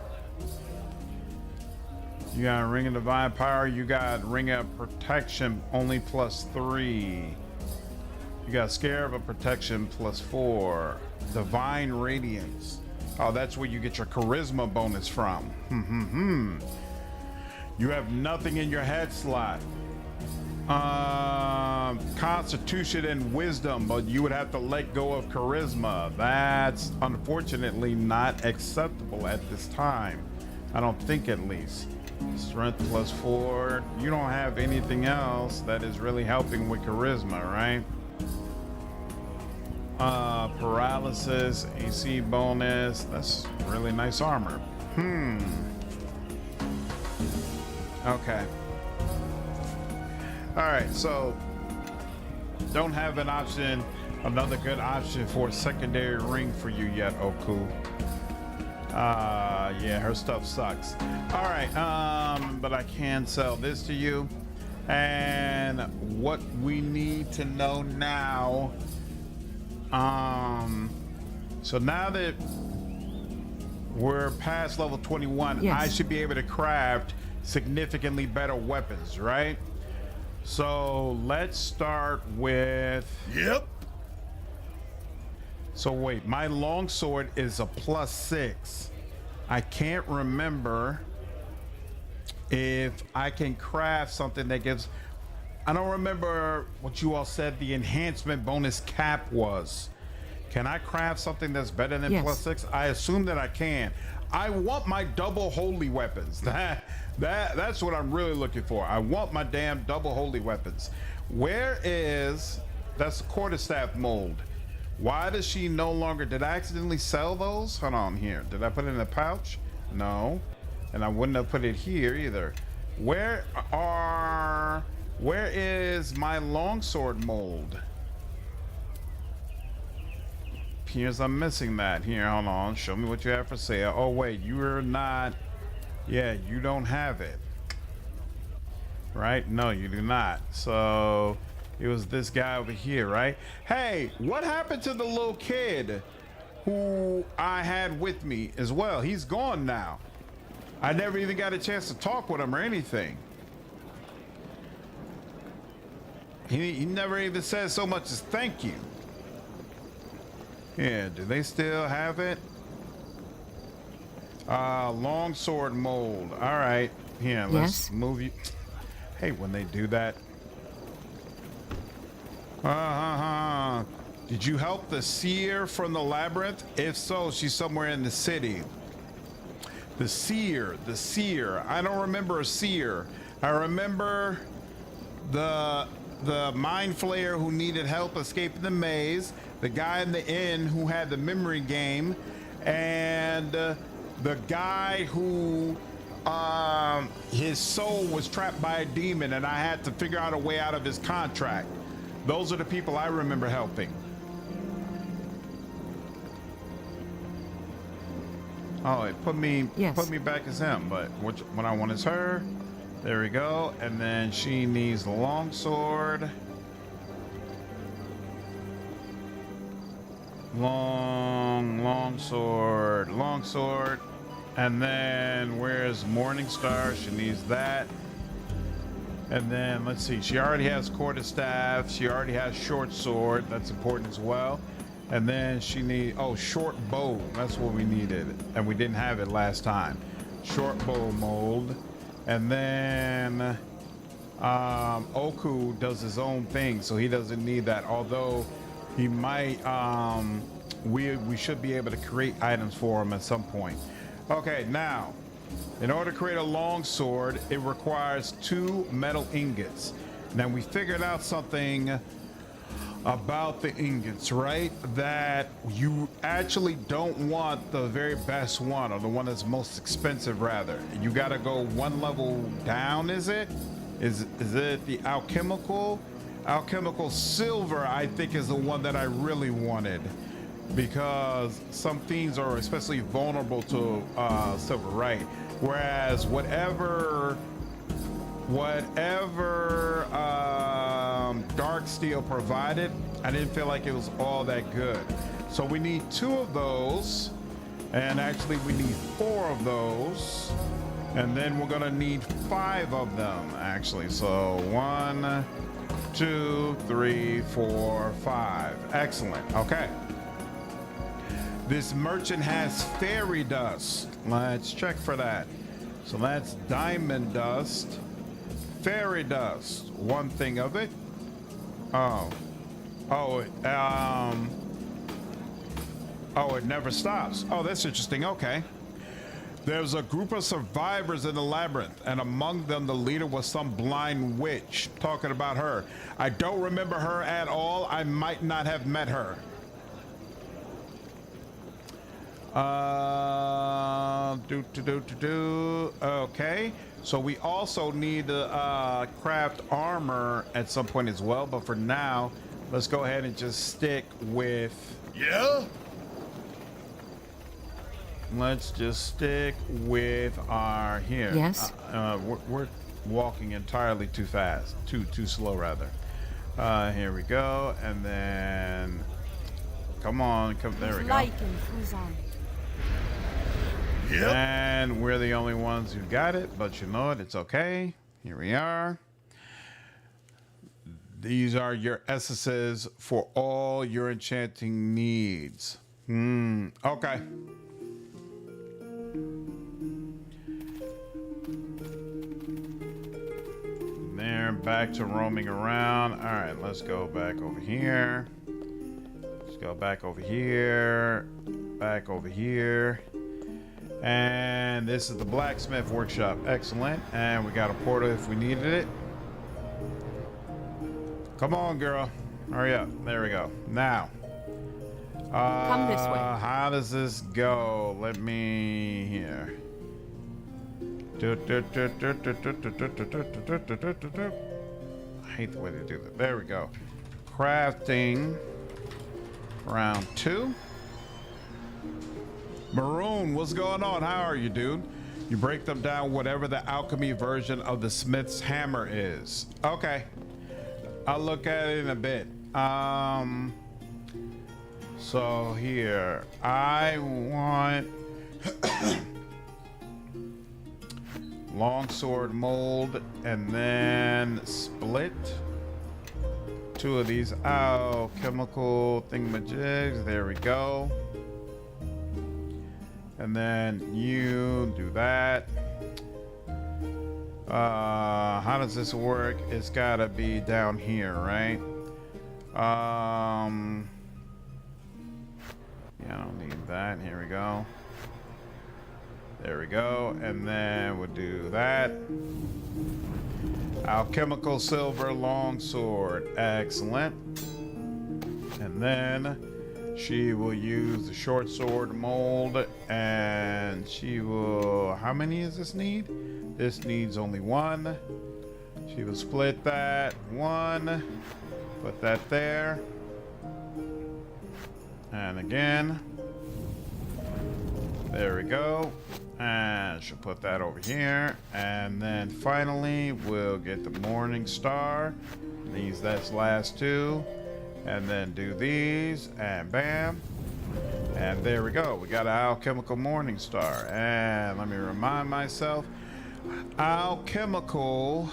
You got a ring of divine power. You got ring of protection, only +3. You got scarab of protection +4. Divine radiance. Oh, that's where you get your charisma bonus from. You have nothing in your head slot. Constitution and wisdom, but you would have to let go of charisma. That's unfortunately not acceptable at this time. I don't think, at least. Strength +4. You don't have anything else that is really helping with charisma, right? Paralysis, AC bonus. That's really nice armor. Okay. All right, so don't have an option, another good option for a secondary ring for you yet, Oku. Yeah, her stuff sucks. All right, but I can sell this to you. And what we need to know now, so now that we're past level 21, Yes. I should be able to craft significantly better weapons, right? So let's start with... Yep. So wait, my longsword is a +6. I can't remember if I can craft something that gives... I don't remember what you all said the enhancement bonus cap was. Can I craft something that's better than Yes. +6? I assume that I can. I want my double holy weapons. That's what I'm really looking for. I want my damn double holy weapons. Where is... That's the quarterstaff mold. Why does she no longer... Did I accidentally sell those? Hold on here. Did I put it in a pouch? No. And I wouldn't have put it here either. Where is my longsword mold? Appears I'm missing that. Here, hold on. Show me what you have for sale. Oh, wait. You're not... Yeah, you don't have it. Right? No, you do not. So... It was this guy over here, right? Hey, what happened to the little kid who I had with me as well? He's gone now. I never even got a chance to talk with him or anything. He never even says so much as thank you. Yeah, do they still have it? Longsword mold. All right. Here, let's move you. Hey, when they do that. Did you help the seer from the labyrinth? If so, she's somewhere in the city. The seer. I don't remember a seer. I remember the mind flayer who needed help escaping the maze, the guy in the inn who had the memory game, and the guy who his soul was trapped by a demon and I had to figure out a way out of his contract. Those are the people I remember helping. Oh, it put me back as him, but what I want is her. There we go. And then she needs the longsword. Longsword. And then where's Morningstar? She needs that. And then let's see, she already has quarterstaff. She already has short sword. That's important as well. And then she needs, short bow. That's what we needed. And we didn't have it last time. Short bow mold. And then Oku does his own thing, so he doesn't need that. Although he might, we should be able to create items for him at some point. Okay, now, in order to create a long sword, it requires 2 metal ingots. Now we figured out something about the ingots, right? That you actually don't want the very best one, or the one that's most expensive rather. You gotta go 1 level down, is it? Is it the alchemical? Alchemical silver, I think, is the one that I really wanted, because some fiends are especially vulnerable to silver, right? Whereas whatever dark steel provided, I didn't feel like it was all that good. So we need 2 of those, and actually we need 4 of those, and then we're gonna need 5 of them actually. So 1, 2, 3, 4, 5. Excellent. Okay. This merchant has fairy dust. Let's check for that. So that's diamond dust, fairy dust, 1 thing of it. It never stops. Oh, that's interesting. Okay. There's a group of survivors in the labyrinth, and among them the leader was some blind witch. Talking about her. I don't remember her at all. I might not have met her. Okay, so we also need to craft armor at some point as well, but for now let's go ahead and just stick with let's just stick with our here. Yes. We're walking entirely too fast, too slow rather. Here we go, and then come on, there we go. Yep. And we're the only ones who got it, but you know it, it's okay. Here we are. These are your essences for all your enchanting needs. Okay. There, back to roaming around. All right, let's go back over here. Let's go back over here. Back over here. And this is the blacksmith workshop. Excellent. And we got a portal if we needed it. Come on, girl. Hurry up. There we go. Now. Come this way. How does this go? Let me here. I hate the way they do that. There we go. Crafting. Round 2. Maroon, what's going on? How are you, dude? You break them down, whatever the alchemy version of the smith's hammer is. Okay. I'll look at it in a bit. So here, I want longsword mold and then split. 2 of these alchemical thingamajigs. There we go. And then you do that. How does this work? It's gotta be down here, right? Yeah, I don't need that. Here we go. There we go. And then we'll do that. Alchemical silver longsword. Excellent. And then she will use the short sword mold, and she will, how many does this need? This needs only 1. She will split that 1, put that there, and again, there we go. And she'll put that over here, and then finally we'll get the morning star. These, that's last 2, and then do these, and bam, and there we go. We got an alchemical morning star. And let me remind myself, alchemical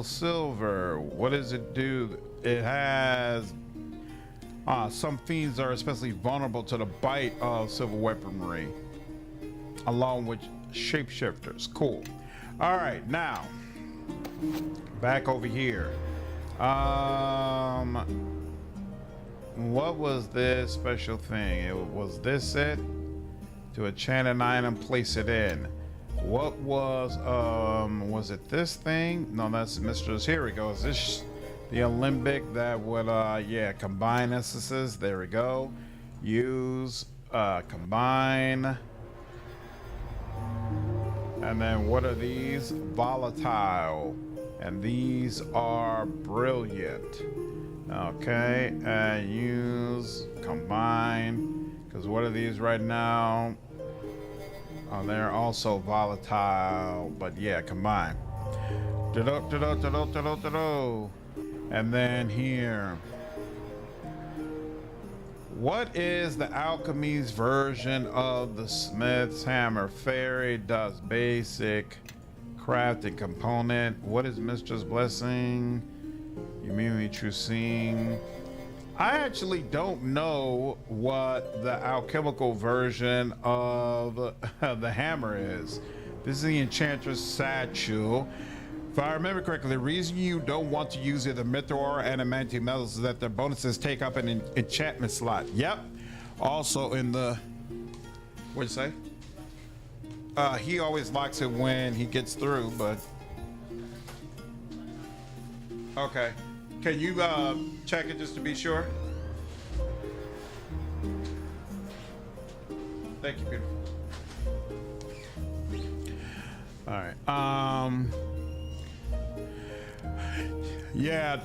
silver, what does it do? It has some fiends are especially vulnerable to the bite of silver weaponry, along with shapeshifters. Cool. All right, now back over here. What was this special thing? Was this it? To enchant an item, place it in. What was it this thing? No, that's Mistress. Here we go. Is this the Olympic that would, yeah, combine essences? There we go. Use, combine. And then what are these? Volatile. And these are brilliant. Okay, and use, combine. Because what are these right now? Oh, they're also volatile, but yeah, combine. And then here, what is the alchemy's version of the smith's hammer? Fairy does basic crafting component. What is Mistress Blessing? Immunity, true seeing. I actually don't know what the alchemical version of the hammer is. This is the Enchantress Satchel. If I remember correctly, the reason you don't want to use either Mithril or Adamantium metals is that their bonuses take up an enchantment slot. Yep. Also in the, what'd you say? He always locks it when he gets through, but okay. Can you check it just to be sure? Thank you, beautiful. All right. Yeah.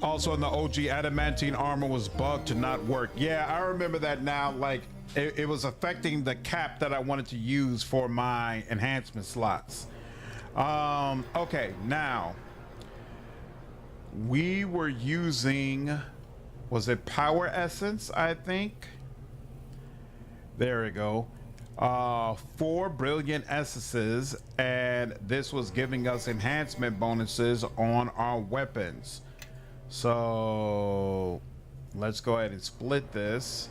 Also in the OG, adamantine armor was bugged to not work. Yeah, I remember that now. Like it was affecting the cap that I wanted to use for my enhancement slots. Okay, now. We were using, was it power essence, I think? There we go. 4 brilliant essences, and this was giving us enhancement bonuses on our weapons. So let's go ahead and split this.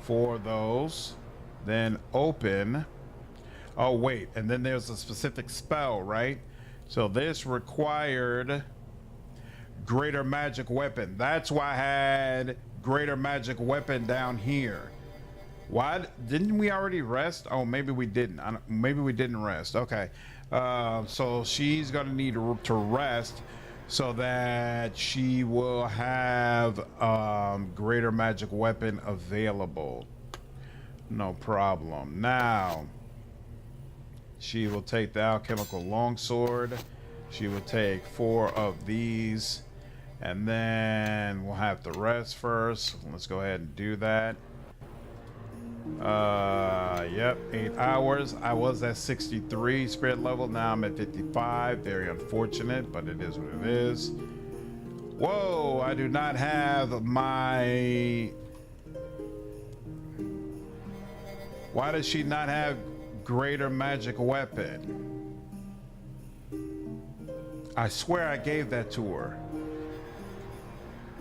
4 of those, then open. Oh wait, and then there's a specific spell, right? So this required greater magic weapon. That's why I had greater magic weapon down here. Why didn't we already rest? Oh, maybe we didn't. Maybe we didn't rest. Okay. So she's gonna need to rest so that she will have greater magic weapon available. No problem. Now she will take the alchemical longsword. She will take 4 of these, and then we'll have to rest first. Let's go ahead and do that. Yep, 8 hours. I was at 63 spirit level. Now I'm at 55. Very unfortunate, but it is what it is. Whoa, I do not have my... Why does she not have greater magic weapon? I swear I gave that to her.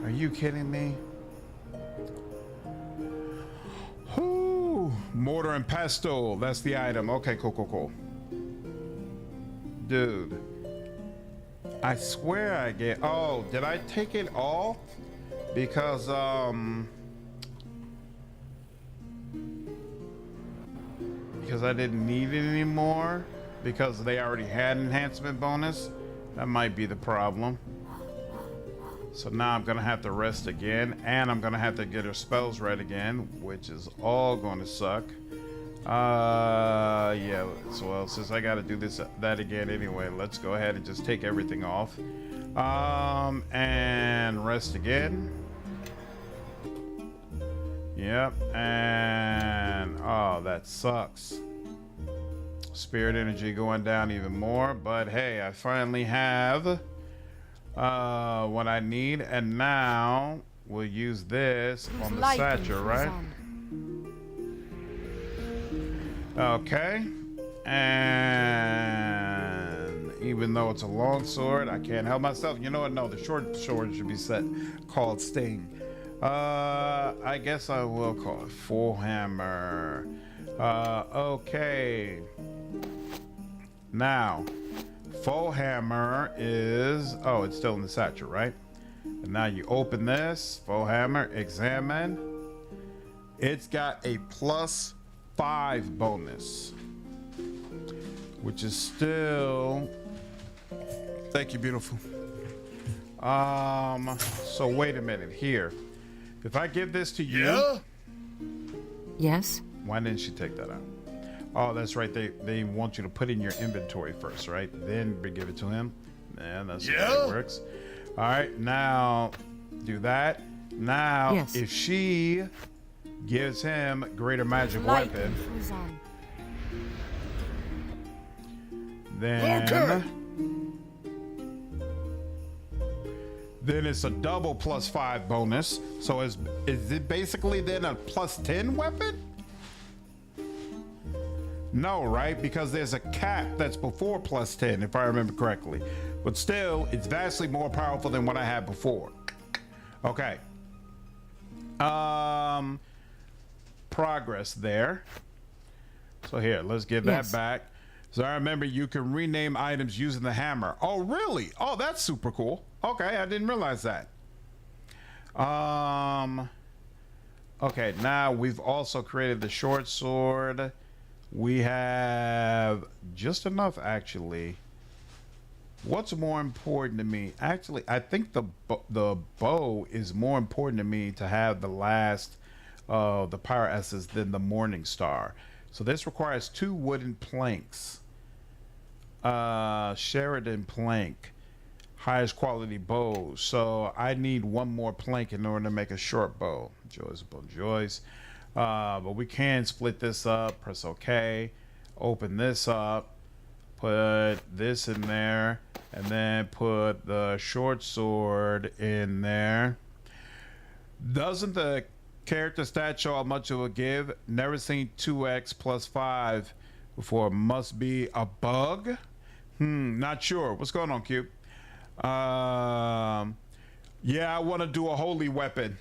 Are you kidding me? Whoo! Mortar and pestle. That's the item. Okay, cool. Dude. I swear I gave... Oh, did I take it off? Because, because I didn't need it anymore? Because they already had enhancement bonus? That might be the problem. So now I'm gonna have to rest again, and I'm gonna have to get her spells right again, which is all gonna suck. Yeah, so well, since I gotta do that again anyway, let's go ahead and just take everything off. And rest again. Yep, and oh, that sucks. Spirit energy going down even more, but hey, I finally have what I need, and now we'll use this on the satchel, right? Okay, and even though it's a long sword, I can't help myself. You know what? No, the short sword should be called Sting. I guess I will call it Full Hammer. Okay. Now, Full Hammer is... Oh, it's still in the satchel, right? And now you open this. Full Hammer, examine. It's got a +5 bonus, which is still... Thank you, beautiful. So wait a minute here. If I give this to you... Yeah? Yes? Why didn't she take that out? Oh, that's right. They want you to put in your inventory first, right? Then give it to him. Yeah, that's the way it works. All right, now do that. Now, yes. If she gives him greater magic weapon, then then it's a double +5 bonus. So is it basically then a +10 weapon? No, right? Because there's a cap that's before +10, if I remember correctly. But still, it's vastly more powerful than what I had before. Okay. Progress there. So here, let's give that back. So I remember you can rename items using the hammer. Oh, really? Oh, that's super cool. Okay, I didn't realize that. Okay, now we've also created the short sword. We have just enough, actually. What's more important to me? Actually, I think the bow is more important to me to have the last the power essence than the Morning Star. So this requires 2 wooden planks. Sheridan plank. Highest quality bows. So I need 1 more plank in order to make a short bow. Joys upon joys. But we can split this up. Press OK. Open this up. Put this in there. And then put the short sword in there. Doesn't the character stat show how much it will give? Never seen 2x +5 before. Must be a bug? Not sure. What's going on, Cube? Yeah, I want to do a holy weapon.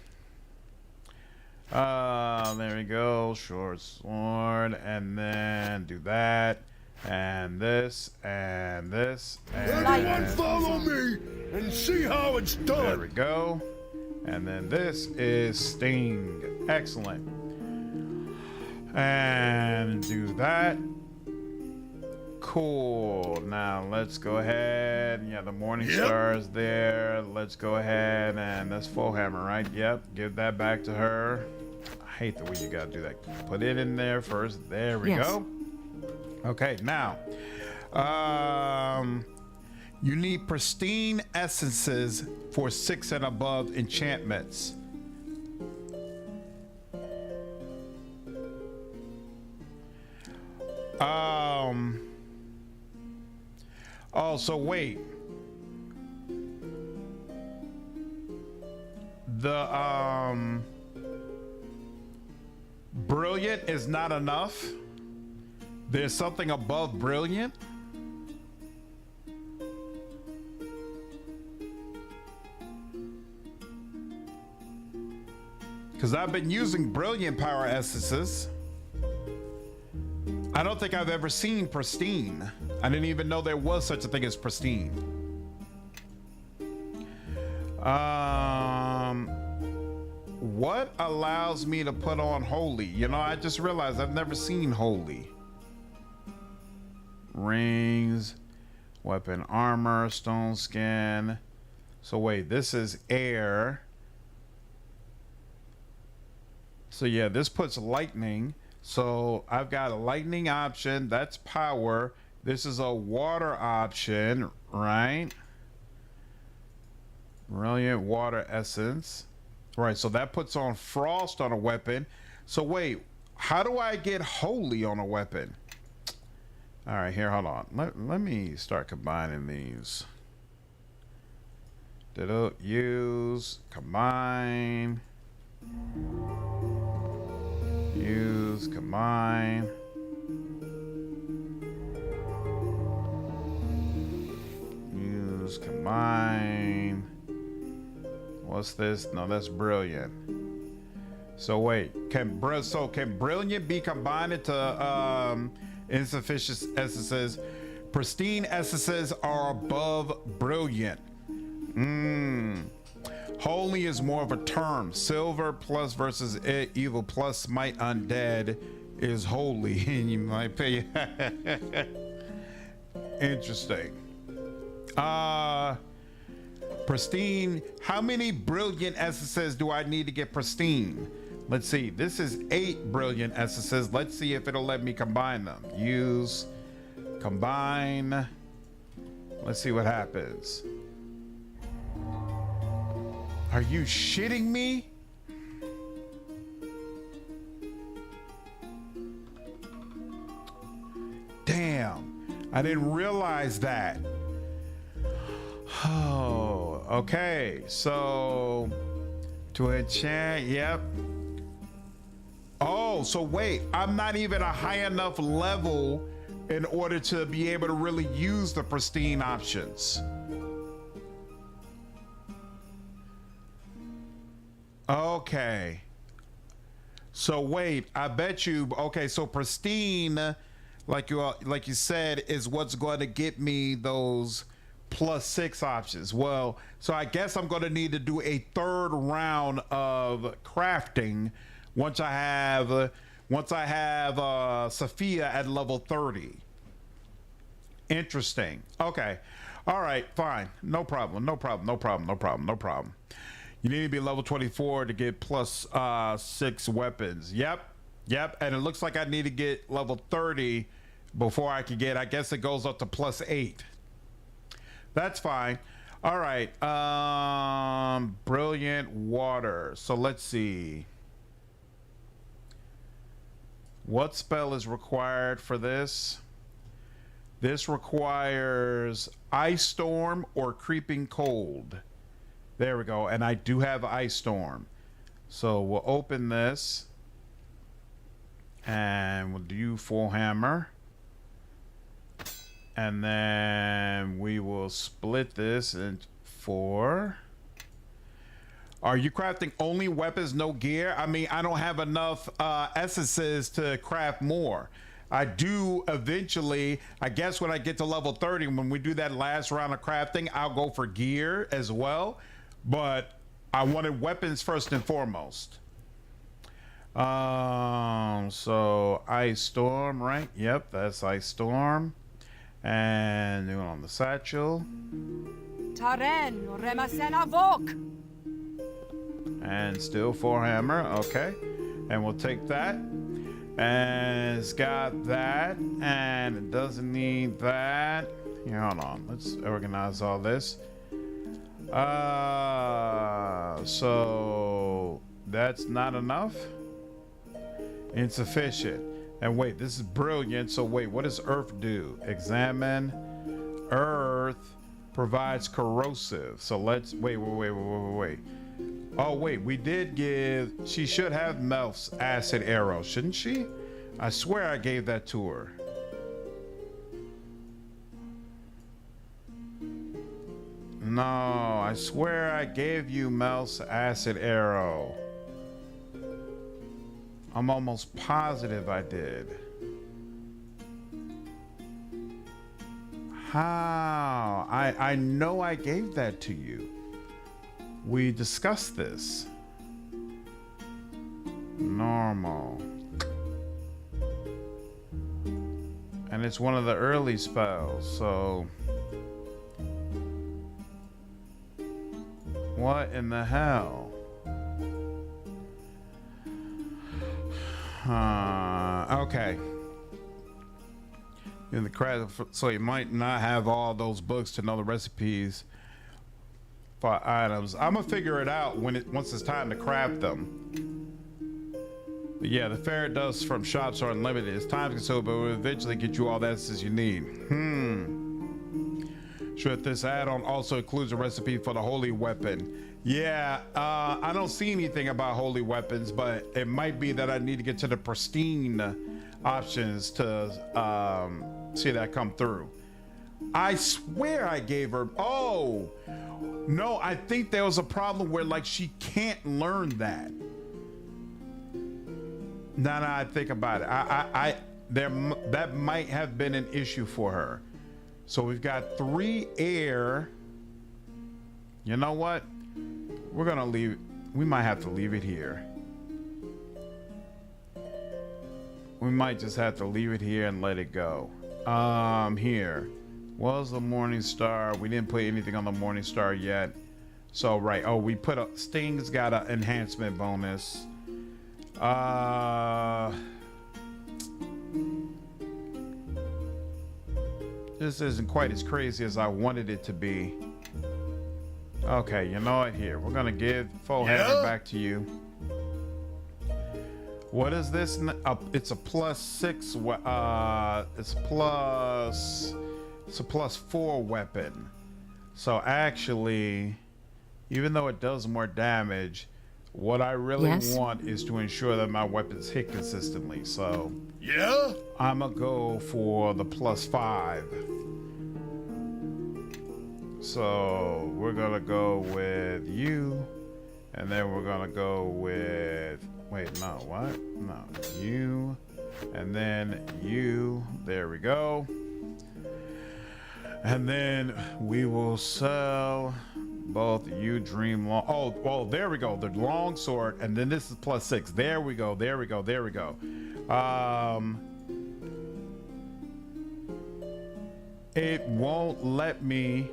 There we go. Short sword. And then do that. And this. And this. And everyone follow me and see how it's done. There we go. And then this is Sting. Excellent. And do that. Cool. Now let's go ahead. Yeah, the Morning Star is there. Let's go ahead and that's Full Hammer, right? Yep. Give that back to her. I hate the way you gotta do that. Put it in there first. There we go. Okay, now you need pristine essences for 6 and above enchantments. Oh, so wait. The brilliant is not enough. There's something above brilliant. because I've been using brilliant power essences. I don't think I've ever seen pristine. I didn't even know there was such a thing as pristine. What allows me to put on holy? You know, I just realized I've never seen holy. Rings, weapon armor, stone skin. So wait, this is air. So yeah, this puts lightning. So I've got a lightning option, that's power. This is a water option, right? Brilliant water essence. Right, so that puts on frost on a weapon. So wait, how do I get holy on a weapon? All right, here, hold on. Let me start combining these. Use, combine. Use, combine. Use, combine. What's this? No, that's brilliant. So wait, can brilliant be combined into insufficient essences? Pristine essences are above brilliant. Holy is more of a term. Silver plus versus evil plus smite undead is holy, and you might pay. Interesting. Pristine. How many brilliant essences do I need to get pristine? Let's see. This is 8 brilliant essences. Let's see if it'll let me combine them. Use, combine. Let's see what happens. Are you shitting me? Damn, I didn't realize that. Oh, okay. So to enchant, yep. Oh, so wait, I'm not even a high enough level in order to be able to really use the pristine options. Okay. So wait, I bet you, okay, so pristine, like you said, is what's going to get me those +6 options. Well, so I guess I'm going to need to do a 3rd round of crafting once I have Sophia at level 30. Interesting. Okay. All right, fine. No problem. You need to be level 24 to get +6 weapons. Yep. And it looks like I need to get level 30 before I can get, I guess it goes up to +8. That's fine. All right. Brilliant water. So let's see. What spell is required for this? This requires Ice Storm or Creeping Cold. There we go. And I do have Ice Storm. So we'll open this. And we'll do full hammer. And then we will split this into 4. Are you crafting only weapons, no gear? I mean, I don't have enough essences to craft more. I do eventually, I guess when I get to level 30, when we do that last round of crafting, I'll go for gear as well. But I wanted weapons first and foremost. So Ice Storm, right? Yep, that's Ice Storm. And doing on the satchel. Taren Remasena Vok. And still 4 hammer, okay. And we'll take that. And it's got that, and it doesn't need that. Here, hold on. Let's organize all this. So that's not enough. Insufficient. And wait, this is brilliant. So wait, what does Earth do? Examine. Earth provides corrosive. So let's wait. Oh wait, we did give. She should have Melf's acid arrow, shouldn't she? I swear I gave that to her. No, I swear I gave you Melf's acid arrow. I'm almost positive I did. How? I know I gave that to you. We discussed this. Normal. And it's one of the early spells, so... What in the hell? Okay. In the craft, so you might not have all those books to know the recipes for items. I'm gonna figure it out once it's time to craft them. But yeah, the ferret dust from shops are unlimited. It's time consuming, but will eventually get you all the essence you need. Sure, this add-on also includes a recipe for the holy weapon. Yeah, I don't see anything about holy weapons, but it might be that I need to get to the pristine options to see that come through. I swear I gave her... Oh, no, I think there was a problem where, like, she can't learn that. Now that I think about it, that might have been an issue for her. So we've got 3 air. You know what? We're gonna leave. We might have to leave it here. We might just have to leave it here and let it go. Here was the Morning Star. We didn't put anything on the Morning Star yet. So right. Oh, we put a Sting's got an enhancement bonus. This isn't quite as crazy as I wanted it to be. Okay, you know what? Here, we're gonna give full hammer back to you. What is this? It's a +6. It's a +4 weapon. So actually, even though it does more damage, what I really want is to ensure that my weapons hit consistently. So yeah, I'm gonna go for the +5. So we're gonna go with you, and then we're gonna go with, wait, no, what? No, you, and then you. There we go. And then we will sell both you dream long. Oh, well, there we go. The long sword, and then this is +6. There we go. There we go. There we go. It won't let me.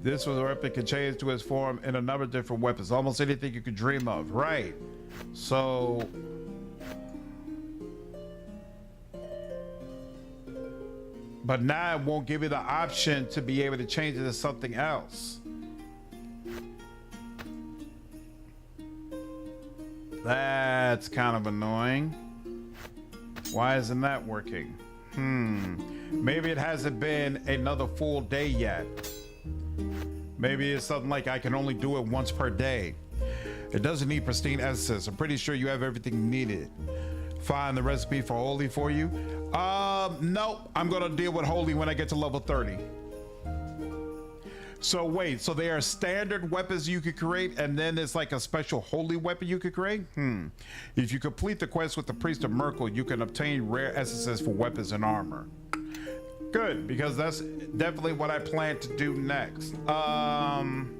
This was a weapon can change to its form in a number of different weapons. Almost anything you could dream of. Right. So. But now it won't give you the option to be able to change it to something else. That's kind of annoying. Why isn't that working? Maybe it hasn't been another full day yet. Maybe it's something like I can only do it once per day. It doesn't need pristine essences. I'm pretty sure you have everything needed. Find the recipe for holy for you. Nope. I'm gonna deal with holy when I get to level 30. So wait, so there are standard weapons you could create, and then there's like a special holy weapon you could create? If you complete the quest with the Priest of Merkel, you can obtain rare essences for weapons and armor. Good, because that's definitely what I plan to do next.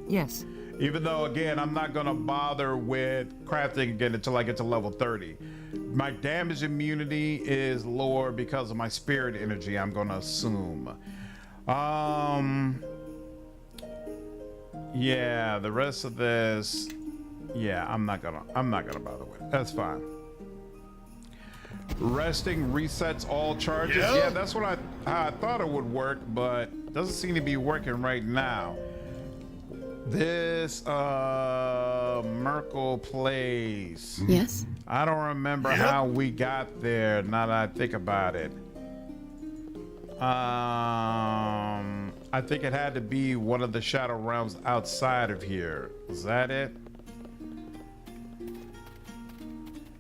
Yes. Even though, again, I'm not gonna bother with crafting again until I get to level 30. My damage immunity is lower because of my spirit energy, I'm gonna assume. Yeah, the rest of this, yeah, I'm not gonna bother with it. That's fine. Resting resets all charges. Yeah, that's what I thought it would work, but doesn't seem to be working right now. This Merkel place. Yes. I don't remember how we got there now that I think about it. I think it had to be one of the shadow realms outside of here. Is that it?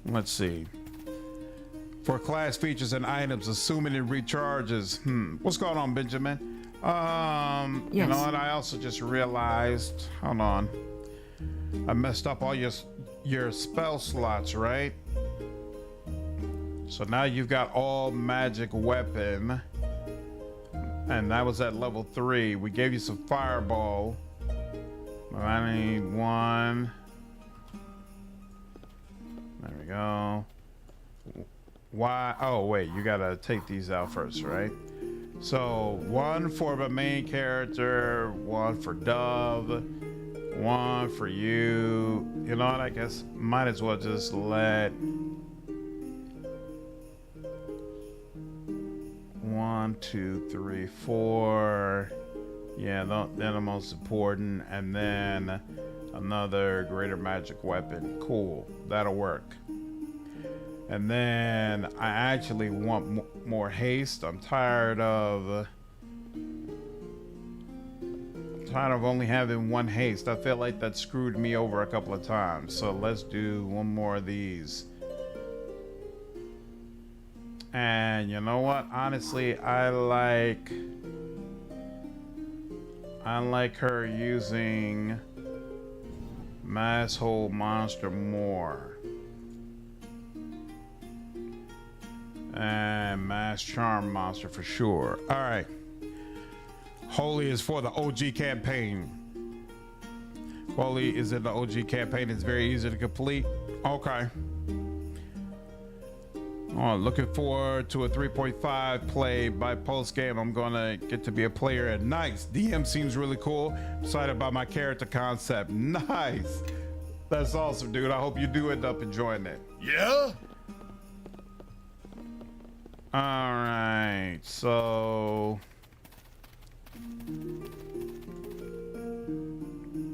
Let's see. For class features and items, assuming it recharges. What's going on, Benjamin? You know what? I also just realized. Hold on. I messed up all your your spell slots, right? So now you've got all magic weapon, and that was at level 3. We gave you some fireball. I need one. There we go. Why? Oh wait, you gotta take these out first, right? So one for the main character, one for Dove, one for you. You know what? I guess might as well just let 1, 2, 3, 4. Yeah, they're the most important, and then another greater magic weapon. Cool, that'll work. And then I actually want more haste. I'm tired of only having one haste. I feel like that screwed me over a couple of times. So let's do one more of these. And you know what? Honestly, I like her using Mass Hold Monster more. And Mass Charm Monster for sure. All right. Holy is for the OG campaign. Holy is in the OG campaign. It's very easy to complete. Okay. Oh, looking forward to a 3.5 play by post game. I'm gonna get to be a player at nice. DM seems really cool. Excited about my character concept. Nice. That's awesome, dude. I hope you do end up enjoying it. Yeah? All right, so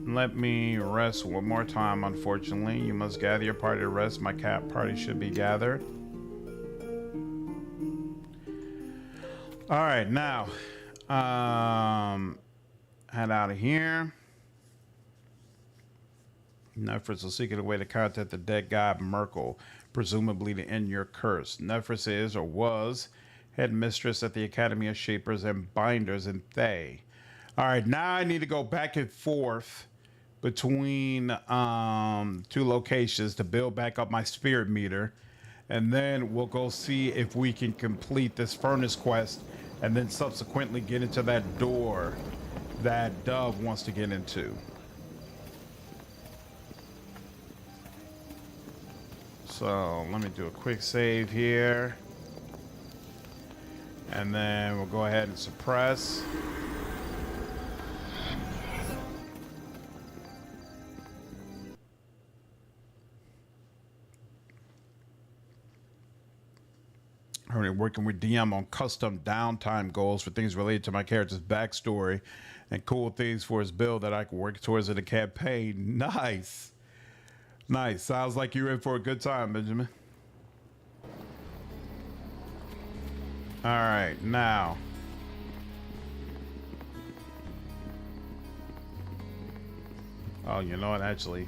let me rest one more time. Unfortunately, you must gather your party to rest. My cat party should be gathered. All right, now head out of here. Nephris will seek a way to contact the dead god Merkel, presumably to end your curse. Nephris is, or was, headmistress at the Academy of Shapers and Binders in Thay. All right, now I need to go back and forth between 2 locations to build back up my spirit meter, and then we'll go see if we can complete this furnace quest, and then subsequently get into that door that Dove wants to get into. So let me do a quick save here. And then we'll go ahead and suppress. Already working with DM on custom downtime goals for things related to my character's backstory and cool things for his build that I can work towards in the campaign. Nice. Nice. Sounds like you're in for a good time, Benjamin. All right, now. Oh, you know what? Actually.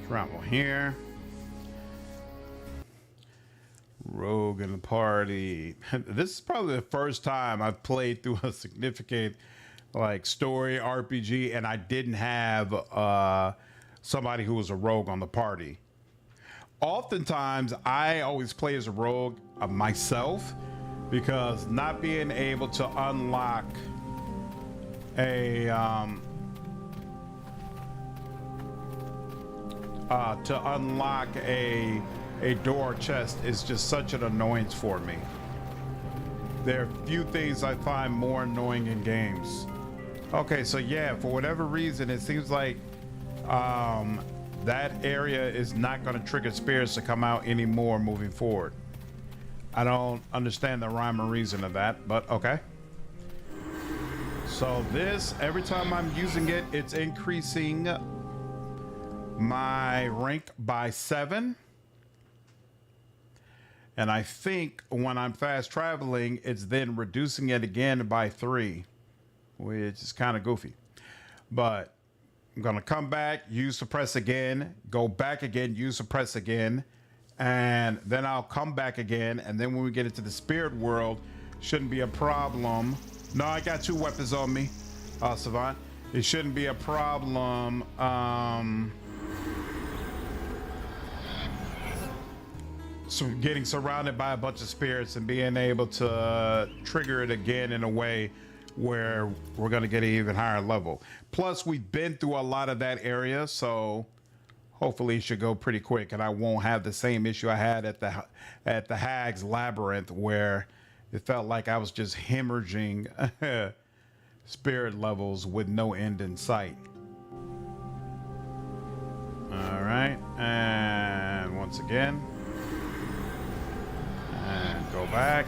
Travel here. Rogue in the party. This is probably the first time I've played through a significant like story RPG and I didn't have somebody who was a rogue on the party. Oftentimes I always play as a rogue myself because not being able to unlock a door chest is just such an annoyance for me. There are few things I find more annoying in games. Okay, so yeah, for whatever reason, it seems like that area is not going to trigger spirits to come out anymore moving forward. I don't understand the rhyme or reason of that, but okay. So this, every time I'm using it, it's increasing my rank by 7. And I think when I'm fast traveling, it's then reducing it again by 3, which is kind of goofy. But I'm going to come back, use suppress again, go back again, use suppress again, and then I'll come back again. And then when we get into the spirit world, shouldn't be a problem. No, I got 2 weapons on me, Savant. It shouldn't be a problem. So getting surrounded by a bunch of spirits and being able to trigger it again in a way where we're going to get an even higher level. Plus, we've been through a lot of that area, so hopefully it should go pretty quick, and I won't have the same issue I had at the Hag's Labyrinth, where it felt like I was just hemorrhaging spirit levels with no end in sight. All right, and once again, and go back.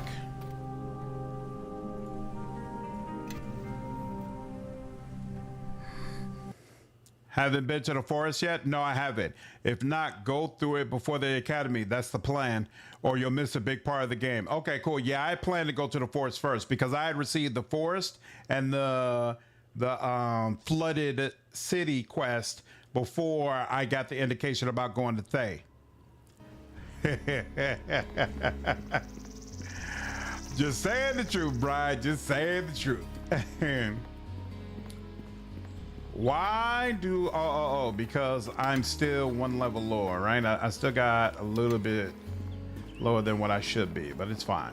Haven't been to the forest yet? No, I haven't. If not, go through it before the academy. That's the plan, or you'll miss a big part of the game. Okay, cool. Yeah, I plan to go to the forest first because I had received the forest and the flooded city quest before I got the indication about going to Thay. Just saying the truth, Brian. Just saying the truth. Why do because I'm still 1 level lower, right? I still got a little bit lower than what I should be, but it's fine.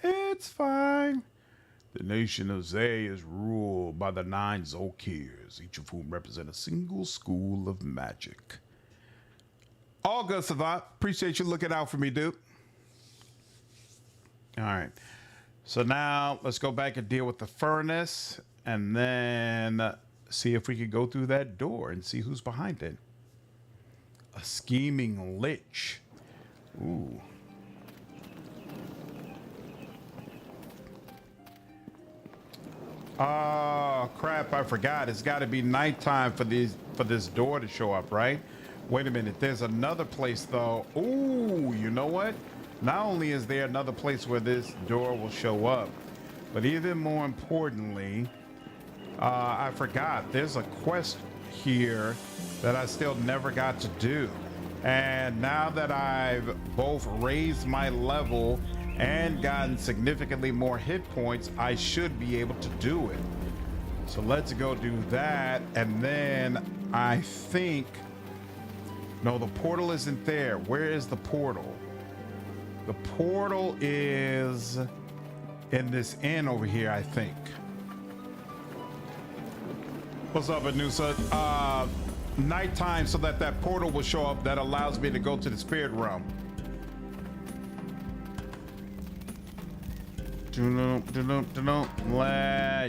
It's fine. The nation of Zay is ruled by the 9 Zolkirs, each of whom represent a single school of magic. All good, Savant. Appreciate you looking out for me, dude. All right. So now let's go back and deal with the furnace. And then see if we could go through that door and see who's behind it. A scheming lich. Ooh. Oh, crap, I forgot. It's got to be nighttime for this door to show up, right? Wait a minute. There's another place, though. Ooh, you know what? Not only is there another place where this door will show up, but even more importantly, I forgot. There's a quest here that I still never got to do. And now that I've both raised my level and gotten significantly more hit points, I should be able to do it. So let's go do that. And then I think, no, the portal isn't there. Where is the portal? The portal is in this inn over here, I think. What's up, Anusa? Nighttime so that portal will show up that allows me to go to the spirit realm.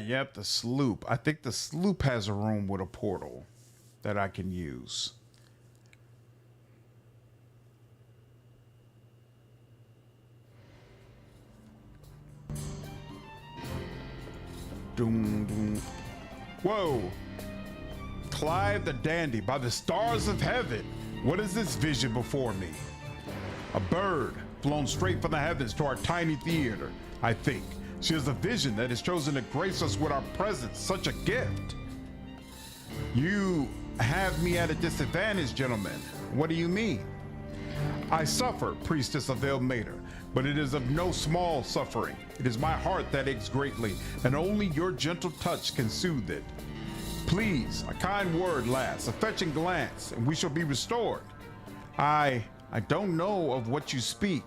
Yep, the sloop. I think the sloop has a room with a portal that I can use. Whoa! Clive the Dandy, by the stars of heaven, what is this vision before me? A bird flown straight from the heavens to our tiny theater, I think. She is a vision that has chosen to grace us with our presence, such a gift. You have me at a disadvantage, gentlemen. What do you mean? I suffer, priestess of Veiled Mater, but it is of no small suffering. It is my heart that aches greatly, and only your gentle touch can soothe it. Please, a kind word, lass, a fetching glance, and we shall be restored. I don't know of what you speak.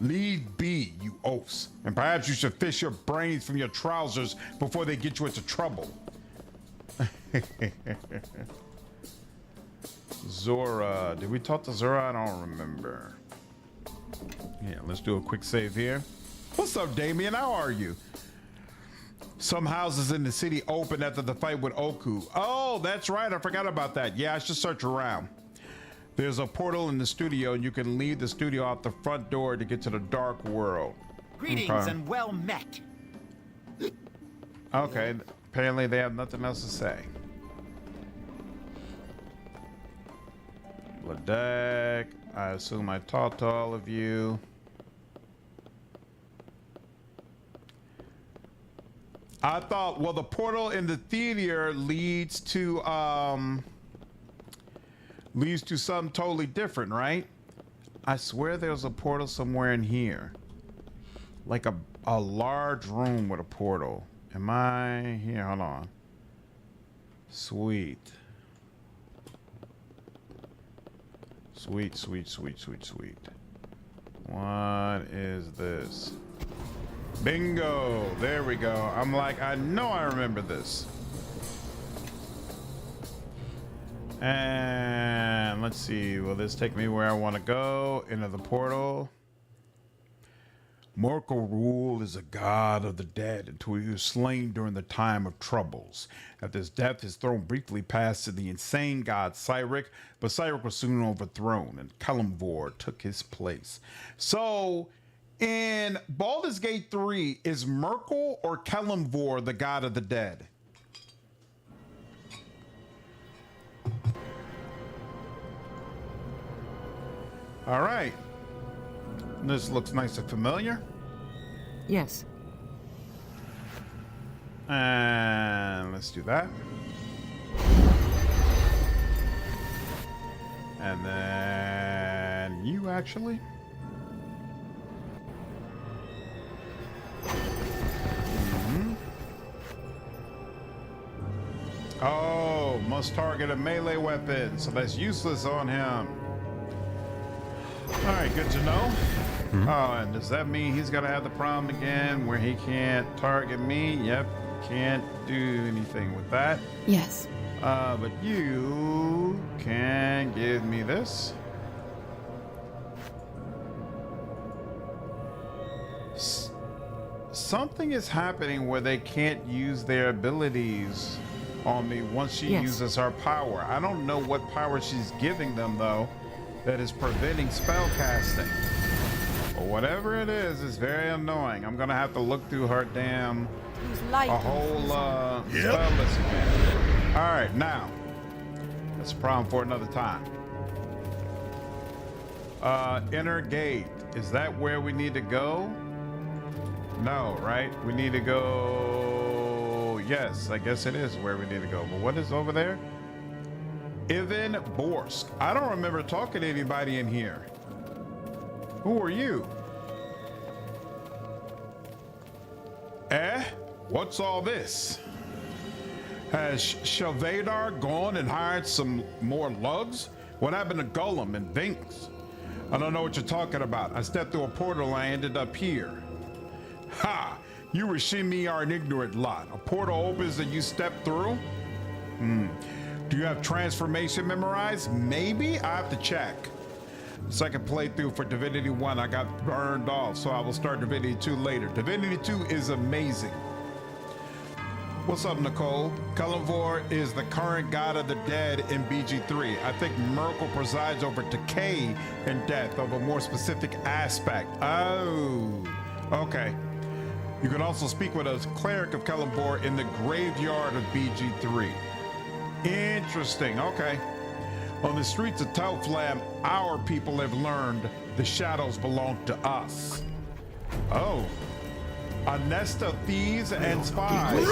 Leave be, you oafs, and perhaps you should fish your brains from your trousers before they get you into trouble. Zora, did we talk to Zora? I don't remember. Yeah, let's do a quick save here. What's up, Damien? How are you? Some houses in the city opened after the fight with Oku. Oh, that's right. I forgot about that. Yeah, I should search around. There's a portal in the studio, and you can leave the studio out the front door to get to the dark world. Greetings and well met. Okay, apparently they have nothing else to say. Ladek. I assume I talked to all of you. I thought, well, the portal in the theater leads to something totally different, right? I swear there's a portal somewhere in here. Like a large room with a portal. Am I here? Hold on. Sweet. Sweet, sweet, sweet, sweet, sweet. What is this? Bingo! There we go. I'm like, I know I remember this. And let's see. Will this take me where I want to go? Into the portal. Morkel Rule is a god of the dead until he was slain during the time of troubles. After his death, his throne briefly passed to the insane god Cyric, but Cyric was soon overthrown and Kelemvor took his place. So, in Baldur's Gate 3, is Merkel or Kelemvor the god of the dead? All right. This looks nice and familiar. Yes. And let's do that. And then you actually. Oh, must target a melee weapon, so that's useless on him. All right, good to know. Oh, and does that mean he's gonna have the problem again where he can't target me? Yep, can't do anything with that. Yes. But you can give me this. Something is happening where they can't use their abilities on me once she uses her power. I don't know what power she's giving them though that is preventing spell casting. But whatever it is, it's very annoying. I'm gonna have to look through her damn spell list again. All right, now that's a problem for another time. Inner gate, is that where we need to go? No, right? We need to go. Yes, I guess it is where we need to go. But what is over there? Ivan Borsk. I don't remember talking to anybody in here. Who are you? What's all this? Has Shavadar gone and hired some more lugs? What happened to Golem and Vinks? I don't know what you're talking about. I stepped through a portal and I ended up here. Ha! You Rishimi are an ignorant lot. A portal opens and you step through? Do you have transformation memorized? Maybe? I have to check. Second playthrough for Divinity 1, I got burned off, so I will start Divinity 2 later. Divinity 2 is amazing. What's up, Nicole? Kelemvor is the current god of the dead in BG3. I think Merkel presides over decay and death of a more specific aspect. Oh, okay. You can also speak with a cleric of Kelemvor in the graveyard of BG3. Interesting, okay. On the streets of Telflam, our people have learned the shadows belong to us. Oh. A nest of thieves and spies.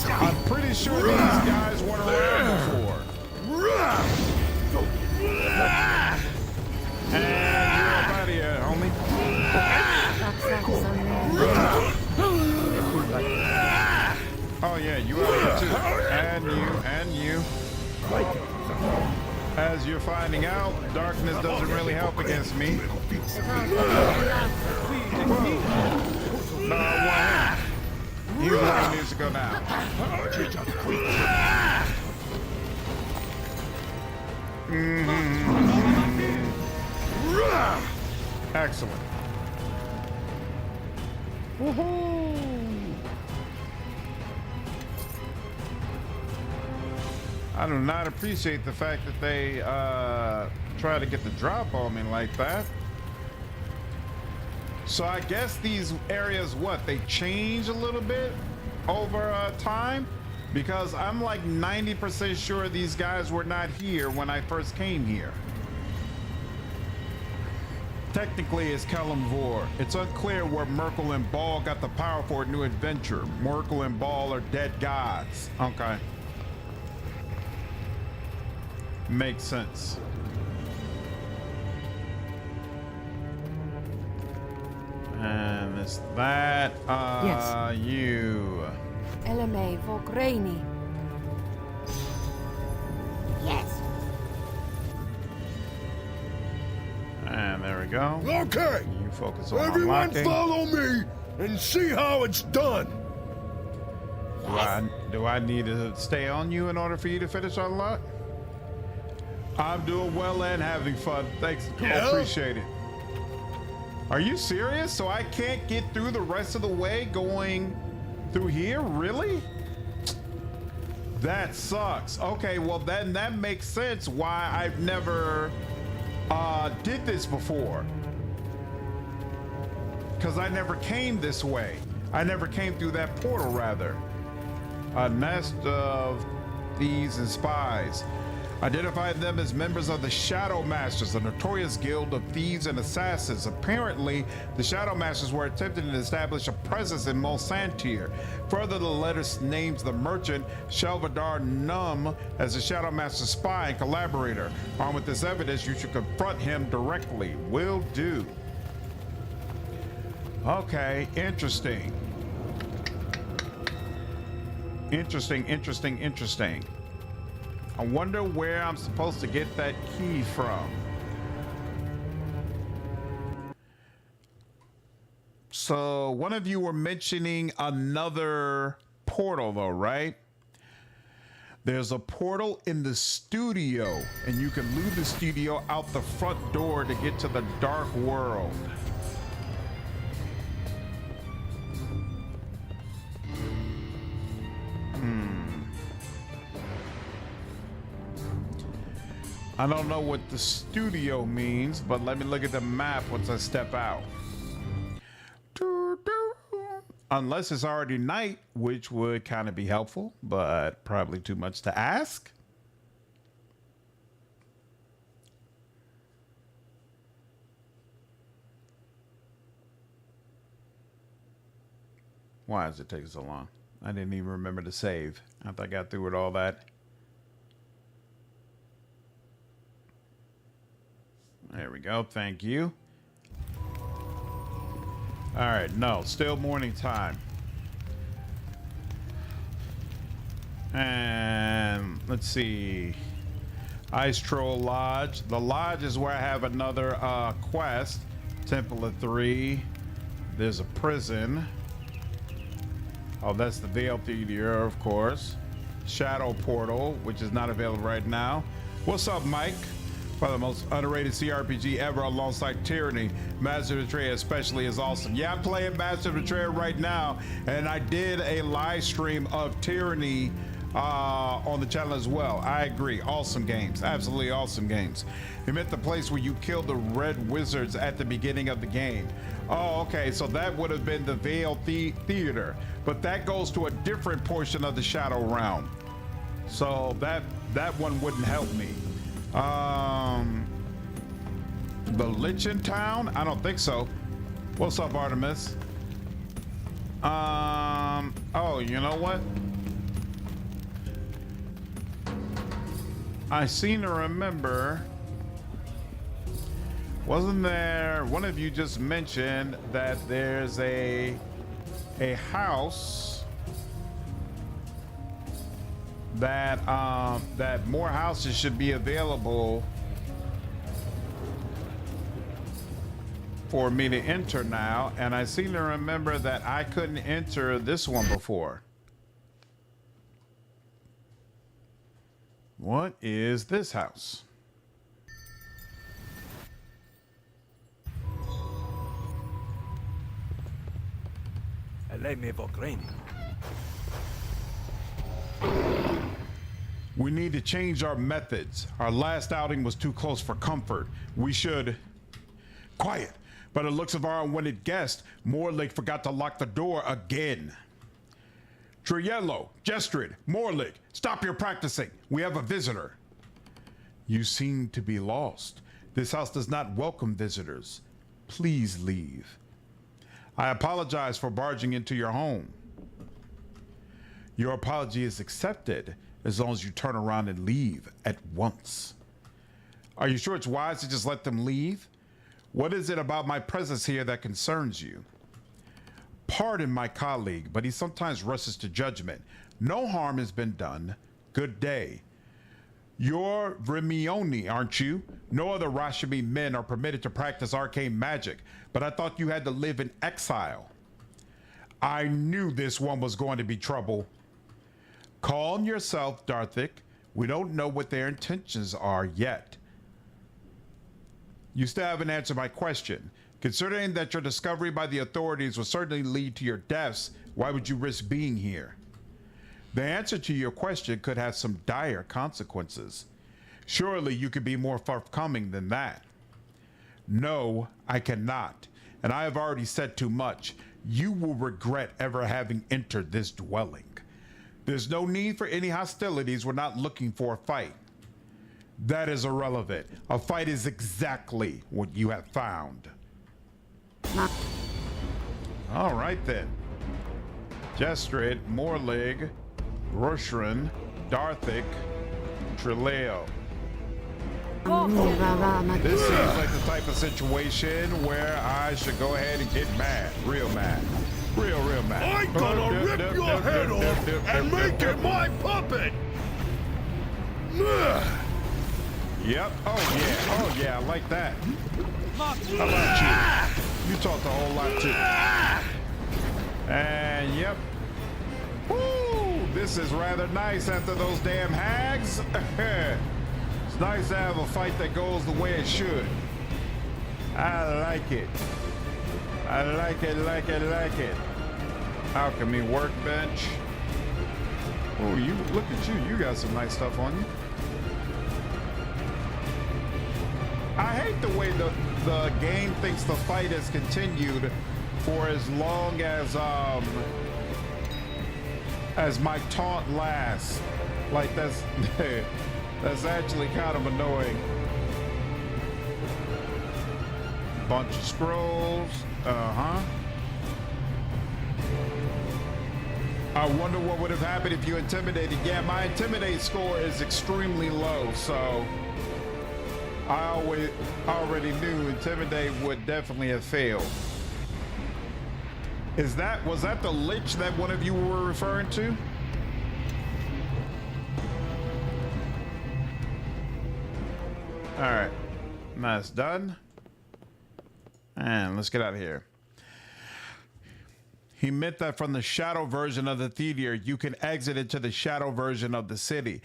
I'm pretty sure these guys weren't around before. And you're up out of here, homie. Oh yeah, you out here too. And you. As you're finding out, darkness doesn't really help against me. No, one. He's where he needs to go now. Excellent. Woohoo! I do not appreciate the fact that they try to get the drop on me like that. So I guess these areas, what, they change a little bit over time? Because I'm like 90% sure these guys were not here when I first came here. Technically, it's Kalimvor. It's unclear where Merkel and Ball got the power for a new adventure. Merkel and Ball are dead gods. Okay. Makes sense. And it's that. Yes. You. Eleme Vogreni. Yes. And there we go. Okay. You focus on Everyone unlocking. follow me and see how it's done. Do I need to stay on you in order for you to finish unlock? I'm doing well and having fun. Thanks. Yeah? Appreciate it. Are you serious? So I can't get through the rest of the way going through here? Really? That sucks. Okay, well then that makes sense why I've never did this before. Because I never came this way. I never came through that portal, rather. A nest of thieves and spies. Identified them as members of the Shadow Masters, a notorious guild of thieves and assassins. Apparently, the Shadow Masters were attempting to establish a presence in Mulsantir. Further, the letter names the merchant Shelvadar Num as a Shadow Master spy and collaborator. Armed with this evidence, you should confront him directly. Will do. Okay, interesting. Interesting. I wonder where I'm supposed to get that key from. So one of you were mentioning another portal though, right? There's a portal in the studio and you can loot the studio out the front door to get to the dark world. I don't know what the studio means, but let me look at the map once I step out. Unless it's already night, which would kind of be helpful, but probably too much to ask. Why does it take so long? I didn't even remember to save after I got through with all that. There we go. Thank you. All right. No, still morning time. And let's see. Ice Troll Lodge. The lodge is where I have another quest. Temple of 3. There's a prison. Oh, that's the Veil Theater, of course. Shadow Portal, which is not available right now. What's up, Mike? Probably the most underrated CRPG ever alongside Tyranny. Master of Betrayal especially is awesome. Yeah, I'm playing Master of Betrayal right now, and I did a live stream of Tyranny on the channel as well. I agree. Awesome games. Absolutely awesome games. He meant the place where you killed the Red Wizards at the beginning of the game. Oh, okay. So that would have been the Veil Theater, but that goes to a different portion of the Shadow Realm. So that one wouldn't help me. The Lichen Town? I don't think so. What's up, Artemis? Oh, you know what? I seem to remember, wasn't there, one of you just mentioned that there's a house that that more houses should be available for me to enter now, and I seem to remember that I couldn't enter this one before. What is this house? We need to change our methods. Our last outing was too close for comfort. We should... Quiet! By the looks of our unwanted guest, Morlig forgot to lock the door again. Triello, Gestrid, Morlig, stop your practicing. We have a visitor. You seem to be lost. This house does not welcome visitors. Please leave. I apologize for barging into your home. Your apology is accepted as long as you turn around and leave at once. Are you sure it's wise to just let them leave? What is it about my presence here that concerns you? Pardon my colleague, but he sometimes rushes to judgment. No harm has been done. Good day. You're Vrimioni, aren't you? No other Rashami men are permitted to practice arcane magic, but I thought you had to live in exile. I knew this one was going to be trouble. Calm yourself, Darthic. We don't know what their intentions are yet. You still haven't answered my question. Considering that your discovery by the authorities will certainly lead to your deaths, why would you risk being here? The answer to your question could have some dire consequences. Surely you could be more forthcoming than that. No, I cannot, and I have already said too much. You will regret ever having entered this dwelling. There's no need for any hostilities. We're not looking for a fight. That is irrelevant. A fight is exactly what you have found. All right then. Jestrid, Morlig, Roshran, Darthic, Treleo. This seems like the type of situation where I should go ahead and get mad. Real mad. Real mad. I'm gonna rip your head off and make it my puppet! Yep. Oh yeah, I like that. How about you? You talked a whole lot too. And yep. Woo! This is rather nice after those damn hags. It's nice to have a fight that goes the way it should. I like it. I like it. Alchemy workbench. Oh, you look at you. You got some nice stuff on you. I hate the way the game thinks the fight has continued for as long as my taunt lasts. Like that's that's actually kind of annoying. Bunch of scrolls. I wonder what would have happened if you intimidated. Yeah, my intimidate score is extremely low, so I already knew intimidate would definitely have failed. Was that the lich that one of you were referring to? All right, that's done. And let's get out of here. He meant that from the shadow version of the theater, you can exit into the shadow version of the city.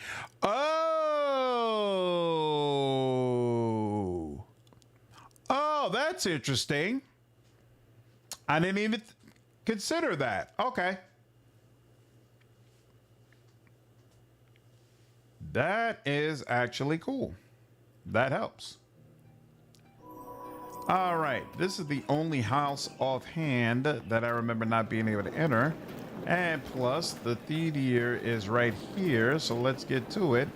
Oh, that's interesting. I didn't even consider that. Okay. That is actually cool. That helps. All right, this is the only house offhand that I remember not being able to enter. And plus, the theater is right here, so let's get to it.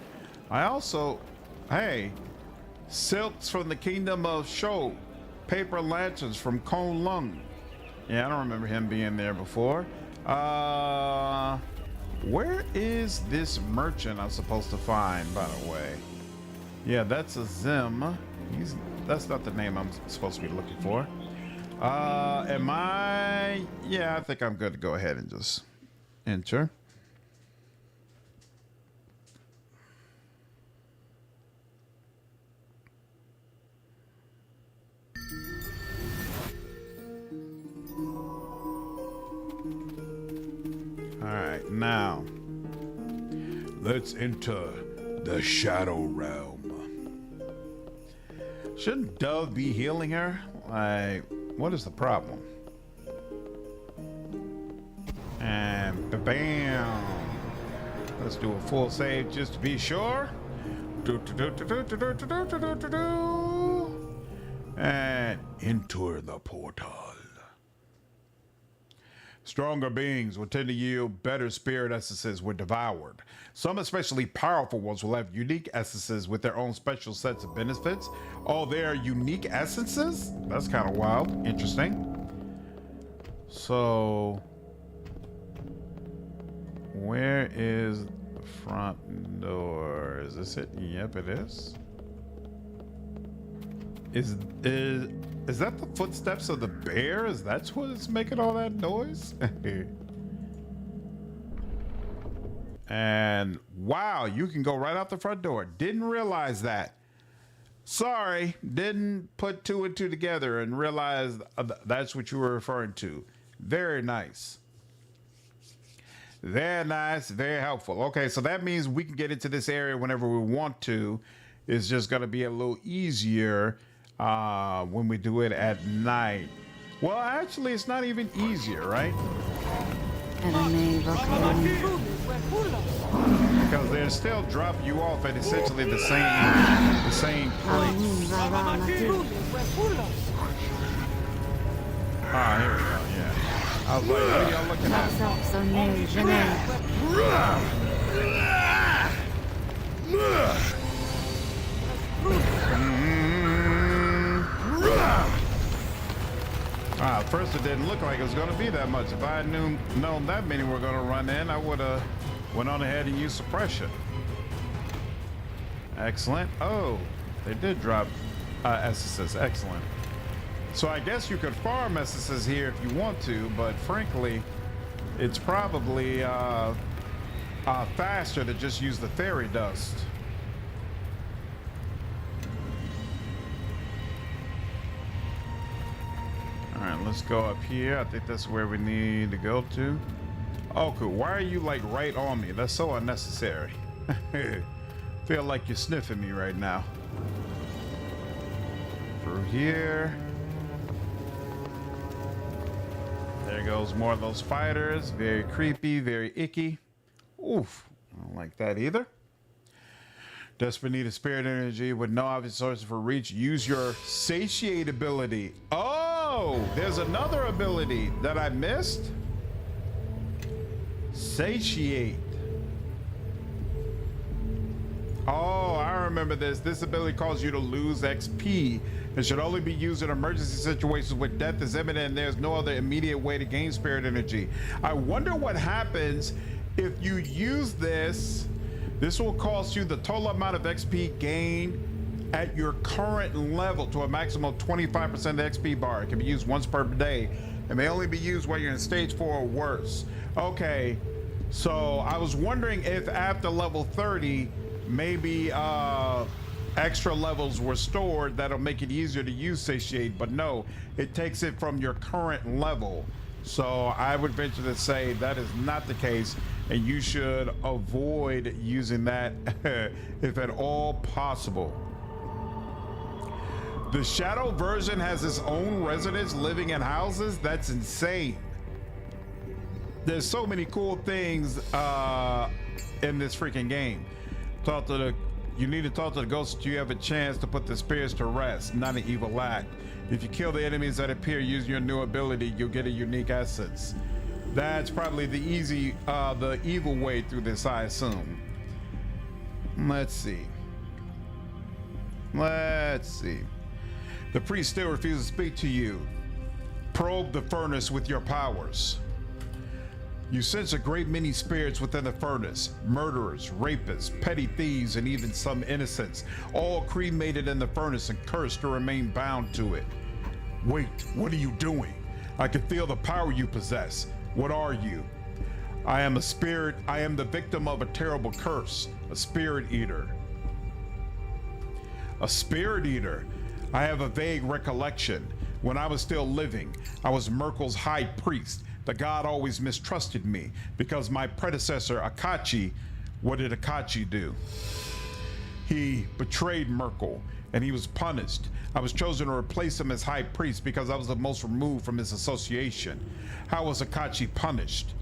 I also, hey, silks from the kingdom of Sho, paper lanterns from Kong Lung. Yeah, I don't remember him being there before. Where is this merchant I'm supposed to find, by the way? Yeah, that's a Zim. That's not the name I'm supposed to be looking for. Yeah, I think I'm good to go ahead and just enter. All right, now let's enter the Shadow Realm. Shouldn't Dove be healing her? Like, what is the problem? And bam. Let's do a full save just to be sure. And enter the portal. Stronger beings will tend to yield better spirit essences when devoured. Some especially powerful ones will have unique essences with their own special sets of benefits. Oh, they are unique essences? That's kind of wild. Interesting. So, where is the front door? Is this it? Yep, it is. Is that the footsteps of the bear? Is that what's making all that noise? And wow, you can go right out the front door. Didn't realize that. Sorry, didn't put two and two together and realize that's what you were referring to. Very nice. Very nice, very helpful. Okay, so that means we can get into this area whenever we want to. It's just going to be a little easier when we do it at night. Well, actually, it's not even easier, right? Because they're still dropping you off at essentially the same place. Ah, here we go. Yeah. I was like, what are y'all looking at? First it didn't look like it was going to be that much. If I had known that many were going to run in, I would have went on ahead and used suppression. Excellent. Oh, they did drop essences. Excellent. So I guess you could farm essences here if you want to, but frankly, it's probably faster to just use the fairy dust. All right, let's go up here. I think that's where we need to go to. Oh, cool. Why are you like right on me? That's so unnecessary. Feel like you're sniffing me right now. Through here. There goes more of those fighters. Very creepy, very icky. Oof, I don't like that either. Desperate need of spirit energy with no obvious source for reach. Use your satiate ability. Oh, there's another ability that I missed. Satiate. Oh, I remember this. This ability causes you to lose XP. It should only be used in emergency situations where death is imminent and there's no other immediate way to gain spirit energy. I wonder what happens if you use this. This will cost you the total amount of XP gained at your current level to a maximum of 25% of the XP bar. It can be used once per day and may only be used while you're in stage 4 or worse. Okay, so I was wondering if after level 30, maybe extra levels were stored that'll make it easier to use satiate, but no, it takes it from your current level. So I would venture to say that is not the case, and you should avoid using that if at all possible. The shadow version has its own residents living in houses. That's insane. There's so many cool things in this freaking game. You need to talk to the ghosts that you have a chance to put the spirits to rest, not an evil act. If you kill the enemies that appear using your new ability, you'll get a unique essence. That's probably the evil way through this, I assume. Let's see. The priest still refuses to speak to you. Probe the furnace with your powers. You sense a great many spirits within the furnace. Murderers, rapists, petty thieves, and even some innocents, all cremated in the furnace and cursed to remain bound to it. Wait, what are you doing? I can feel the power you possess. What are you? I am a spirit. I am the victim of a terrible curse, a spirit eater. A spirit eater. I have a vague recollection. When I was still living, I was Merkel's high priest. The god always mistrusted me because my predecessor, Akachi, what did Akachi do? He betrayed Merkel and he was punished. I was chosen to replace him as high priest because I was the most removed from his association. How was Akachi punished?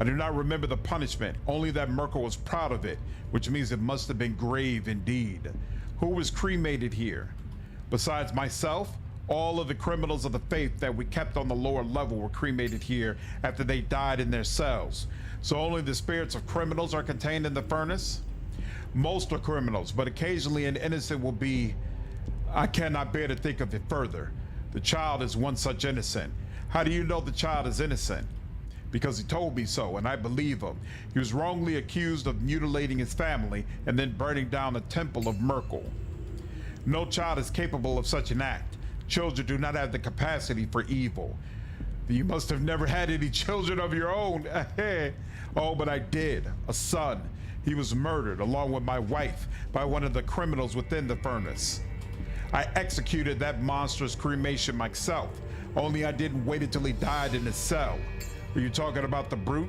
I do not remember the punishment, only that Merkel was proud of it, which means it must have been grave indeed. Who was cremated here? Besides myself, All of the criminals of the faith that we kept on the lower level were cremated here after they died in their cells. So only the spirits of criminals are contained in the furnace? Most are criminals, but occasionally an innocent will be... I cannot bear to think of it further. The child is one such innocent. How do you know the child is innocent? Because he told me so, and I believe him. He was wrongly accused of mutilating his family and then burning down the temple of Merkel. No child is capable of such an act. Children do not have the capacity for evil. You must have never had any children of your own. Oh, but I did. A son. He was murdered along with my wife by one of the criminals within the furnace. I executed that monstrous cremation myself, only I didn't wait until he died in his cell. Are you talking about the brute?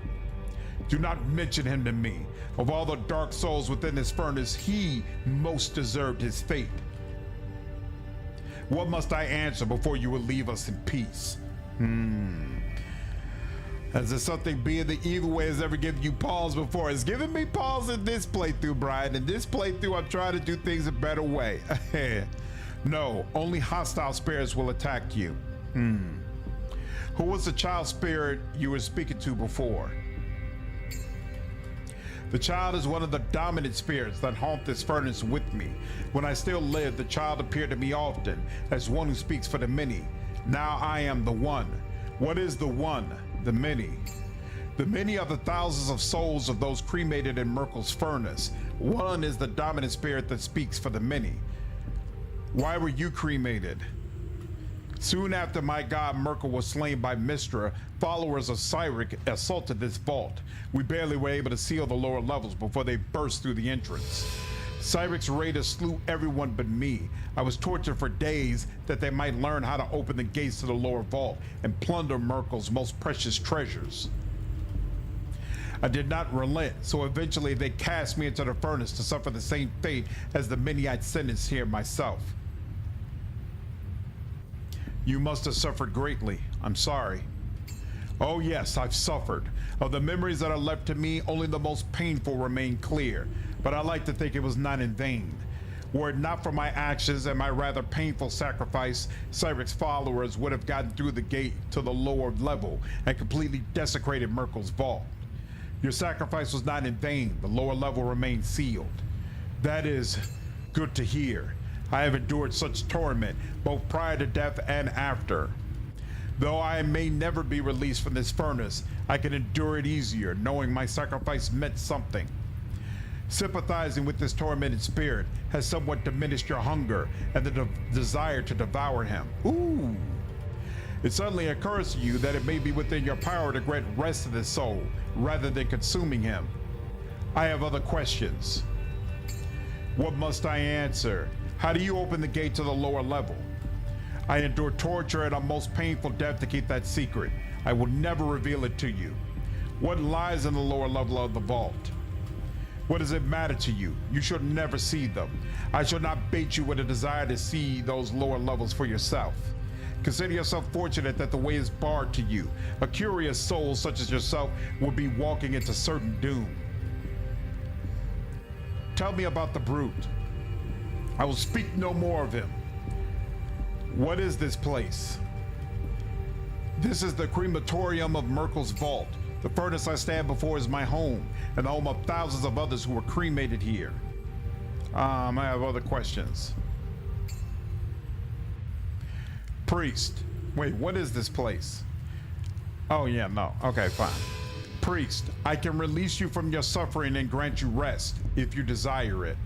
Do not mention him to me. Of all the dark souls within this furnace, he most deserved his fate. What must I answer before you will leave us in peace? Has there something being the evil way has ever given you pause before? It's given me pause in this playthrough, Brian. In this playthrough, I'm trying to do things a better way. No, only hostile spirits will attack you. Who was the child spirit you were speaking to before? The child is one of the dominant spirits that haunt this furnace with me. When I still lived, the child appeared to me often as one who speaks for the many. Now I am the one. What is the one? The many. The many are the thousands of souls of those cremated in Merkel's furnace. One is the dominant spirit that speaks for the many. Why were you cremated? Soon after my god Merkel was slain by Mystra, followers of Cyric assaulted this vault. We barely were able to seal the lower levels before they burst through the entrance. Cyric's raiders slew everyone but me. I was tortured for days that they might learn how to open the gates to the lower vault and plunder Merkel's most precious treasures. I did not relent, so eventually they cast me into the furnace to suffer the same fate as the many I'd sentenced here myself. You must have suffered greatly. I'm sorry. Oh yes, I've suffered. Of the memories that are left to me, only the most painful remain clear, but I like to think it was not in vain. Were it not for my actions and my rather painful sacrifice, Cyric's followers would have gotten through the gate to the lower level and completely desecrated Merkel's vault. Your sacrifice was not in vain. The lower level remained sealed. That is good to hear. I have endured such torment, both prior to death and after. Though I may never be released from this furnace, I can endure it easier, knowing my sacrifice meant something. Sympathizing with this tormented spirit has somewhat diminished your hunger and the desire to devour him. Ooh! It suddenly occurs to you that it may be within your power to grant rest to this soul, rather than consuming him. I have other questions. What must I answer? How do you open the gate to the lower level? I endured torture and a most painful death to keep that secret. I will never reveal it to you. What lies in the lower level of the vault? What does it matter to you? You should never see them. I shall not bait you with a desire to see those lower levels for yourself. Consider yourself fortunate that the way is barred to you. A curious soul such as yourself will be walking into certain doom. Tell me about the brute. I will speak no more of him. What is this place? This is the crematorium of Merkel's vault. The furnace I stand before is my home, and the home of thousands of others who were cremated here. I have other questions. Priest. Wait, what is this place? Oh yeah, no. Okay, fine. Priest, I can release you from your suffering and grant you rest, if you desire it.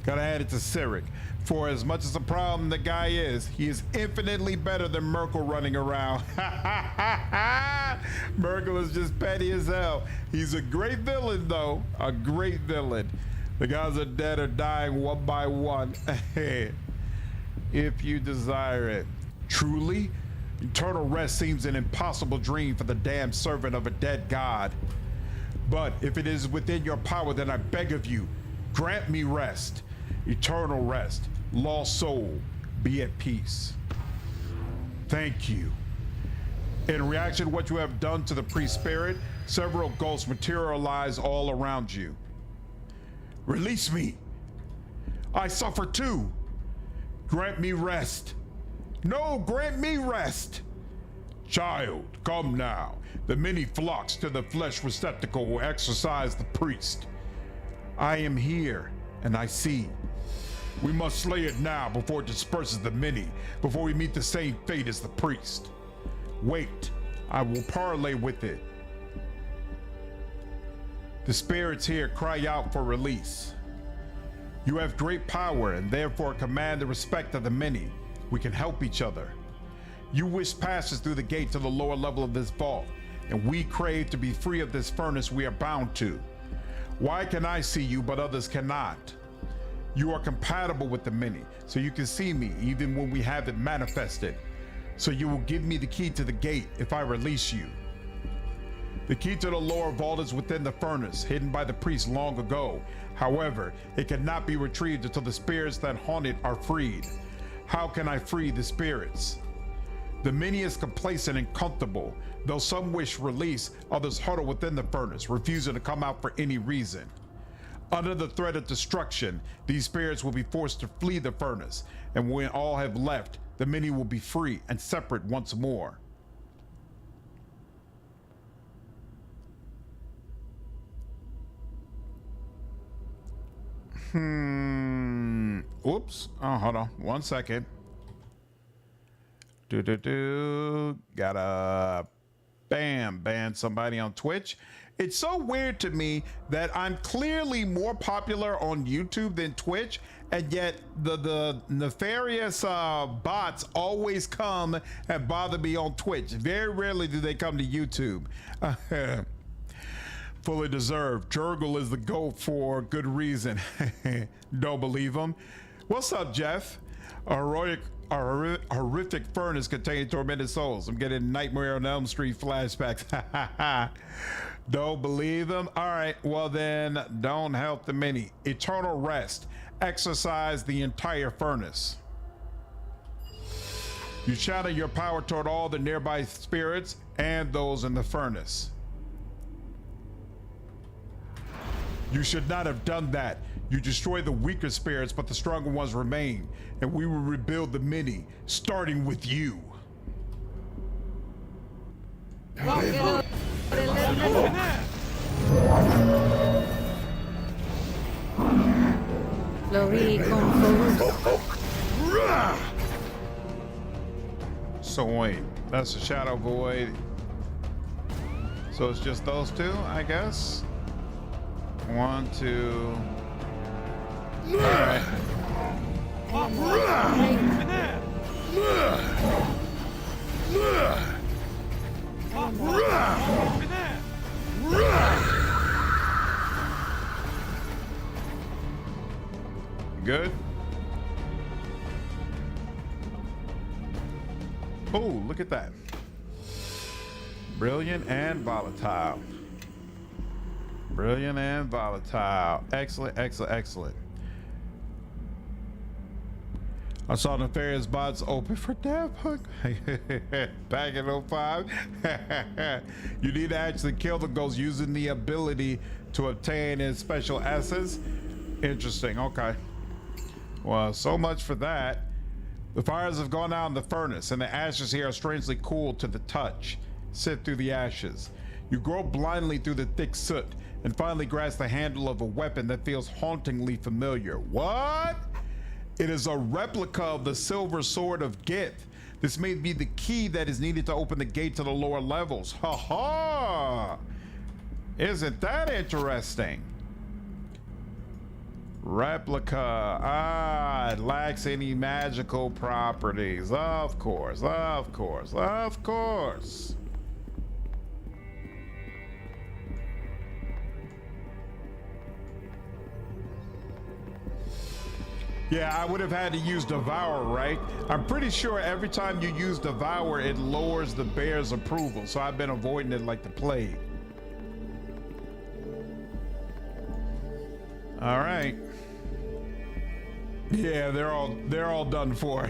Gotta add it to Cyric. For as much as a problem the guy is, he is infinitely better than Merkel running around. Merkel is just petty as hell. He's a great villain though, a great villain. The guys are dead or dying one by one. If you desire it. Truly, eternal rest seems an impossible dream for the damned servant of a dead god. But if it is within your power, then I beg of you, grant me rest. Eternal rest. Lost soul, be at peace. Thank you. In reaction to what you have done to the priest spirit, several ghosts materialize all around you. Release me. I suffer too. Grant me rest. No, grant me rest. Child, come now. The many flocks to the flesh receptacle will exorcise the priest. I am here, and I see. We must slay it now before it disperses the many, before we meet the same fate as the priest. Wait, I will parley with it. The spirits here cry out for release. You have great power and therefore command the respect of the many. We can help each other. You wish passage through the gate to the lower level of this vault, and we crave to be free of this furnace we are bound to. Why can I see you but others cannot? You are compatible with the many, so you can see me even when we have it manifested. So you will give me the key to the gate if I release you. The key to the lower vault is within the furnace, hidden by the priest long ago. However, it cannot be retrieved until the spirits that haunt it are freed. How can I free the spirits? The many is complacent and comfortable. Though some wish release, others huddle within the furnace, refusing to come out for any reason. Under the threat of destruction, these spirits will be forced to flee the furnace, and when all have left, the many will be free and separate once more. Oops. Oh, hold on. 1 second. Gotta ban somebody on Twitch. It's so weird to me that I'm clearly more popular on YouTube than Twitch, and yet the nefarious bots always come and bother me on Twitch. Very rarely do they come to YouTube. Fully deserved. Jurgle is the GOAT for good reason. Don't believe him. What's up, Jeff? A horrific furnace containing tormented souls. I'm getting Nightmare on Elm Street flashbacks. Don't believe him? All right, well then, don't help the many. Eternal rest. Exercise the entire furnace. You channel your power toward all the nearby spirits and those in the furnace. You should not have done that. You destroy the weaker spirits, but the stronger ones remain, and we will rebuild the many, starting with you. So wait, that's a shadow void. So it's just those two, I guess. 1, 2. All right. Good. Oh, look at that. Brilliant and volatile. Brilliant and volatile. Excellent, excellent, excellent. I saw nefarious bots open for debug back in 05. You need to actually kill the ghost using the ability to obtain his special essence. Interesting. Okay. Well, so much for that. The fires have gone out in the furnace, and the ashes here are strangely cool to the touch. Sift through the ashes. You grope blindly through the thick soot and finally grasp the handle of a weapon that feels hauntingly familiar. What? It is a replica of the silver sword of Gith. This may be the key that is needed to open the gate to the lower levels. Ha ha! Isn't that interesting? Replica. Ah, it lacks any magical properties. Of course, of course, of course. Yeah, I would have had to use Devour, right? I'm pretty sure every time you use Devour, it lowers the bear's approval. So I've been avoiding it like the plague. All right. Yeah, they're all done for.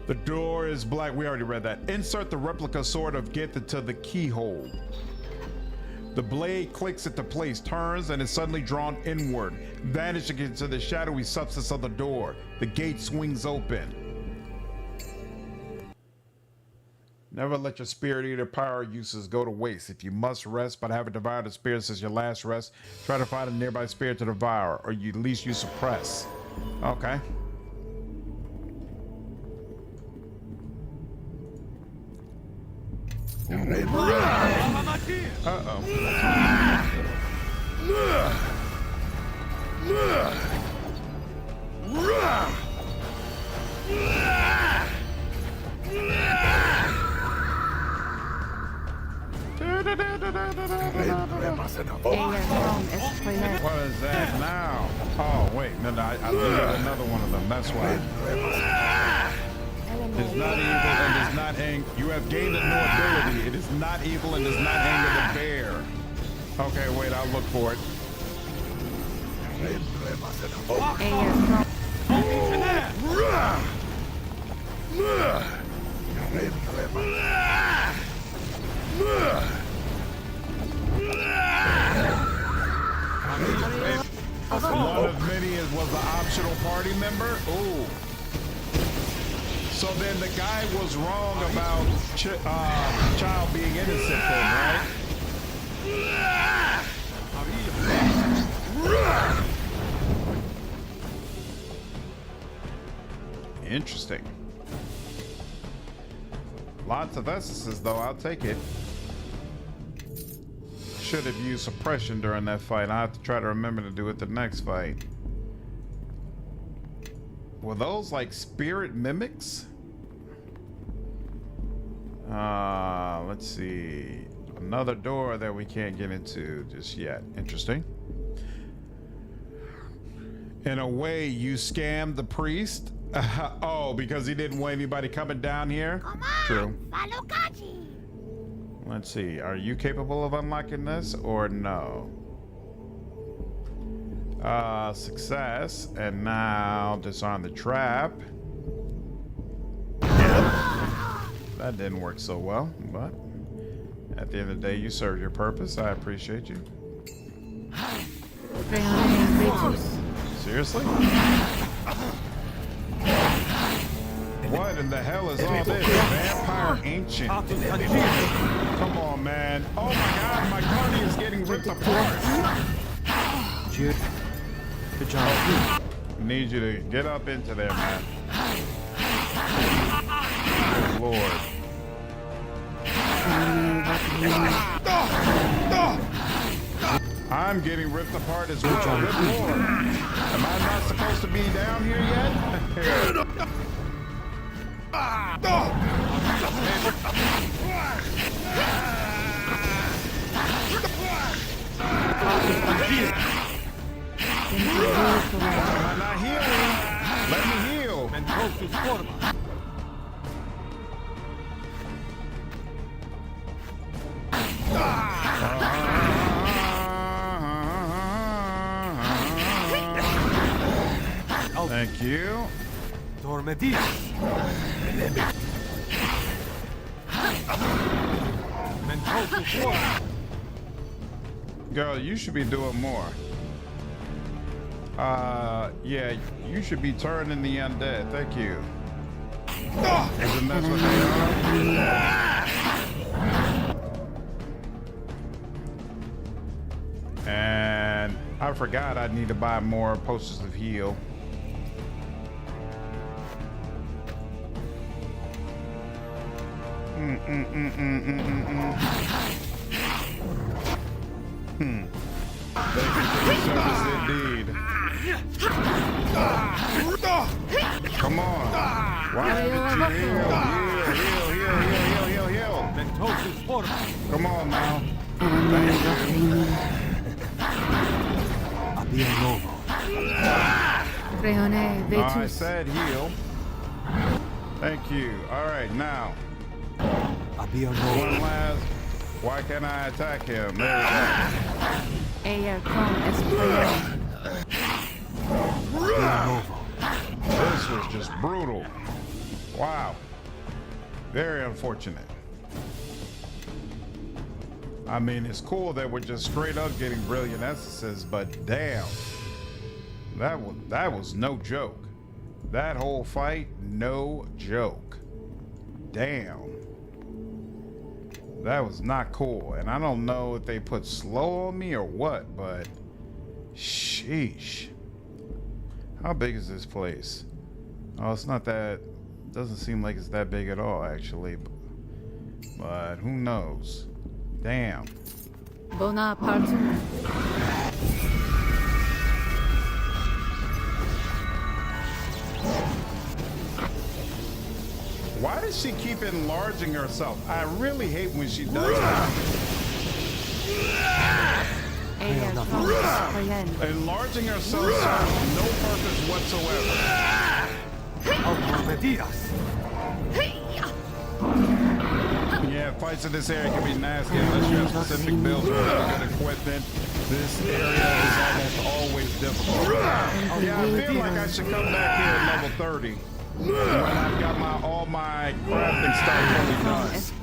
The door is black. We already read that. Insert the replica sword of Gith into the keyhole. The blade clicks into place, turns, and is suddenly drawn inward, vanishing into the shadowy substance of the door. The gate swings open. Never let your spirit eater power uses go to waste. If you must rest but haven't devoured a spirit since your last rest, try to find a nearby spirit to devour, or you at least use suppress. Okay. Uh-oh. What is that now? Oh, wait. No, I got another one of them. That's why. It's not evil and does not anger. You have gained a new ability. It is not evil and does not anger the bear. Okay, wait. I'll look for it. One of many was an optional party member. Ooh. So then the guy was wrong about child being innocent then, right? Interesting. Lots of essences though, I'll take it. Should have used suppression during that fight. I have to try to remember to do it the next fight. Were those like spirit mimics? Let's see. Another door that we can't get into just yet. Interesting. In a way, you scammed the priest? Oh, because he didn't want anybody coming down here? Come on, true. follow Kaji. Let's see. Are you capable of unlocking this or no? Success. And now disarm the trap. That didn't work so well, but at the end of the day, you served your purpose. I appreciate you. Seriously? What in the hell is all this? Vampire Ancient. Come on, man. Oh my God, my guardian is getting ripped apart. Jude, good job. Need you to get up into there, man. Good Lord. I'm getting ripped apart as well. Good Lord. Am I not supposed to be down here yet? Am I not healing? Let me heal. Thank you. Girl, you should be doing more. Yeah, you should be turning the undead. Thank you. Isn't that what they are? And I forgot I need to buy more potions of heal. Thank you for your service indeed. Come on. Why didn't you heal? Come on now. I said heal. Thank you. All right, now. One last. Why can't I attack him? There we go. This was just brutal. Wow. Very unfortunate. I mean, it's cool that we're just straight up getting brilliant essences, but damn, that was no joke. That whole fight, no joke. Damn. That was not cool. And I don't know if they put slow on me or what, but sheesh. How big is this place? Oh, it's not that, doesn't seem like it's that big at all, actually. But who knows? Damn. Bonaparte. Why does she keep enlarging herself? I really hate when she does that. Enlarging herself serves no purpose whatsoever. Yeah, fights in this area can be nasty unless you have specific builds or good equipment. This area is almost always difficult. Yeah, I feel like I should come back here at level 30. When I've got all my crafting stuff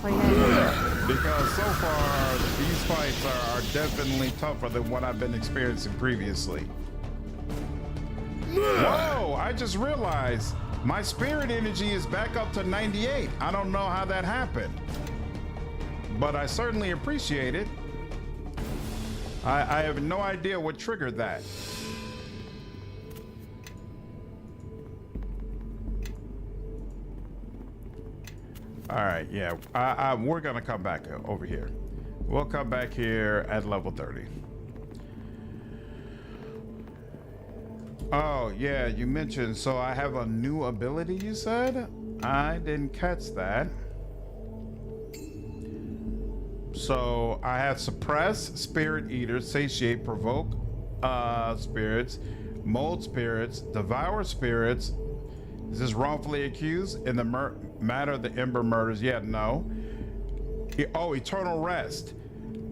fully done. Because so far, these fights are definitely tougher than what I've been experiencing previously. Whoa, I just realized my spirit energy is back up to 98. I don't know how that happened, but I certainly appreciate it. I have no idea what triggered that. All right, yeah, we're gonna come back over here. We'll come back here at level 30. Oh, yeah, you mentioned, so I have a new ability, you said? I didn't catch that. So I have Suppress, Spirit Eater, Satiate, Provoke spirits, Mold spirits, Devour spirits. Is this wrongfully accused in the matter of the Ember murders? Yeah, no. Oh, Eternal Rest.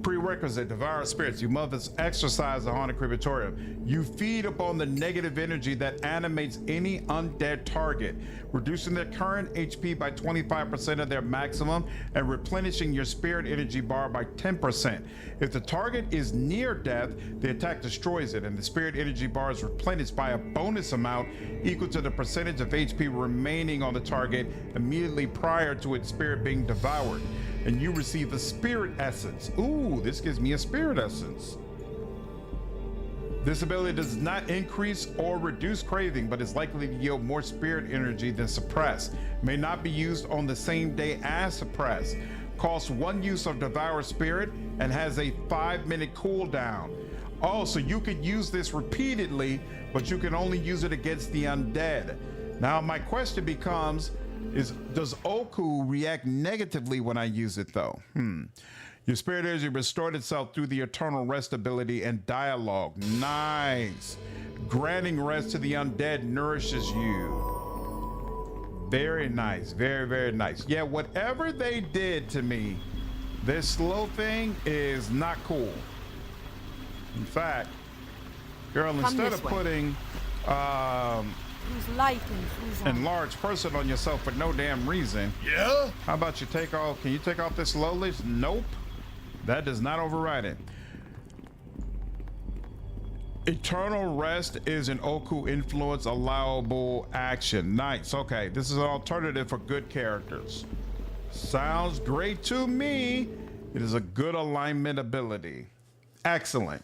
Prerequisite, Devour spirits. You must exercise the Haunted Crematorium. You feed upon the negative energy that animates any undead target, reducing their current HP by 25% of their maximum and replenishing your spirit energy bar by 10%. If the target is near death, the attack destroys it, and the spirit energy bar is replenished by a bonus amount equal to the percentage of HP remaining on the target immediately prior to its spirit being devoured. And you receive a spirit essence. Ooh, this gives me a spirit essence. This ability does not increase or reduce craving, but is likely to yield more spirit energy than Suppress. May not be used on the same day as Suppress. Costs 1 use of Devour Spirit and has a 5-minute cooldown. Oh, so you could use this repeatedly, but you can only use it against the undead. Now, my question becomes, does Oku react negatively when I use it though? Your spirit energy restored itself through the Eternal Rest ability and dialogue. Nice. Granting rest to the undead nourishes you. Very nice. Very, very nice. Yeah, whatever they did to me, this slow thing is not cool. In fact, girl, instead of putting enlarged person on yourself for no damn reason. Yeah? How about you can you take off this slow list? Nope. That does not override it. Eternal Rest is an Oku influence allowable action. Nice. Okay, this is an alternative for good characters. Sounds great to me. It is a good alignment ability. Excellent.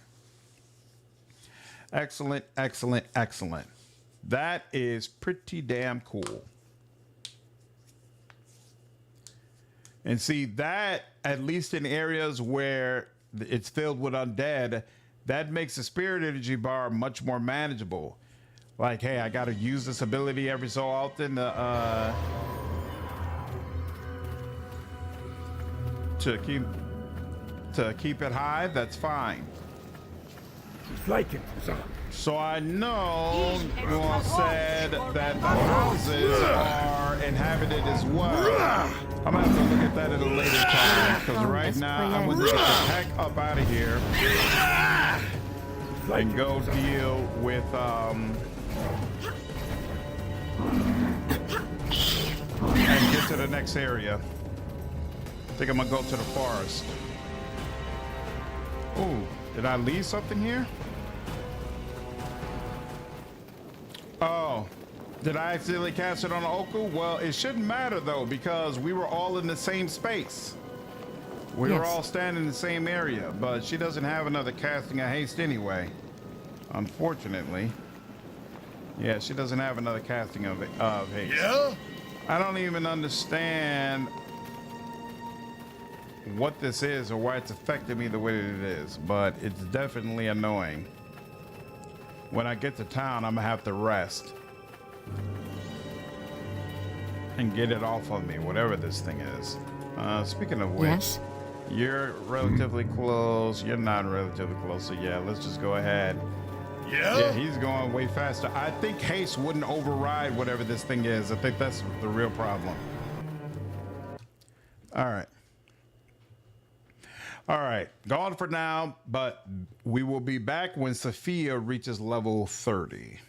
Excellent, excellent, excellent. That is pretty damn cool. And see that, at least in areas where it's filled with undead, that makes the spirit energy bar much more manageable. Like, hey, I got to use this ability every so often to keep it high. That's fine. So I know you all said that the houses are inhabited as well. I'm gonna have to look at that at a later time, because right now I'm gonna get the heck up out of here and go deal with and get to the next area. I think I'm gonna go to the forest. Ooh, did I leave something here? Oh, did I accidentally cast it on Oku? Well, it shouldn't matter though, because we were all in the same space. We were all standing in the same area, but she doesn't have another casting of haste anyway. Unfortunately. Yeah, she doesn't have another casting of haste. Yeah? I don't even understand what this is or why it's affected me the way that it is, but it's definitely annoying. When I get to town, I'm gonna have to rest and get it off of me, whatever this thing is. Speaking of which, Yes? you're relatively close. You're not relatively close, so yeah, let's just go ahead. Yeah, he's going way faster. I think haste wouldn't override whatever this thing is. I think that's the real problem. All right. All right, gone for now, but we will be back when Sophia reaches level 30.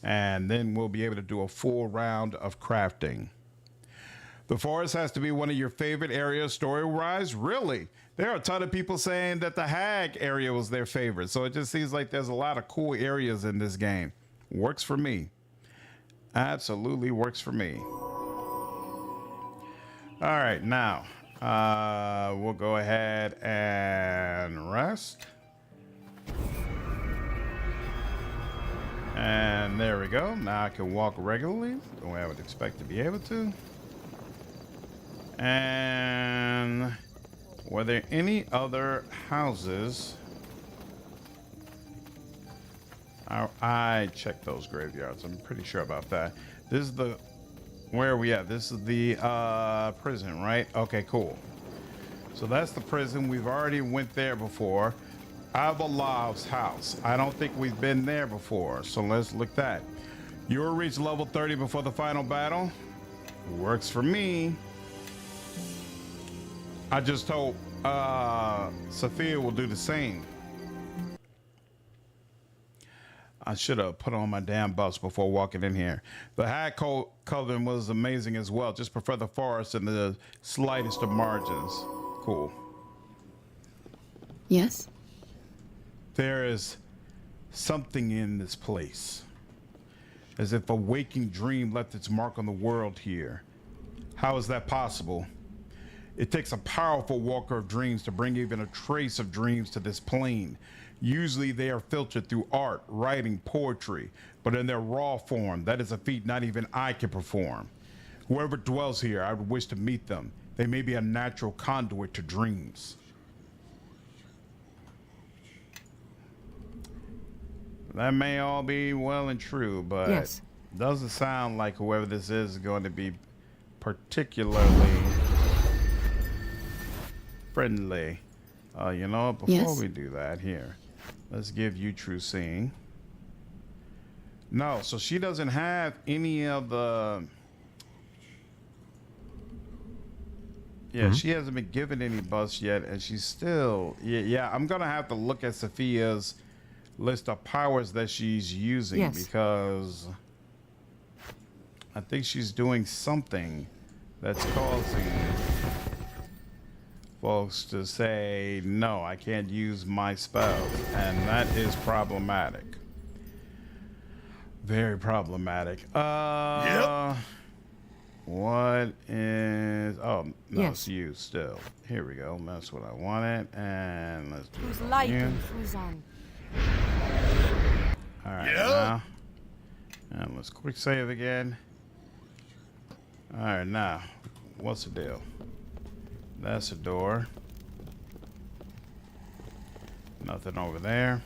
And then we'll be able to do a full round of crafting. The forest has to be one of your favorite areas story-wise? Really? There are a ton of people saying that the Hag area was their favorite, so it just seems like there's a lot of cool areas in this game. Works for me. Absolutely works for me. All right, now we'll go ahead and rest. And there we go. Now I can walk regularly the way I would expect to be able to. And were there any other houses? I checked those graveyards. I'm pretty sure about that. This is the, where are we at? This is the prison, right? Okay, cool. So that's the prison. We've already went there before. Avalov's house. I don't think we've been there before. So let's look that. You will reach level 30 before the final battle. Works for me. I just hope Sophia will do the same. I should have put on my damn buffs before walking in here. The Hag Coven was amazing as well. Just prefer the forest and the slightest of margins. Cool. Yes? There is something in this place. As if a waking dream left its mark on the world here. How is that possible? It takes a powerful walker of dreams to bring even a trace of dreams to this plane. Usually they are filtered through art, writing, poetry, but in their raw form, that is a feat not even I can perform. Whoever dwells here, I would wish to meet them. They may be a natural conduit to dreams. That may all be well and true, but yes, doesn't sound like whoever this is going to be particularly friendly. You know, before we do that, here, let's give you true seeing. No, so she doesn't have any of the. Yeah, she hasn't been given any buffs yet, and she's still. Yeah, I'm gonna have to look at Sophia's list of powers that she's using because I think she's doing something that's causing folks to say, no, I can't use my spells, and that is problematic. Very problematic. What is, oh, no, it's you still. Here we go, that's what I wanted, and let's do it here. All right, now, and let's quick save again. All right, now, what's the deal? That's a door. Nothing over there.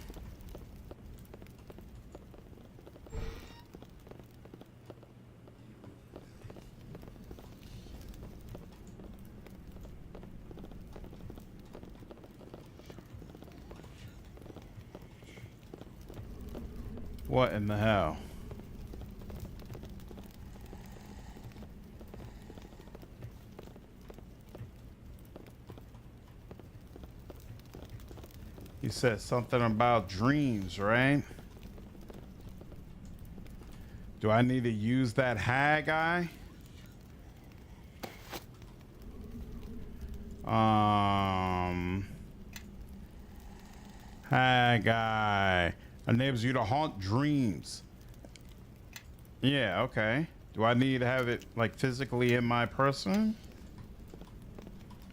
What in the hell? He said something about dreams, right? Do I need to use that Hag eye? Hi, guy. Enables you to haunt dreams. Yeah, okay. Do I need to have it like physically in my person?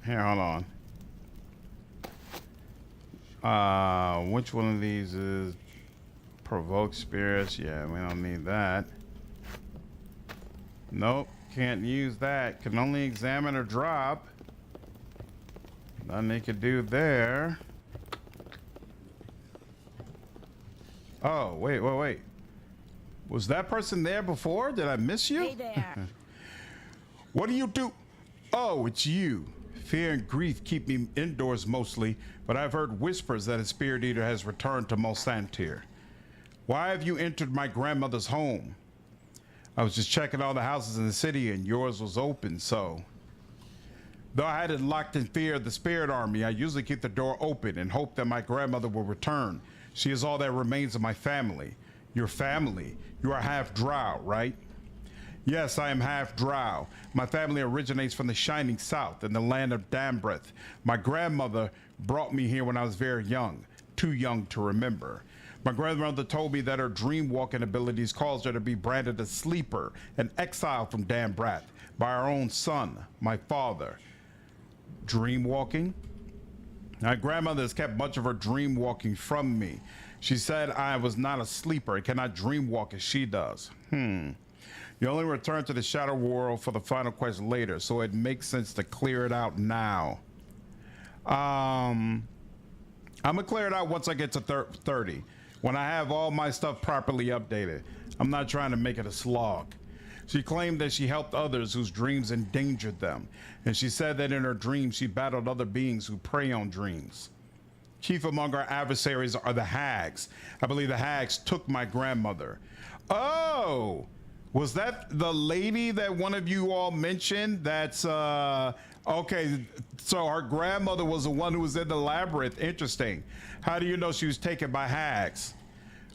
Here, hold on. Which one of these is provoke spirits? Yeah, we don't need that. Nope, can't use that. Can only examine or drop. Nothing they could do there. Oh, wait. Was that person there before? Did I miss you? Hey there. What do you do? Oh, it's you. Fear and grief keep me indoors mostly, but I've heard whispers that a spirit eater has returned to Mulsantir. Why have you entered my grandmother's home? I was just checking all the houses in the city and yours was open, so. Though I had it locked in fear of the spirit army, I usually keep the door open and hope that my grandmother will return. She is all that remains of my family. Your family? You are half drow, right? Yes, I am half drow. My family originates from the shining south in the land of Dambreth. My grandmother brought me here when I was very young, too young to remember. My grandmother told me that her dream walking abilities caused her to be branded a sleeper and exiled from Dambreth by her own son, my father. Dream walking? My grandmother has kept much of her dream walking from me. She said I was not a sleeper and cannot dream walk as she does. You only return to the shadow world for the final quest later, so it makes sense to clear it out now. I'm gonna clear it out once I get to 30, when I have all my stuff properly updated. I'm not trying to make it a slog. She claimed that she helped others whose dreams endangered them, and she said that in her dreams she battled other beings who prey on dreams. Chief among our adversaries are the hags. I believe the hags took my grandmother. Oh, was that the lady that one of you all mentioned? That's, okay, so her grandmother was the one who was in the labyrinth. Interesting. How do you know she was taken by hags?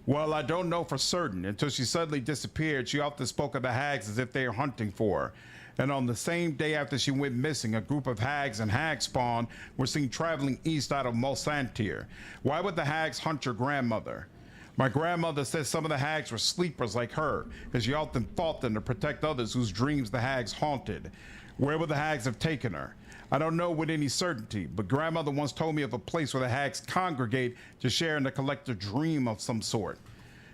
Well, I don't know for certain. Until she suddenly disappeared, she often spoke of the hags as if they were hunting for her. And on the same day after she went missing, a group of hags and hag spawn were seen traveling east out of Mulsantir. Why would the hags hunt your grandmother? My grandmother says some of the hags were sleepers like her, and she often fought them to protect others whose dreams the hags haunted. Where would the hags have taken her? I don't know with any certainty, but grandmother once told me of a place where the hags congregate to share in a collective dream of some sort.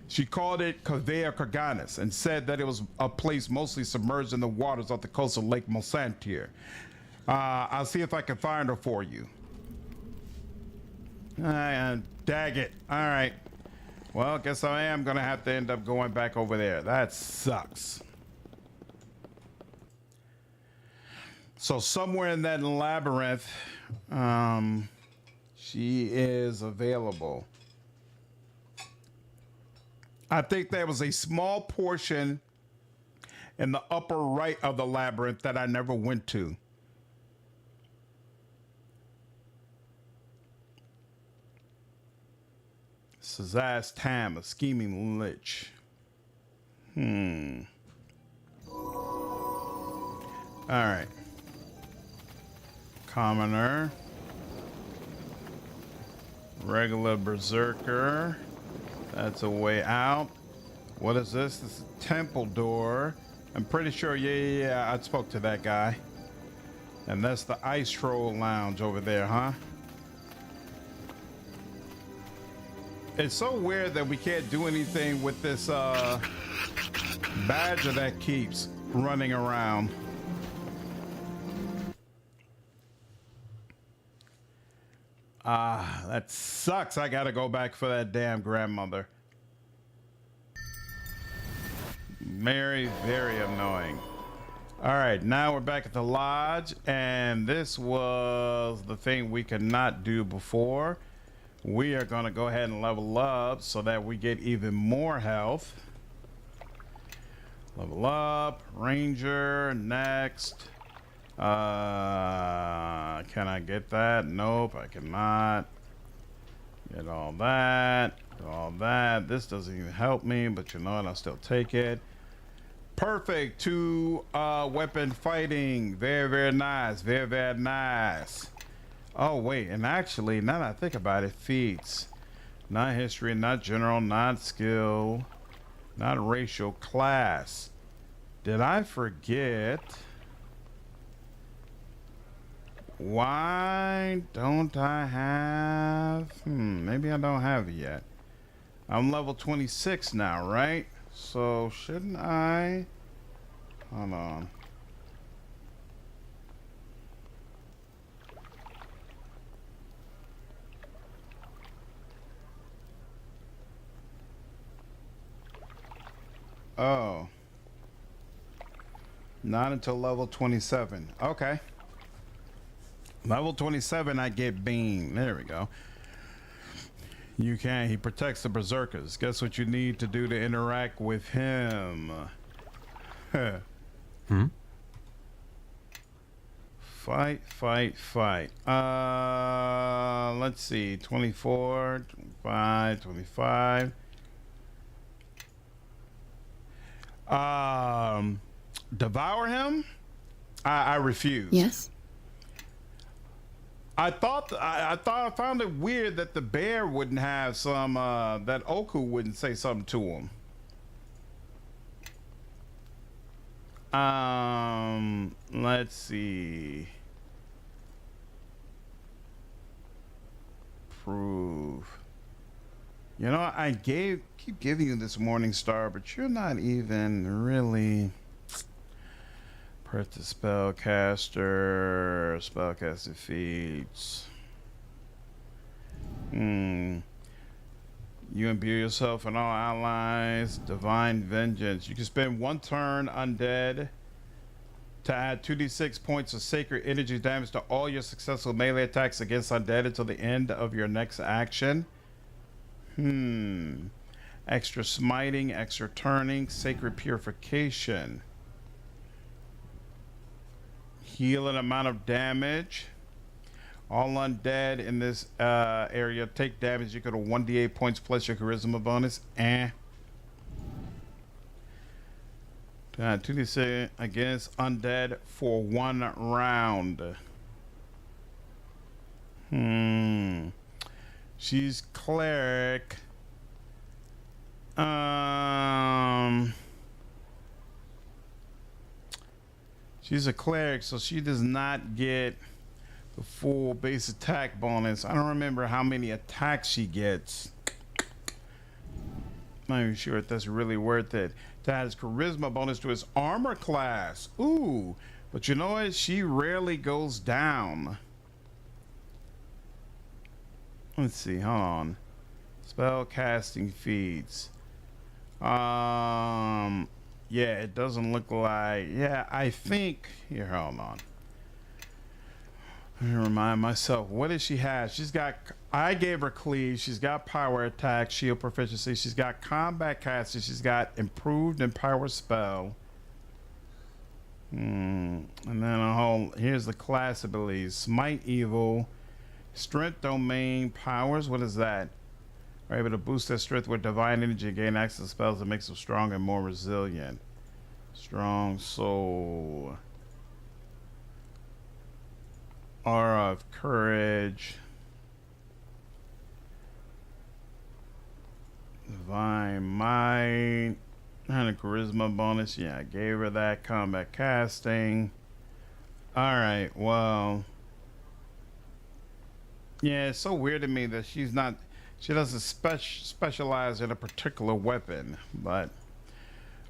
She called it Cavea Carganis and said that it was a place mostly submerged in the waters off the coast of Lake Mulsantir. I'll see if I can find her for you. Dag it. All right. Well, guess I am going to have to end up going back over there. That sucks. So somewhere in that labyrinth, she is available. I think there was a small portion in the upper right of the labyrinth that I never went to. Sazaz Tam, a scheming lich. All right. Commoner. Regular berserker. That's a way out. What is this? This is a temple door. I'm pretty sure, yeah, I spoke to that guy. And that's the ice troll lounge over there, huh? It's so weird that we can't do anything with this badger that keeps running around. That sucks. I gotta go back for that damn grandmother. Very, very annoying. All right, now we're back at the lodge, and this was the thing we could not do before. We are gonna go ahead and level up so that we get even more health. Level up, ranger, next. Can I get that? Nope, I cannot. Get all that, all that. This doesn't even help me, but you know what, I'll still take it. Perfect, 2 weapon fighting. Very, very nice, very, very nice. Oh wait, and actually, now that I think about it, feats. Not history, not general, not skill, not racial, class. Did I forget? Why don't I have? Maybe I don't have it yet. I'm level 26 now, right? So shouldn't I? Hold on. Oh. Not until level 27. Okay. Level 27, I get Beam. There we go. You can. He protects the berserkers. Guess what you need to do to interact with him? Fight, fight, fight. Let's see. 24, 25, 25. Devour him? I refuse. Yes. I found it weird that the bear wouldn't have some, that Oku wouldn't say something to him. Let's see. Prove. You know, keep giving you this morning star, but you're not even really. Press the spellcaster. Spellcaster feats. You imbue yourself and all allies. Divine vengeance. You can spend 1 turn undead to add 2d6 points of sacred energy damage to all your successful melee attacks against undead until the end of your next action. Extra smiting, extra turning, sacred purification. Heal an amount of damage. All undead in this area take damage equal to 1d8 points plus your charisma bonus. 2d6 against undead for 1 round. She's cleric. She's a cleric, so she does not get the full base attack bonus. I don't remember how many attacks she gets. Not even sure if that's really worth it. That has charisma bonus to his armor class. Ooh, but you know what? She rarely goes down. Let's see, hold on. Spell casting feats. Yeah, it doesn't look like. Yeah, I think. Here, hold on. Let me remind myself. What does she have? She's got. I gave her cleave. She's got power attack, shield proficiency. She's got combat casting. She's got improved and power spell. And then a whole. Here's the class abilities: smite evil, strength domain, powers. What is that? Are able to boost their strength with divine energy, gain access to spells that makes them stronger and more resilient. Strong soul. Aura of courage. Divine might. And a charisma bonus. Yeah, I gave her that. Combat casting. Alright, well. Yeah, it's so weird to me that she's not. She doesn't specialize in a particular weapon, but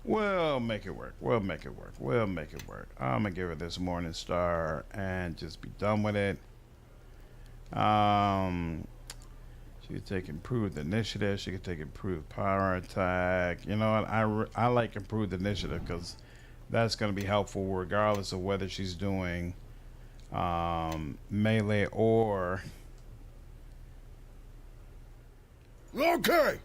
we'll make it work. We'll make it work. We'll make it work. I'm gonna give her this morning star and just be done with it. She could take improved initiative. She could take improved power attack. You know what? I like improved initiative because that's gonna be helpful regardless of whether she's doing melee or. Okay,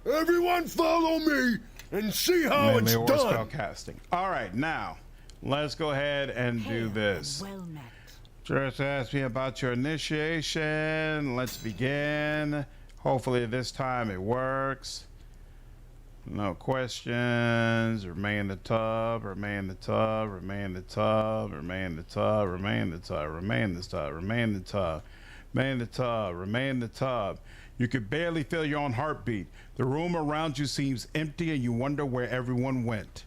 everyone follow me and see how it's done. Spell casting. All right, now let's go ahead and do this. Well met. Just ask me about your initiation. Let's begin. Hopefully this time it works. No questions. Remain in the tub. Remain in the tub. Remain in the tub. Remain in the tub. Remain in the tub. Remain in the tub. Remain in the tub. Remain in the tub. Remain in the tub. You can barely feel your own heartbeat. The room around you seems empty and you wonder where everyone went.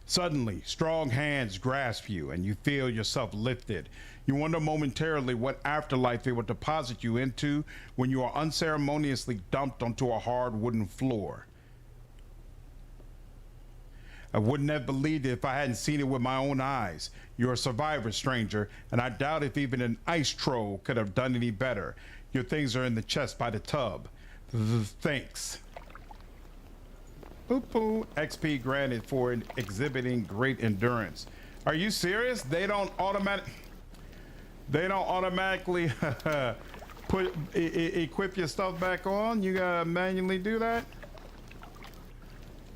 Suddenly, strong hands grasp you and you feel yourself lifted. You wonder momentarily what afterlife they will deposit you into when you are unceremoniously dumped onto a hard wooden floor. I wouldn't have believed it if I hadn't seen it with my own eyes. You're a survivor, stranger, and I doubt if even an ice troll could have done any better. Your things are in the chest by the tub. Thanks. Boop-boo. XP granted for exhibiting great endurance. Are you serious? They don't automatically equip your stuff back on? You gotta manually do that?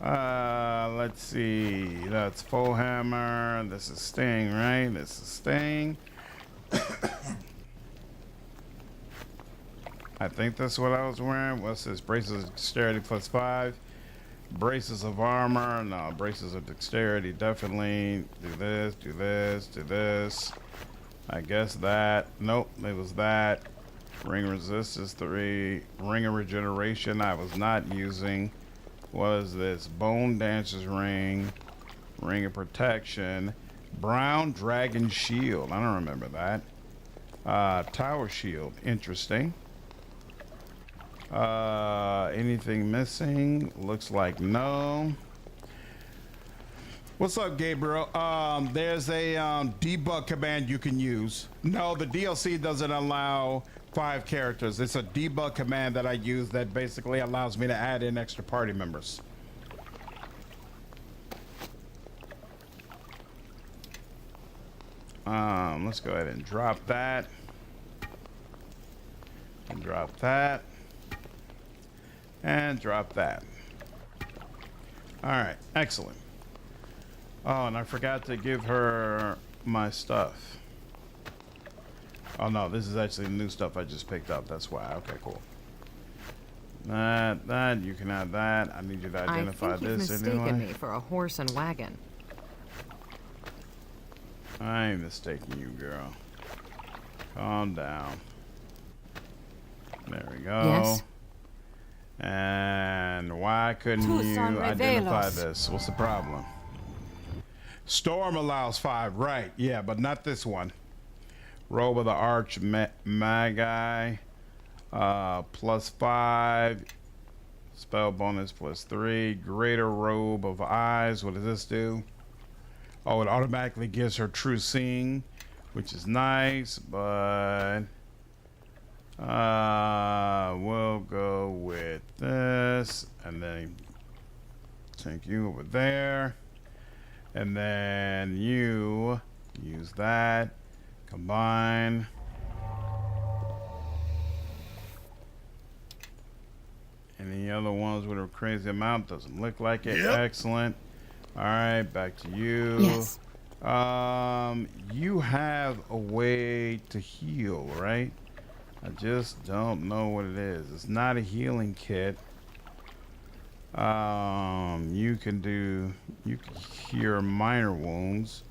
Let's see. That's full hammer. This is Sting, right? This is Sting. I think that's what I was wearing. What's this? Braces of dexterity +5. Braces of armor. No, braces of dexterity. Definitely. Do this, do this, do this. I guess that. Nope, it was that. Ring resistance 3. Ring of regeneration I was not using. What is this? Bone Dancer's Ring. Ring of Protection. Brown Dragon Shield. I don't remember that. Tower Shield. Interesting. Anything missing? Looks like no. What's up, Gabriel? There's a debug command you can use. No, the DLC doesn't allow 5 characters. It's a debug command that I use that basically allows me to add in extra party members. Let's go ahead and drop that. And drop that. And drop that. All right, excellent. Oh, and I forgot to give her my stuff. Oh no, this is actually new stuff I just picked up. That's why. Okay, cool. That you can have that. I need you to identify I think this you've mistaken anyway. me for a horse and wagon. I ain't mistaking you, girl. Calm down. There we go. Yes. And why couldn't you identify this? What's the problem? Storm allows 5, right? Yeah, but not this one. Robe of the Arch Magi, +5. Spell bonus +3. Greater Robe of Eyes. What does this do? Oh, it automatically gives her true seeing, which is nice, but we'll go with this, and then take you over there, and then you use that. Combine. Any other ones with a crazy amount? Doesn't look like it. Yep. Excellent. All right, back to you. Yes. You have a way to heal, right? I just don't know what it is. It's not a healing kit. You can cure minor wounds.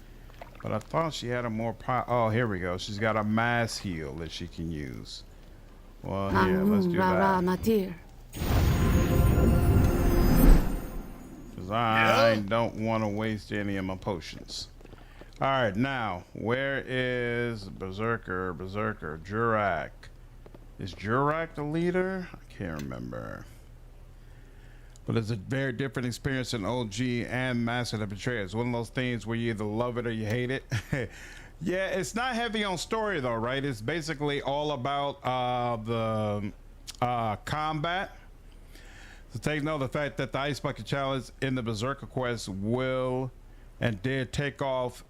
But I thought she had a more oh, here we go. She's got a mass heal that she can use. Well, yeah, let's do that. Because I don't want to waste any of my potions. All right, now, where is Berserker? Jurak. Is Jurak the leader? I can't remember. But it's a very different experience than OG and Master of the Betrayer. It's one of those things where you either love it or you hate it. Yeah, it's not heavy on story though, right? It's basically all about the combat. So take note of the fact that the Ice Bucket Challenge in the Berserker quest will and did take off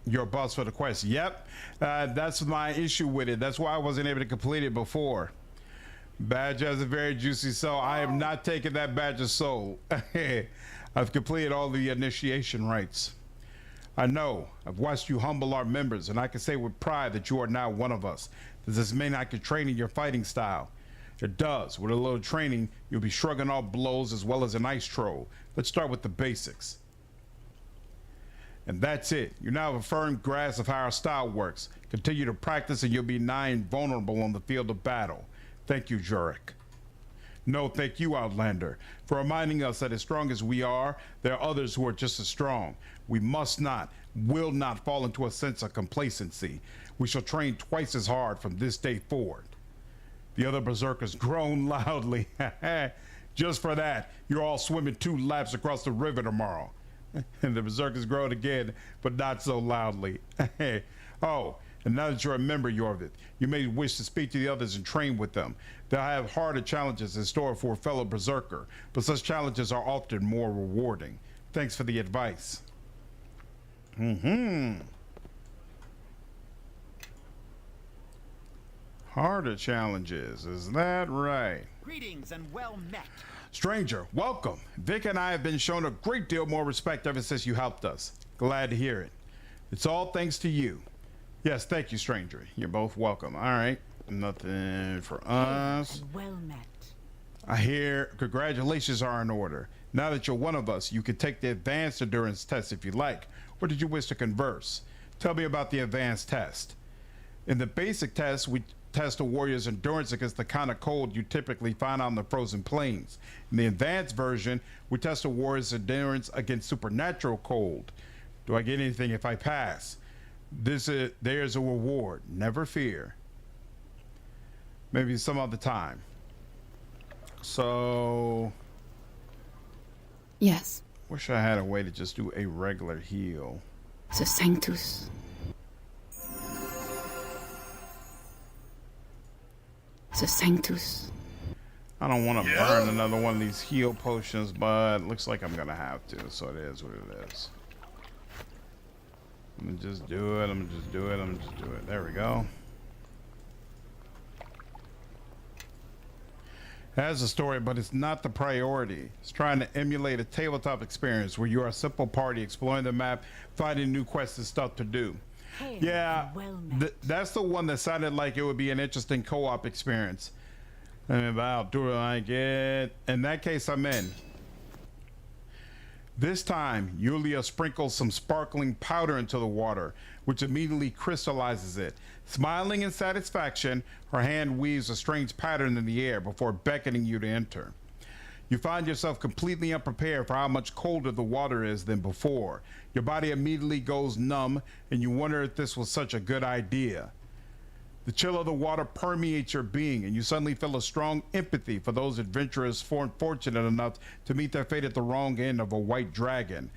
your boss for the quest. Yep, that's my issue with it. That's why I wasn't able to complete it before. Badge has a very juicy soul. I am not taking that badge of soul. I've completed all the initiation rites. I know. I've watched you humble our members, and I can say with pride that you are now one of us. Does this mean I can train in your fighting style? It does. With a little training, you'll be shrugging off blows as well as an ice troll. Let's start with the basics. And that's it. You now have a firm grasp of how our style works. Continue to practice and you'll be nigh invulnerable on the field of battle. Thank you, Jurek. No, thank you, Outlander, for reminding us that as strong as we are, there are others who are just as strong. We must not, will not fall into a sense of complacency. We shall train twice as hard from this day forward. The other berserkers groaned loudly. Just for that, you're all swimming 2 laps across the river tomorrow. And the berserkers groaned again, but not so loudly. Oh, and now that you're a member, Yorvith, you may wish to speak to the others and train with them. They'll have harder challenges in store for a fellow berserker, but such challenges are often more rewarding. Thanks for the advice. Harder challenges, is that right? Greetings and well met. Stranger, welcome. Vic and I have been shown a great deal more respect ever since you helped us. Glad to hear it. It's all thanks to you. Yes, thank you, stranger. You're both welcome. All right, nothing for us. Well met. I hear congratulations are in order. Now that you're one of us, you can take the advanced endurance test if you like. Or did you wish to converse? Tell me about the advanced test. In the basic test, we test a warrior's endurance against the kind of cold you typically find on the frozen plains. In the advanced version, we test a warrior's endurance against supernatural cold. Do I get anything if I pass? There's a reward. Never fear. Maybe some other time. So Yes. wish I had a way to just do a regular heal. The Sanctus. The Sanctus. I don't want to burn another one of these heal potions, but looks like I'm gonna have to, so it is what it is. I'm gonna just do it, I'm gonna just do it, I'm gonna just do it. There we go. It has a story, but it's not the priority. It's trying to emulate a tabletop experience where you are a simple party exploring the map, finding new quests and stuff to do. Yeah, that's the one that sounded like it would be an interesting co-op experience. And about do I get? In that case, I'm in. This time, Yulia sprinkles some sparkling powder into the water, which immediately crystallizes it. Smiling in satisfaction, her hand weaves a strange pattern in the air before beckoning you to enter. You find yourself completely unprepared for how much colder the water is than before. Your body immediately goes numb, and you wonder if this was such a good idea. The chill of the water permeates your being, and you suddenly feel a strong empathy for those adventurers fortunate enough to meet their fate at the wrong end of a white dragon.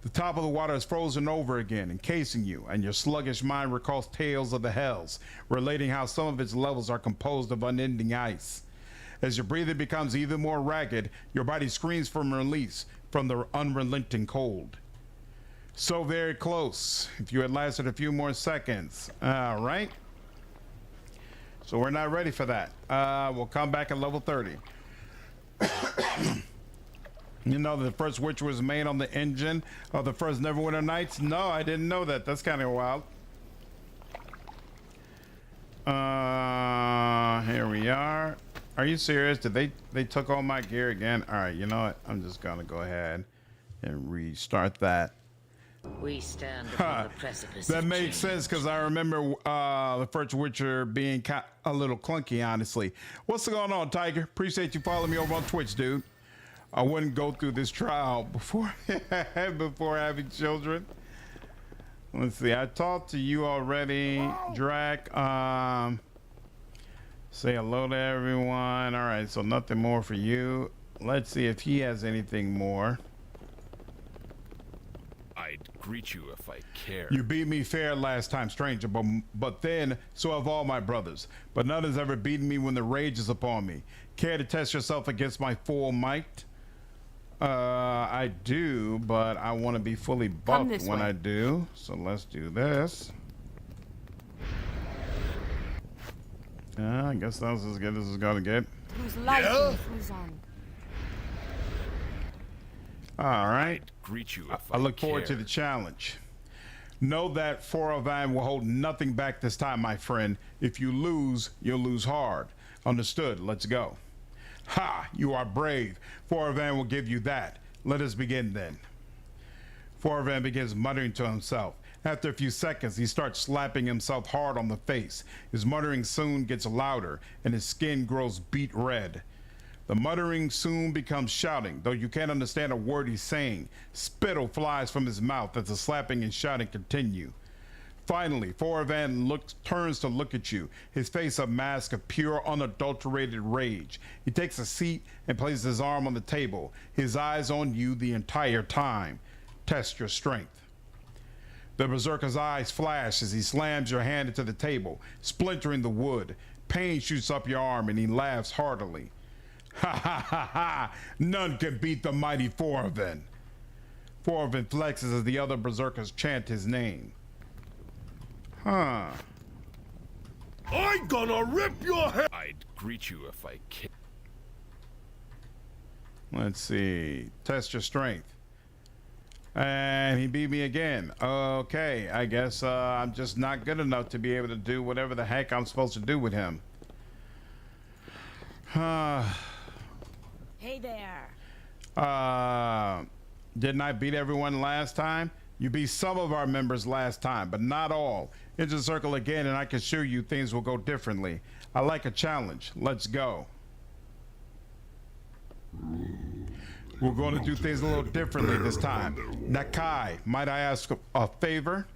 The top of the water is frozen over again, encasing you, and your sluggish mind recalls tales of the hells, relating how some of its levels are composed of unending ice. As your breathing becomes even more ragged, your body screams for release from the unrelenting cold. So very close. If you had lasted a few more seconds. All right. So we're not ready for that. We'll come back at level 30. You know the first Witcher was made on the engine of the first Neverwinter Nights? No, I didn't know that. That's kind of wild. Here we are. Are you serious? Did they took all my gear again? All right, you know what? I'm just gonna go ahead and restart that. We stand upon the precipice. That makes sense because I remember the first Witcher being a little clunky, honestly. What's going on, Tiger? Appreciate you following me over on Twitch, dude. I wouldn't go through this trial before having children. Let's see. I talked to you already, Drac. Say hello to everyone. All right, so nothing more for you. Let's see if he has anything more. I'd greet you if I cared. You beat me fair last time, stranger, but then so have all my brothers. But none has ever beaten me when the rage is upon me. Care to test yourself against my full might? I do, but I want to be fully buffed when I do. So let's do this. I guess that was as good as it's gonna get. All right. Greet you if I look forward to the challenge. Know that Forovan will hold nothing back this time, my friend. If you lose, you'll lose hard. Understood. Let's go. Ha! You are brave. Forovan will give you that. Let us begin then. Forovan begins muttering to himself. After a few seconds, he starts slapping himself hard on the face. His muttering soon gets louder, and his skin grows beet red. The muttering soon becomes shouting, though you can't understand a word he's saying. Spittle flies from his mouth as the slapping and shouting continue. Finally, Foravan turns to look at you, his face a mask of pure, unadulterated rage. He takes a seat and places his arm on the table, his eyes on you the entire time. Test your strength. The berserker's eyes flash as he slams your hand into the table, splintering the wood. Pain shoots up your arm and he laughs heartily. Ha ha ha ha! None can beat the mighty Foravan. Foravan flexes as the other berserkers chant his name. Huh. I'm gonna rip your head. I'd greet you if I can. Let's see. Test your strength. And he beat me again. Okay, I guess I'm just not good enough to be able to do whatever the heck I'm supposed to do with him. Hey there. Didn't I beat everyone last time? You beat some of our members last time, but not all. Enter the circle again and I can assure you things will go differently. I like a challenge. Let's go. We're going to do things a little differently this time. Nakai, might I ask a favor?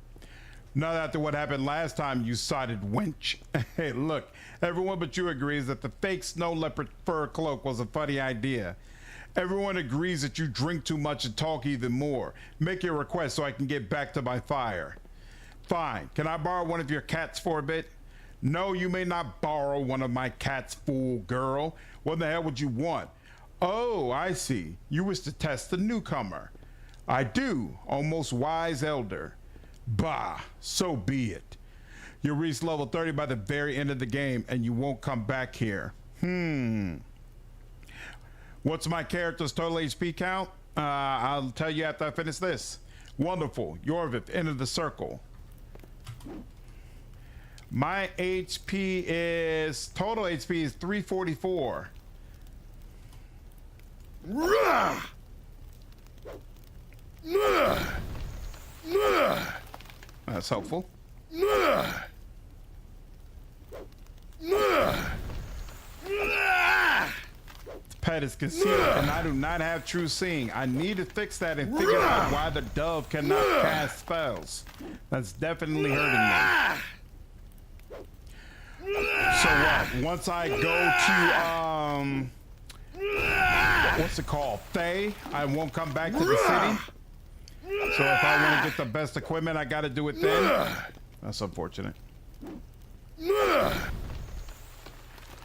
Not after what happened last time, you sodded wench. Hey, look, everyone but you agrees that the fake snow leopard fur cloak was a funny idea. Everyone agrees that you drink too much and talk even more. Make your request so I can get back to my fire. Fine. Can I borrow one of your cats for a bit? No, you may not borrow one of my cats, fool girl. What the hell would you want? Oh, I see. You wish to test the newcomer. I do, almost wise elder. Bah, so be it. You'll reach level 30 by the very end of the game and you won't come back here. What's my character's total HP count? I'll tell you after I finish this. Wonderful. Yorvith, enter the circle. My HP is, total HP is 344. That's helpful. Pet is concealed and I do not have true seeing. I need to fix that and figure out why the dove cannot cast spells. That's definitely hurting me. So what? Once I go to what's it called? Thay, I won't come back to the city. So if I want to get the best equipment, I got to do it then. That's unfortunate.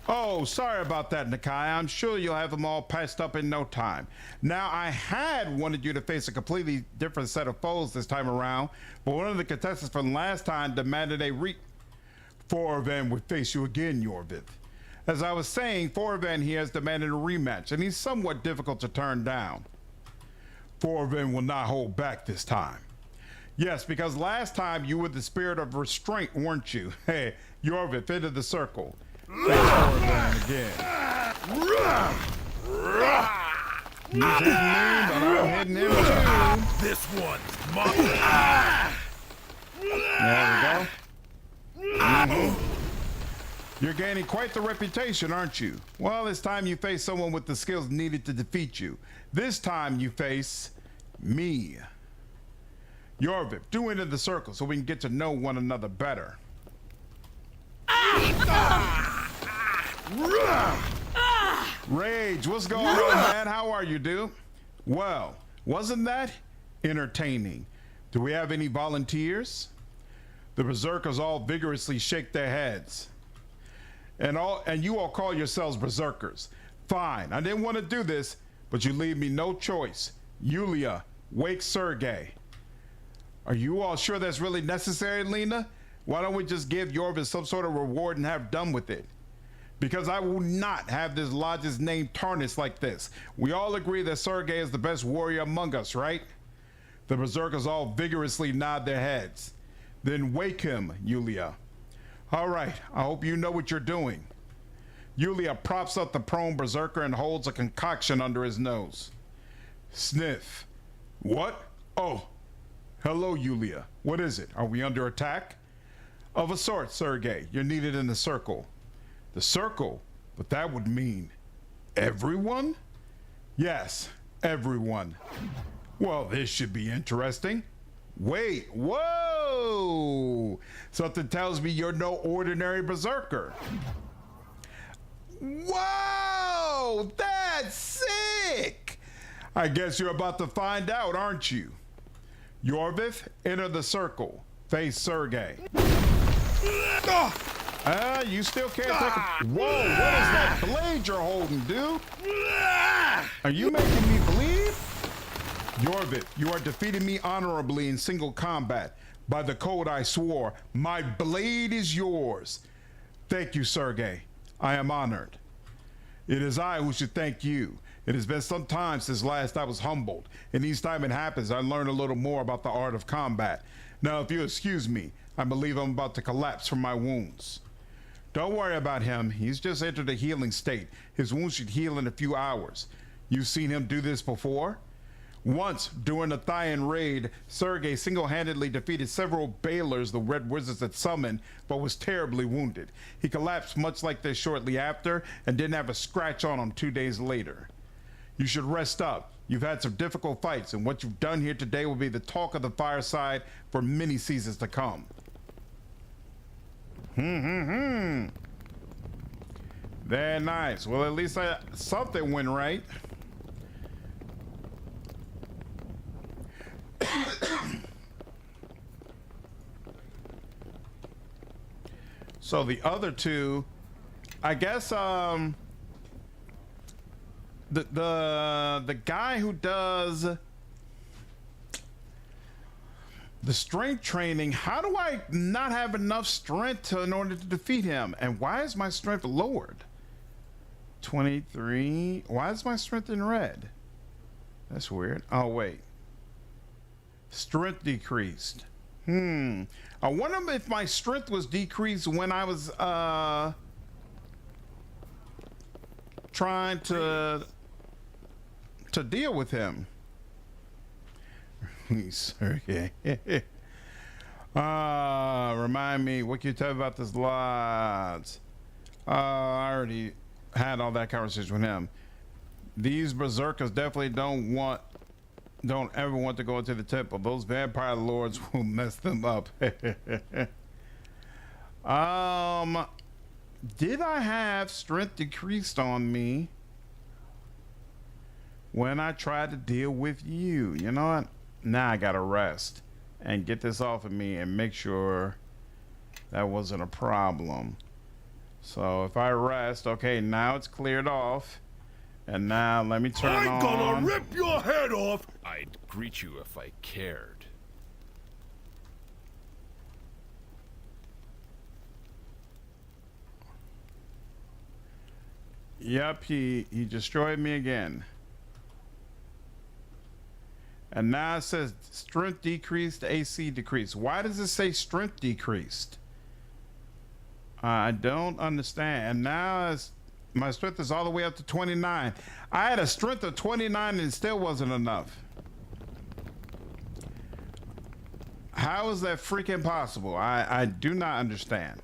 Oh, sorry about that, Nakai. I'm sure you'll have them all patched up in no time. Now, I had wanted you to face a completely different set of foes this time around, but one of the contestants from last time demanded a Foravan would face you again, Yorvith. As I was saying, Foravan here has demanded a rematch, and he's somewhat difficult to turn down. Foravan will not hold back this time. Yes, because last time you were the spirit of restraint, weren't you? Hey, Yorvith, into the circle. Foravan again. He's hitting me, but I'm hitting him too. This one's mine. There we go. You're gaining quite the reputation, aren't you? Well, it's time you face someone with the skills needed to defeat you. This time you face me. Yorvith, do enter the circle so we can get to know one another better. Rage, what's going on, man? How are you, dude? Well, wasn't that entertaining? Do we have any volunteers? The berserkers all vigorously shake their heads. And you all call yourselves berserkers. Fine, I didn't want to do this, but you leave me no choice. Yulia, wake Sergei. Are you all sure that's really necessary, Lena? Why don't we just give Yorvith some sort of reward and have done with it? Because I will not have this lodge's name tarnished like this. We all agree that Sergei is the best warrior among us, right? The berserkers all vigorously nod their heads. Then wake him, Yulia. All right, I hope you know what you're doing. Yulia props up the prone berserker and holds a concoction under his nose. Sniff. What? Oh, hello, Yulia. What is it? Are we under attack? Of a sort, Sergei. You're needed in the circle. The circle? But that would mean... Everyone? Yes, everyone. Well, this should be interesting. Wait, whoa! Something tells me you're no ordinary berserker. Whoa! That's sick! I guess you're about to find out, aren't you? Yorvith, enter the circle. Face Sergey. You still can't take a... Whoa, what is that blade you're holding, dude? Are you making me bleed? Yorvith, you are defeating me honorably in single combat. By the code I swore, my blade is yours. Thank you, Sergey. I am honored. It is I who should thank you. It has been some time since last I was humbled, and each time it happens, I learn a little more about the art of combat. Now, if you excuse me, I believe I'm about to collapse from my wounds. Don't worry about him. He's just entered a healing state. His wounds should heal in a few hours. You've seen him do this before? Once, during the Thaian raid, Sergey single-handedly defeated several Balers the Red Wizards had summoned, but was terribly wounded. He collapsed much like this shortly after, and didn't have a scratch on him 2 days later. You should rest up. You've had some difficult fights, and what you've done here today will be the talk of the fireside for many seasons to come. Very nice. Well, at least something went right. So the other two, I guess, the guy who does the strength training, how do I not have enough strength in order to defeat him? And why is my strength lowered? 23. Why is my strength in red? That's weird. Oh, wait. Strength decreased. I wonder if my strength was decreased when I was trying to deal with him. Okay. Remind me, what can you tell me about this lots? I already had all that conversation with him. These berserkers definitely don't ever want to go into the temple. Those vampire lords will mess them up. Did I have strength decreased on me when I tried to deal with you? You know what? Now I gotta rest and get this off of me and make sure that wasn't a problem. So if I rest, okay, now it's cleared off. And now let me turn on. I'm gonna rip your head off! I'd greet you if I cared. Yep, he destroyed me again. And now it says strength decreased, AC decreased. Why does it say strength decreased? I don't understand. And now my strength is all the way up to 29. I had a strength of 29 and it still wasn't enough. How is that freaking possible? I do not understand.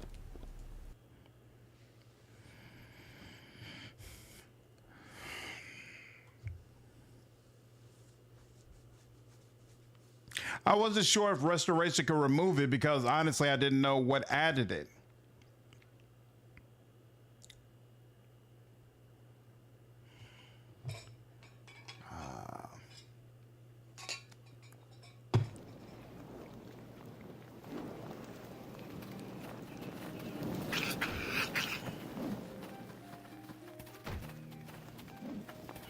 I wasn't sure if restoration could remove it because honestly I didn't know what added it.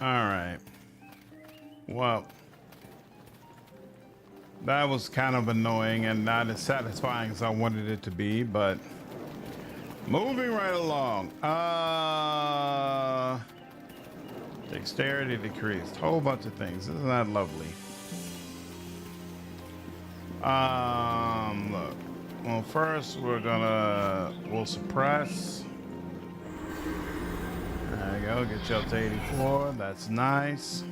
All right. Well, that was kind of annoying and not as satisfying as I wanted it to be, but moving right along. Dexterity decreased. Whole bunch of things. Isn't that lovely? Look. Well, first we'll suppress. There you go. Get you up to 84. That's nice.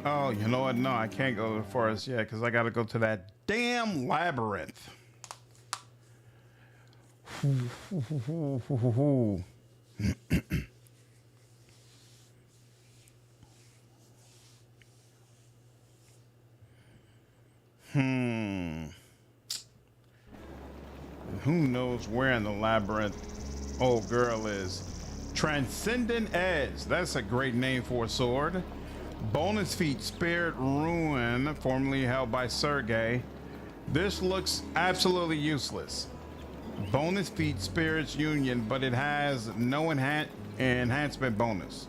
Oh, you know what? No, I can't go to the forest yet because I got to go to that damn labyrinth. Who knows where in the labyrinth old girl is? Transcendent Edge. That's a great name for a sword. Bonus feat, Spirit Ruin, formerly held by Sergei. This looks absolutely useless. Bonus feat, Spirit's Union, but it has no enhancement bonus.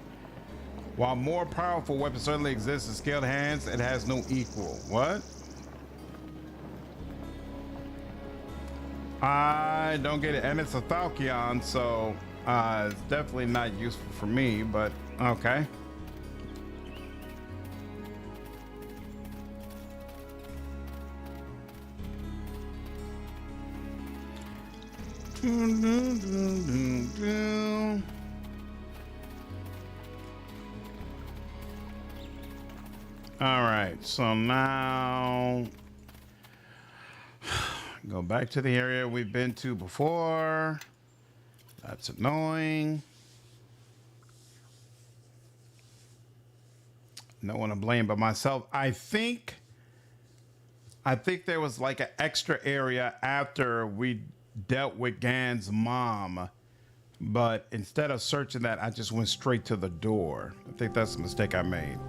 While more powerful weapons certainly exist in scaled hands, it has no equal. What? I don't get it, and it's a Falchion, so it's definitely not useful for me, but okay. All right, so now go back to the area we've been to before. That's annoying. No one to blame but myself. I think there was like an extra area after we dealt with Gan's mom, but instead of searching that, I just went straight to the door. I think that's a mistake I made.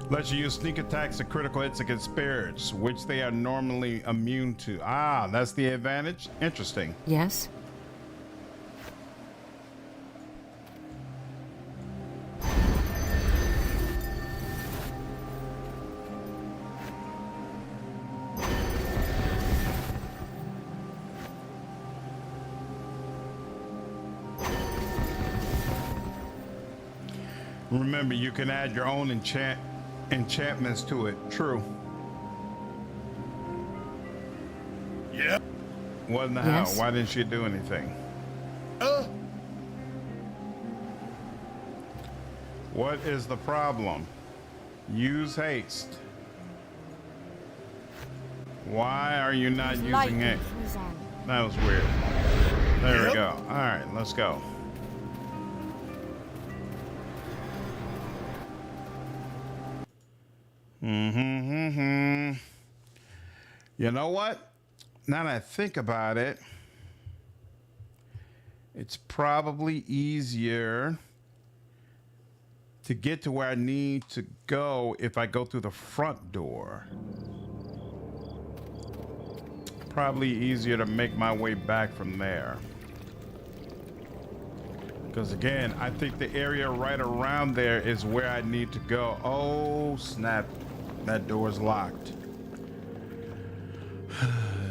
Lets you use sneak attacks and critical hits against spirits, which they are normally immune to. Ah, that's the advantage? Interesting. Yes? Remember, you can add your own enchantments to it. True. Yeah. What in the hell? Why didn't she do anything? What is the problem? Use haste. Why are you not using it? That was weird. There we go. All right, let's go. You know what? Now that I think about it, it's probably easier to get to where I need to go if I go through the front door. Probably easier to make my way back from there. Because again, I think the area right around there is where I need to go. Oh, snap. That door's locked.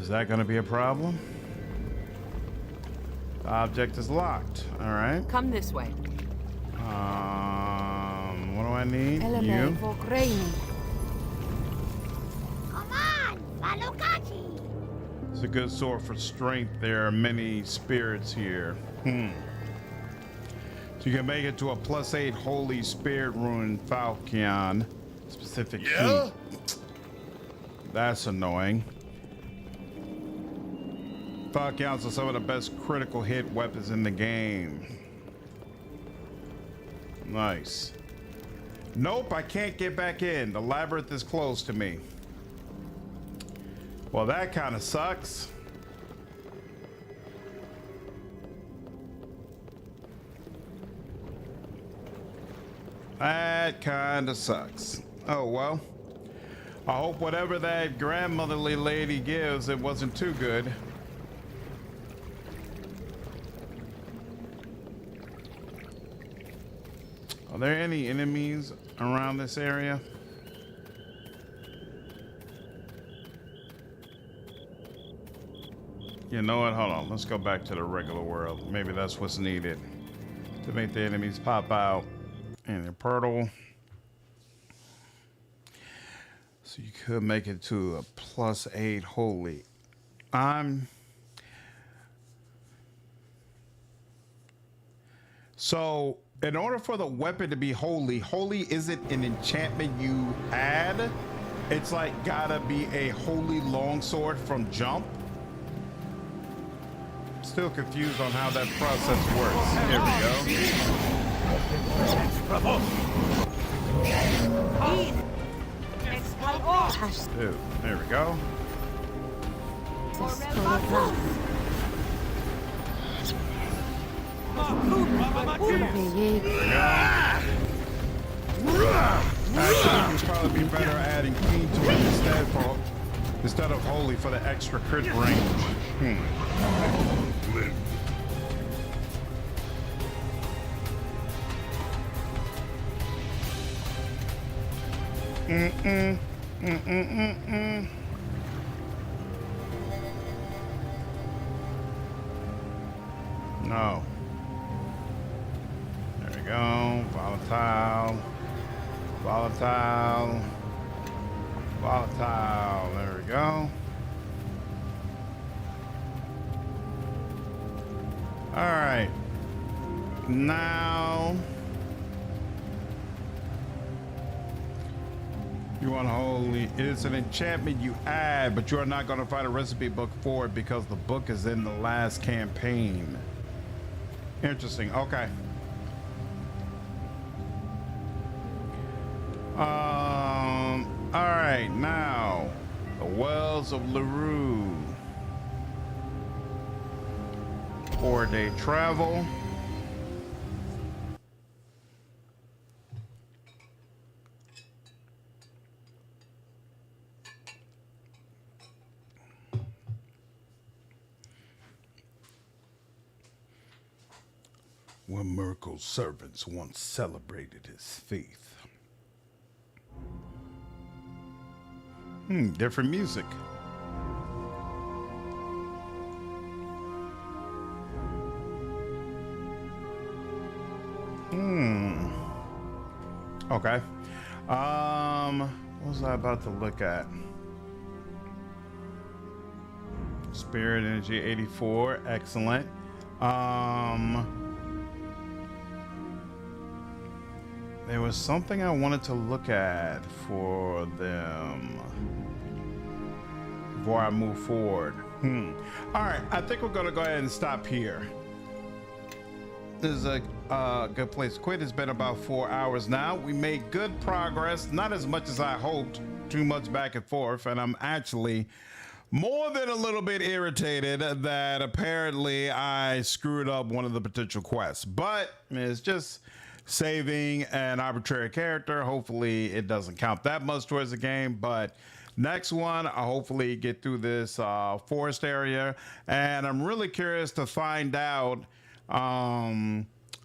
Is that going to be a problem? The object is locked. All right. Come this way. What do I need? You. Come on, Falukachi. It's a good sword for strength. There are many spirits here. So you can make it to a +8 Holy Spirit Rune Falchion. Specific feat. That's annoying. Falchions are some of the best critical hit weapons in the game. Nice. Nope, I can't get back in. The labyrinth is closed to me. Well, that kind of sucks. That kind of sucks. Oh, well. I hope whatever that grandmotherly lady gives, it wasn't too good. Are there any enemies around this area? You know what? Hold on. Let's go back to the regular world. Maybe that's what's needed to make the enemies pop out. And a portal. So you could make it to a +8 holy. So in order for the weapon to be holy, holy isn't an enchantment you add. It's like gotta be a holy longsword from jump. Still confused on how that process works. Here we go. There we go. Actually, you'd probably be better adding Queen to it instead of Holy for the extra crit range. No. There we go. Volatile. Volatile. Volatile. There we go. All right. Now you want holy. It's an enchantment you add, but you are not going to find a recipe book for it because the book is in the last campaign. Interesting. Okay. All right. Now, the Wells of LaRue. 4-day travel. Where Merkel's servants once celebrated his faith. Different music. Okay. What was I about to look at? Spirit Energy 84, excellent. There was something I wanted to look at for them before I move forward. All right, I think we're gonna go ahead and stop here. This is a good place to quit. It's been about 4 hours now. We made good progress, not as much as I hoped, too much back and forth, and I'm actually more than a little bit irritated that apparently I screwed up one of the potential quests, but it's just saving an arbitrary character. Hopefully it doesn't count that much towards the game, but next one, I'll hopefully get through this forest area, and I'm really curious to find out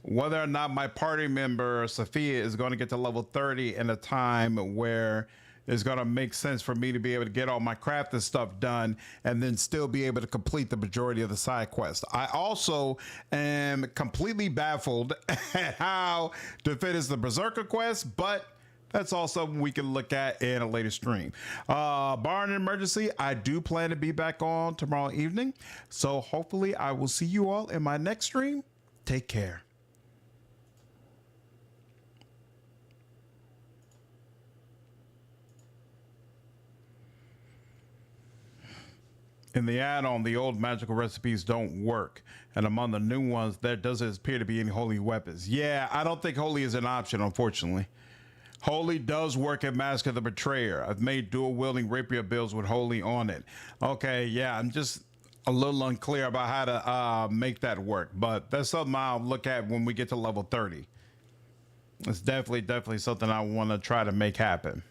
whether or not my party member Sophia is going to get to level 30 in a time where it's going to make sense for me to be able to get all my crafting stuff done and then still be able to complete the majority of the side quests. I also am completely baffled at how to finish the Berserker quest, but that's also something we can look at in a later stream. Barring an emergency, I do plan to be back on tomorrow evening. So hopefully I will see you all in my next stream. Take care. In the add-on, the old magical recipes don't work. And among the new ones, there doesn't appear to be any holy weapons. Yeah, I don't think holy is an option, unfortunately. Holy does work at Mask of the Betrayer. I've made dual-wielding rapier builds with holy on it. Okay, yeah, I'm just a little unclear about how to make that work. But that's something I'll look at when we get to level 30. It's definitely something I want to try to make happen.